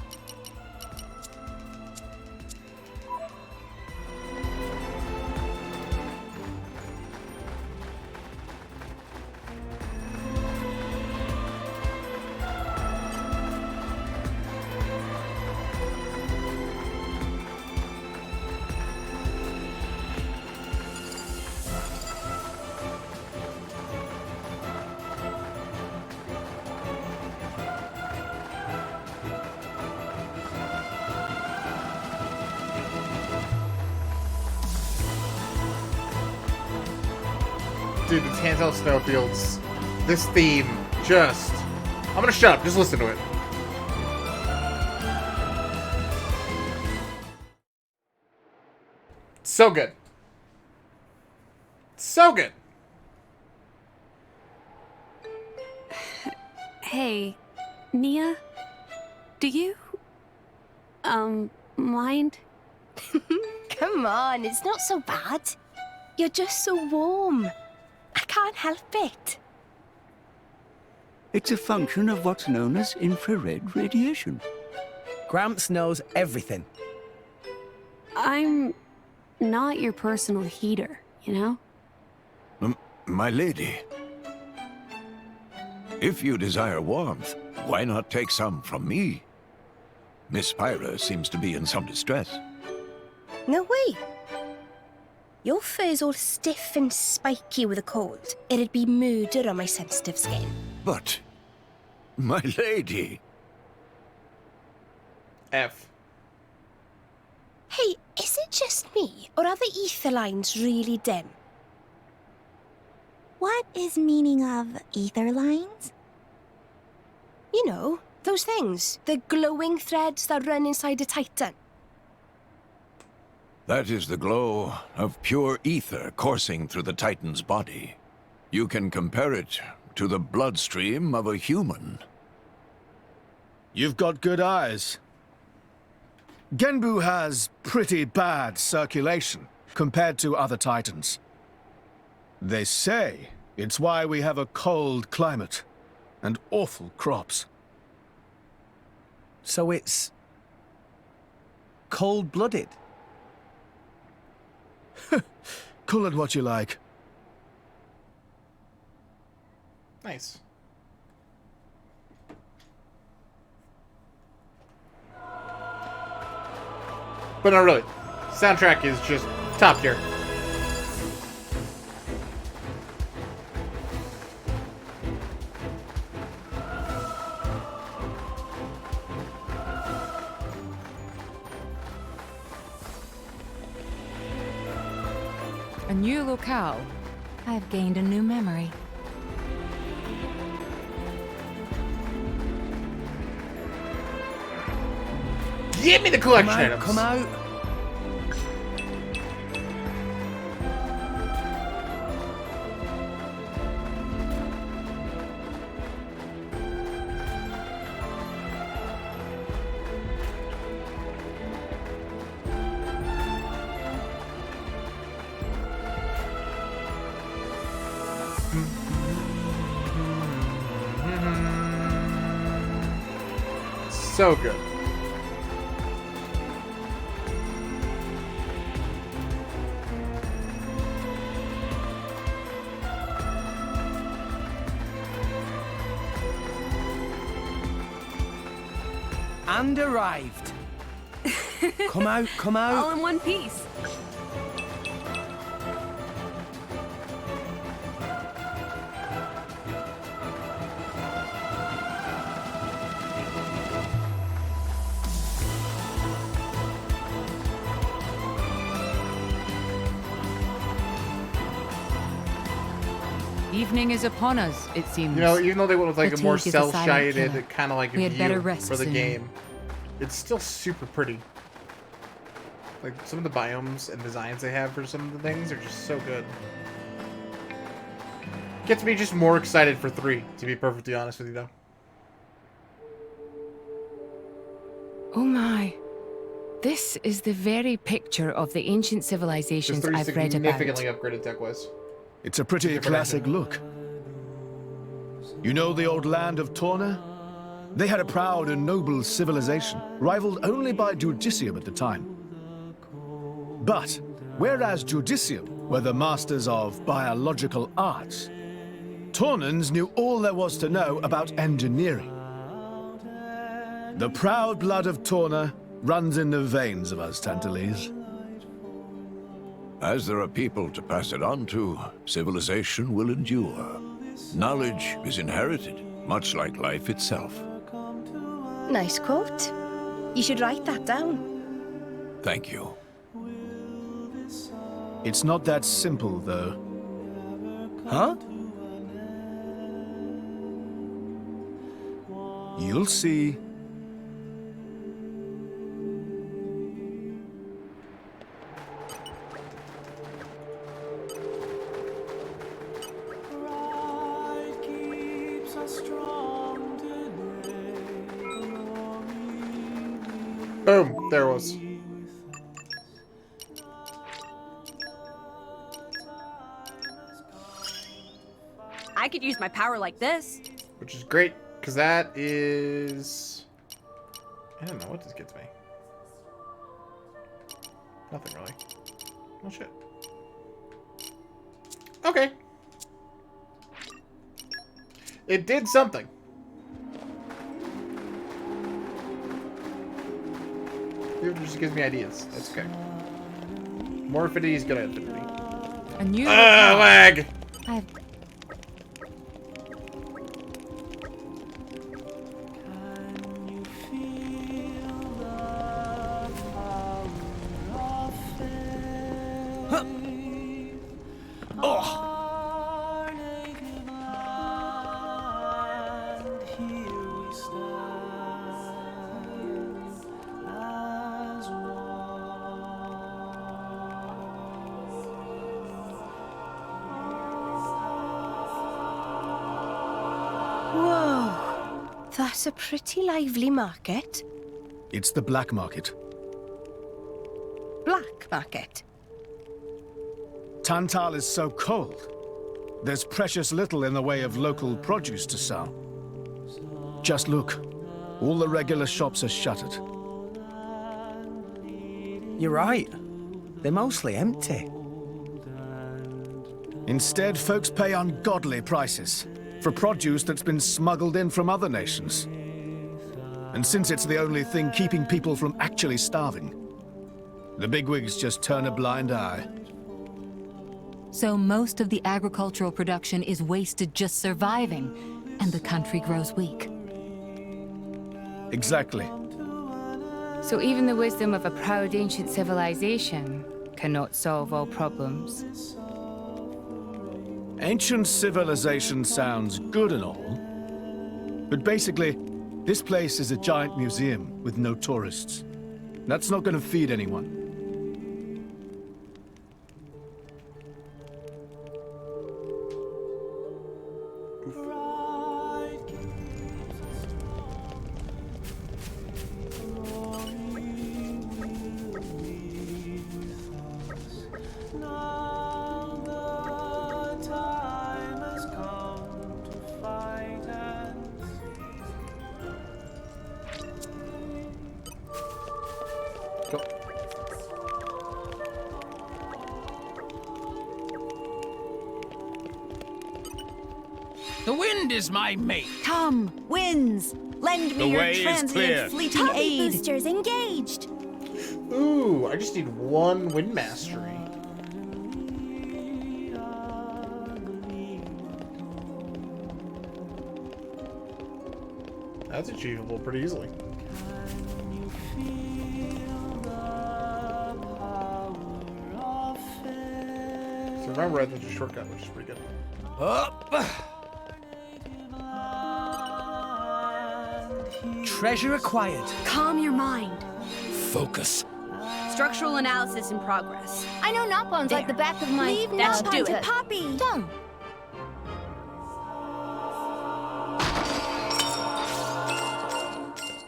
Dude, the Tantal Snowfields. This theme, just... I'm gonna shut up, just listen to it. So good. So good. Hey, Nia, do you, mind? Come on, it's not so bad. You're just so warm. I can't help it. It's a function of what's known as infrared radiation. Gramps knows everything. I'm not your personal heater, you know? My lady. If you desire warmth, why not take some from me? Miss Pyra seems to be in some distress. No way. Your fur's all stiff and spiky with a cold. It'd be murder on my sensitive skin. But, my lady... F. Hey, is it just me, or are the ether lines really dim? What is meaning of ether lines? You know, those things. The glowing threads that run inside a titan. That is the glow of pure ether coursing through the Titan's body. You can compare it to the bloodstream of a human. You've got good eyes. Genbu has pretty bad circulation compared to other Titans. They say it's why we have a cold climate and awful crops. So it's... cold-blooded? Call it what you like. Nice. But no, really. Soundtrack is just top tier. A new locale. I've gained a new memory. Give me the collection items. Come out. So good. And arrived. Come out, come out. All in one piece. Evening is upon us, it seems. You know, even though they went with like a more Fatigue is a silent cel-shaded killer. kind of like We had view better rest for the soon. game, it's still super pretty. Like some of the biomes and designs they have for some of the things are just so good. Gets me just more excited for 3, to be perfectly honest with you, though. Oh my. This is the very picture of the ancient civilizations This 3 I've read about. significantly upgraded tech-wise. It's a pretty Different classic look. You know the old land of Torna? They had a proud and noble civilization, rivaled only by Judicium at the time. But, whereas Judicium were the masters of biological arts, Tornans knew all there was to know about engineering. The proud blood of Torna runs in the veins of us Tantalese. As there are people to pass it on to, civilization will endure. Knowledge is inherited, much like life itself. Nice quote. You should write that down. Thank you. It's not that simple, though. Huh? You'll see. Boom, there it was. I could use my power like this. Which is great, because that is... I don't know what this gets me. Nothing really. Oh shit. Okay. It did something. It just gives me ideas. That's okay. More affinity is good at affinity. A new lag! I've... Whoa, that's a pretty lively market. It's the black market. Black market? Tantal is so cold. There's precious little in the way of local produce to sell. Just look. All the regular shops are shuttered. You're right. They're mostly empty. Instead, folks pay ungodly prices for produce that's been smuggled in from other nations. And since it's the only thing keeping people from actually starving, the bigwigs just turn a blind eye. So most of the agricultural production is wasted just surviving, and the country grows weak. Exactly. So even the wisdom of a proud ancient civilization cannot solve all problems. Ancient civilization sounds good and all, but basically, this place is a giant museum with no tourists. That's not going to feed anyone. The wind is my mate. Come, winds, lend me The your way is transient clear. fleeting Hobby aid. boosters engaged. Ooh, I just need one wind mastery. That's achievable pretty easily. So remember, that's a shortcut, which is pretty good. Up. Treasure acquired. Calm your mind. Focus. Structural analysis in progress. I know knock-ons like the back of my... Leave Let's Napa do to it. Poppy. Done.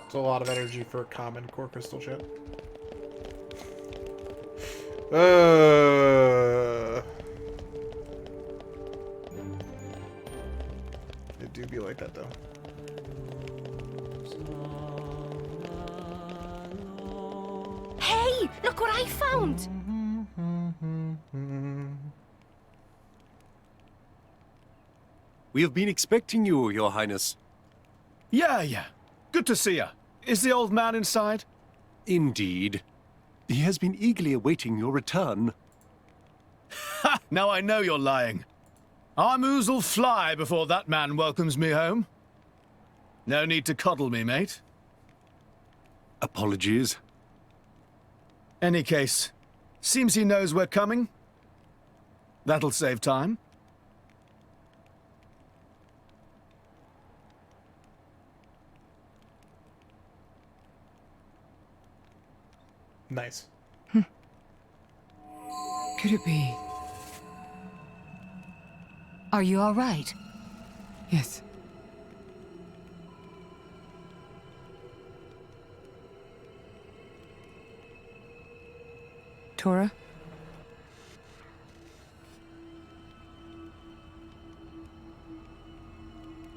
It's a lot of energy for a common core crystal chip. It do be like that though. Hey, look what I found! We have been expecting you, Your Highness. Yeah. Good to see you. Is the old man inside? Indeed. He has been eagerly awaiting your return. Ha! Now I know you're lying. Our moos'll fly before that man welcomes me home. No need to coddle me, mate. Apologies. Any case, seems he knows we're coming. That'll save time. Nice. Could it be? Are you all right? Yes. Tora?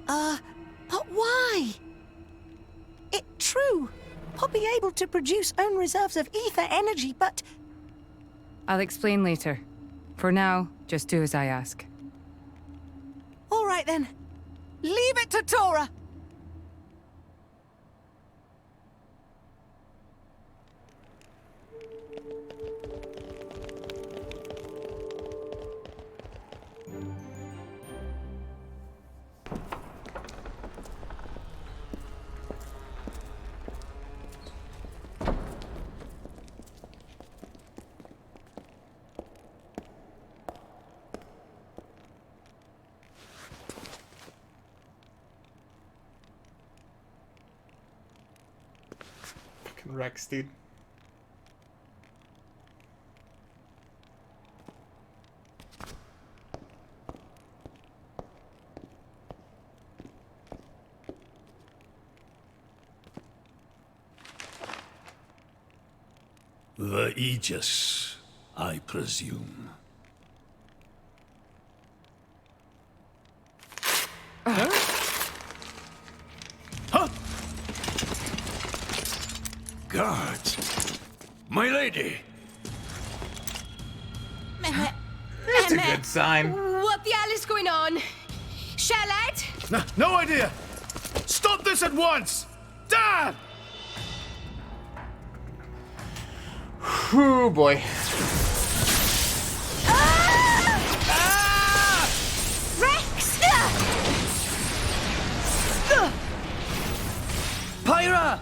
But why? It true. I'll be able to produce own reserves of ether energy, but... I'll explain later. For now, just do as I ask. All right then. Leave it to Tora. Fucking Rex, dude. The Aegis, I presume. Guards! My lady! That's a good sign. What the hell is going on? Charlotte? No idea! Stop this at once! Dad! Oh boy. Rex! Pyra!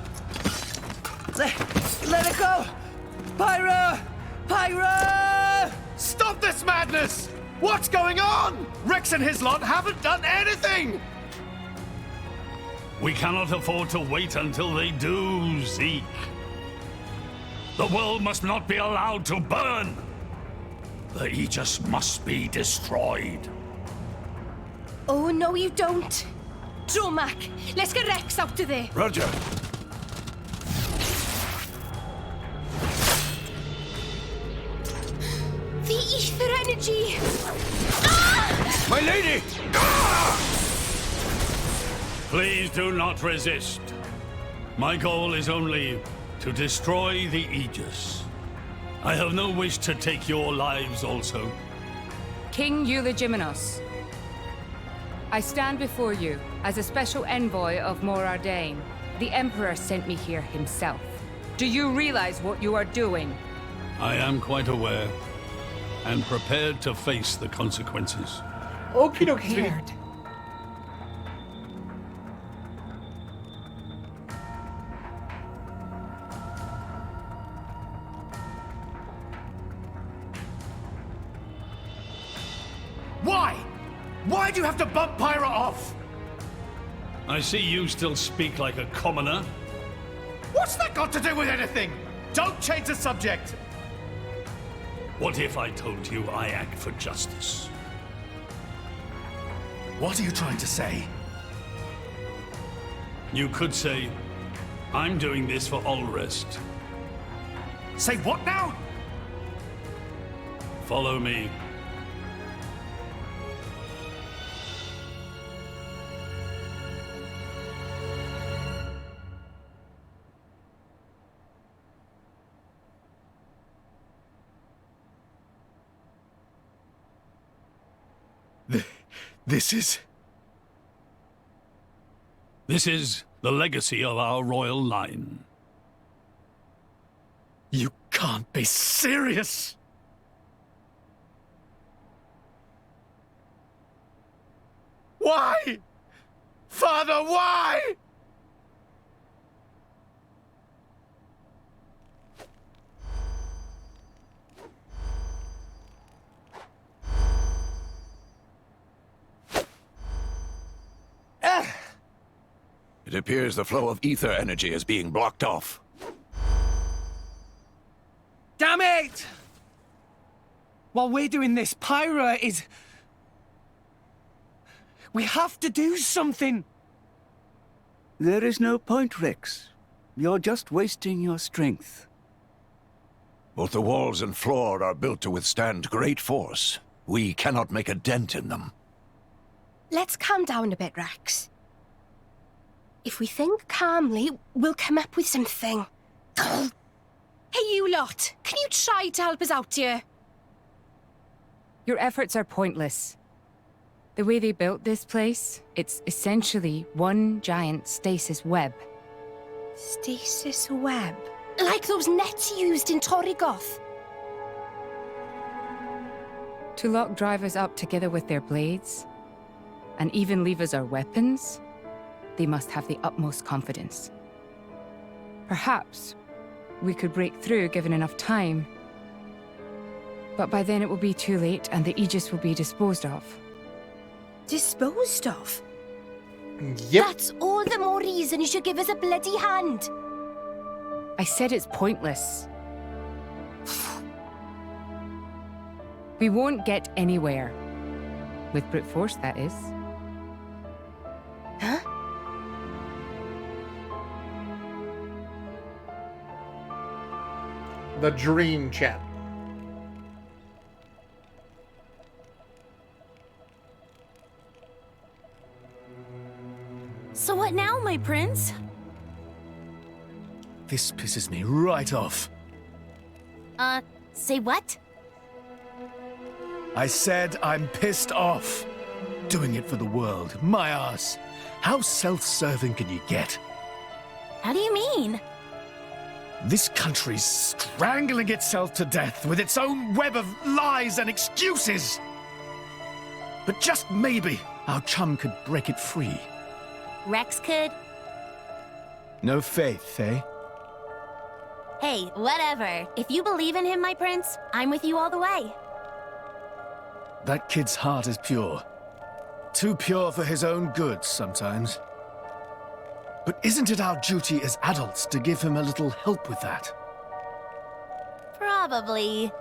Let it go! Pyra! Pyra! Stop this madness! What's going on? Rex and his lot haven't done anything! We cannot afford to wait until they do, Zeke. The world must not be allowed to burn. The Aegis must be destroyed. Oh, no, you don't. Dromac, let's get Rex out of there. Roger. The ether energy! My lady! Please do not resist. My goal is only to destroy the Aegis. I have no wish to take your lives also. King Eulogimenos, I stand before you as a special envoy of Morardain. The Emperor sent me here himself. Do you realize what you are doing? I am quite aware and prepared to face the consequences. Okie dokie. Why? Why do you have to bump Pyra off? I see you still speak like a commoner. What's that got to do with anything? Don't change the subject. What if I told you I act for justice? What are you trying to say? You could say, I'm doing this for Ulrest. Say what now? Follow me. This is the legacy of our royal line. You can't be serious! Why? Father, why? It appears the flow of ether energy is being blocked off. Damn it! While we're doing this, Pyra is... We have to do something! There is no point, Rex. You're just wasting your strength. Both the walls and floor are built to withstand great force. We cannot make a dent in them. Let's calm down a bit, Rex. If we think calmly, we'll come up with something. Hey, you lot! Can you try to help us out here? Your efforts are pointless. The way they built this place, it's essentially one giant stasis web. Stasis web? Like those nets used in Torrigoth? To lock drivers up together with their blades, and even leave us our weapons, they must have the utmost confidence. Perhaps we could break through given enough time, but by then it will be too late and the Aegis will be disposed of. Disposed of? Yep. That's all the more reason you should give us a bloody hand. I said it's pointless. We won't get anywhere. With brute force, that is. Huh? The dream chat. So what now, my prince? This pisses me right off. Say what? I said I'm pissed off. Doing it for the world, my ass. How self-serving can you get? How do you mean? This country's strangling itself to death with its own web of lies and excuses. But just maybe our chum could break it free. Rex could? No faith, eh? Hey, whatever. If you believe in him, my prince, I'm with you all the way. That kid's heart is pure. Too pure for his own good sometimes. But isn't it our duty as adults to give him a little help with that? Probably.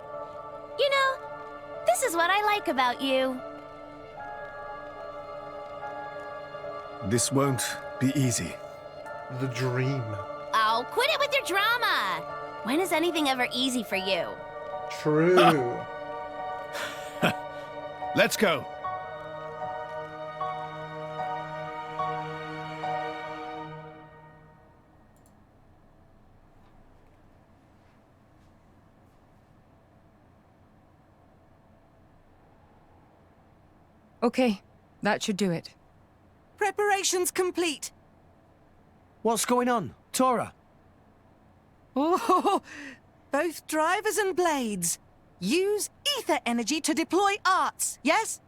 You know, this is what I like about you. This won't be easy. The dream. Oh, quit it with your drama! When is anything ever easy for you? True. Let's go. Okay, that should do it. Preparations complete. What's going on? Tora? Oh, both drivers and blades. Use ether energy to deploy arts, yes?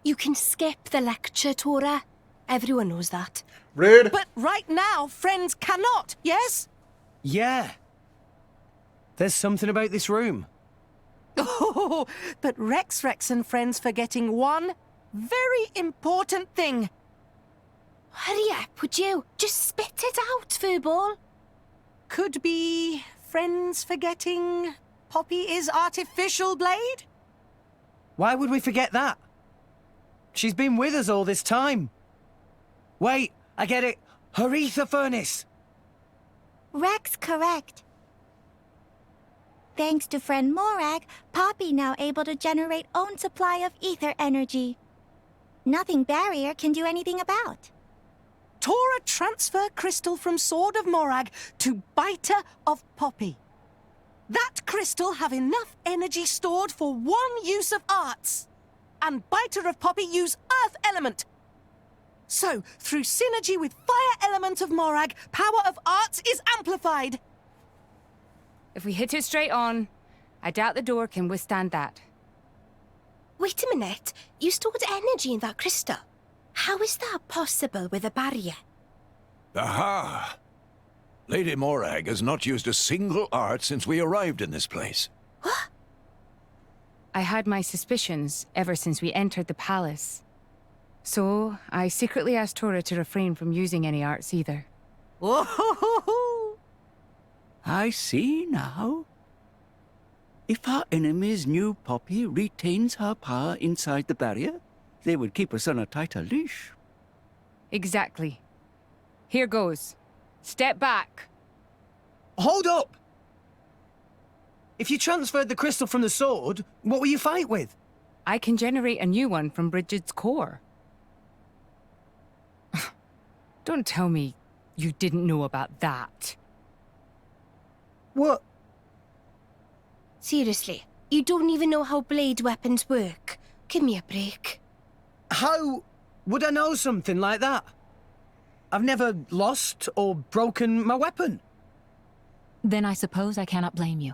You can skip the lecture, Tora. Everyone knows that. Rude. But right now, friends cannot, yes? Yeah. There's something about this room. Oh, but Rex and friends forgetting one very important thing. Hurry up, would you? Just spit it out, Furball. Could be friends forgetting Poppy is artificial blade? Why would we forget that? She's been with us all this time. Wait, I get it. Her ether furnace. Rex correct. Thanks to friend Morag, Poppy now able to generate own supply of ether energy. Nothing barrier can do anything about. Tora transfer crystal from Sword of Morag to Biter of Poppy. That crystal have enough energy stored for one use of arts. And Biter of Poppy use Earth Element. So, through synergy with Fire Element of Morag, power of arts is amplified. If we hit it straight on, I doubt the door can withstand that. Wait a minute. You stored energy in that crystal. How is that possible with a barrier? Aha! Lady Morag has not used a single art since we arrived in this place. What? I had my suspicions ever since we entered the palace. So, I secretly asked Tora to refrain from using any arts either. Whoa! I see now. If our enemies knew Poppy retains her power inside the barrier, they would keep us on a tighter leash. Exactly. Here goes. Step back. Hold up! If you transferred the crystal from the sword, what will you fight with? I can generate a new one from Bridget's core. Don't tell me you didn't know about that. What? Seriously, you don't even know how blade weapons work. Give me a break. How would I know something like that? I've never lost or broken my weapon. Then I suppose I cannot blame you.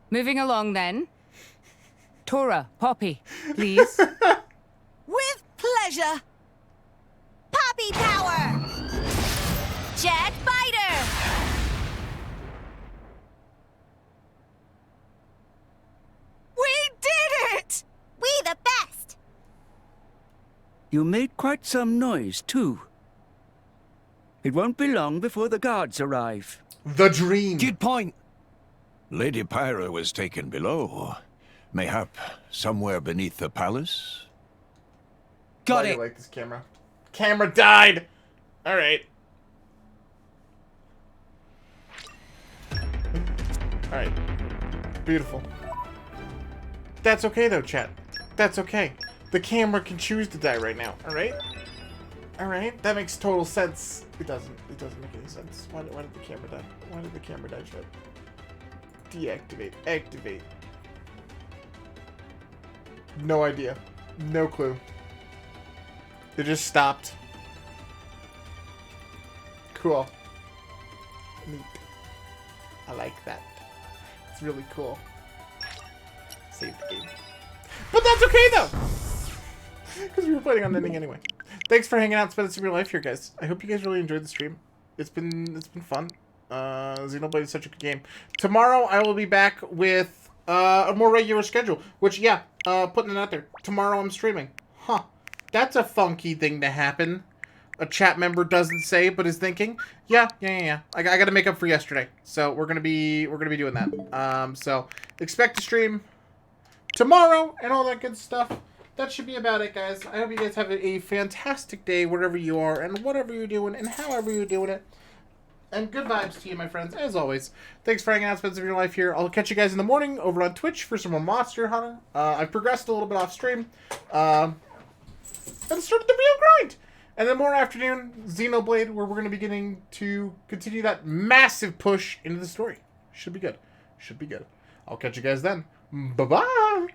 Moving along then. Tora, Poppy, please. With pleasure. Poppy power! Jet fighter! We did it! We the best! You made quite some noise, too. It won't be long before the guards arrive. The dream. Good point. Lady Pyra was taken below. Mayhap somewhere beneath the palace? Got it. I like this camera. Camera died! Alright. Alright. Beautiful. That's okay though, chat. That's okay. The camera can choose to die right now, alright? Alright, that makes total sense. It doesn't make any sense. Why did the camera die? Why did the camera die, chat? Deactivate. Activate. No idea. No clue. It just stopped. Cool. Neat. I like that. It's really cool. Save the game. But that's okay though! Because we were playing on ending anyway. Thanks for hanging out and spending some of your life here, guys. I hope you guys really enjoyed the stream. It's been fun. Xenoblade is such a good game. Tomorrow I will be back with a more regular schedule. Which, yeah, putting it out there. Tomorrow I'm streaming. Huh. That's a funky thing to happen. A chat member doesn't say, but is thinking. Yeah. I gotta make up for yesterday. So we're gonna be doing that. So expect to stream tomorrow and all that good stuff. That should be about it, guys. I hope you guys have a fantastic day wherever you are and whatever you're doing and however you're doing it. And good vibes to you, my friends, as always. Thanks for hanging out, spending some of your life here. I'll catch you guys in the morning over on Twitch for some more Monster Hunter. I've progressed a little bit off stream. And started the real grind. And then more afternoon, Xenoblade, where we're going to be getting to continue that massive push into the story. Should be good. Should be good. I'll catch you guys then. Bye-bye!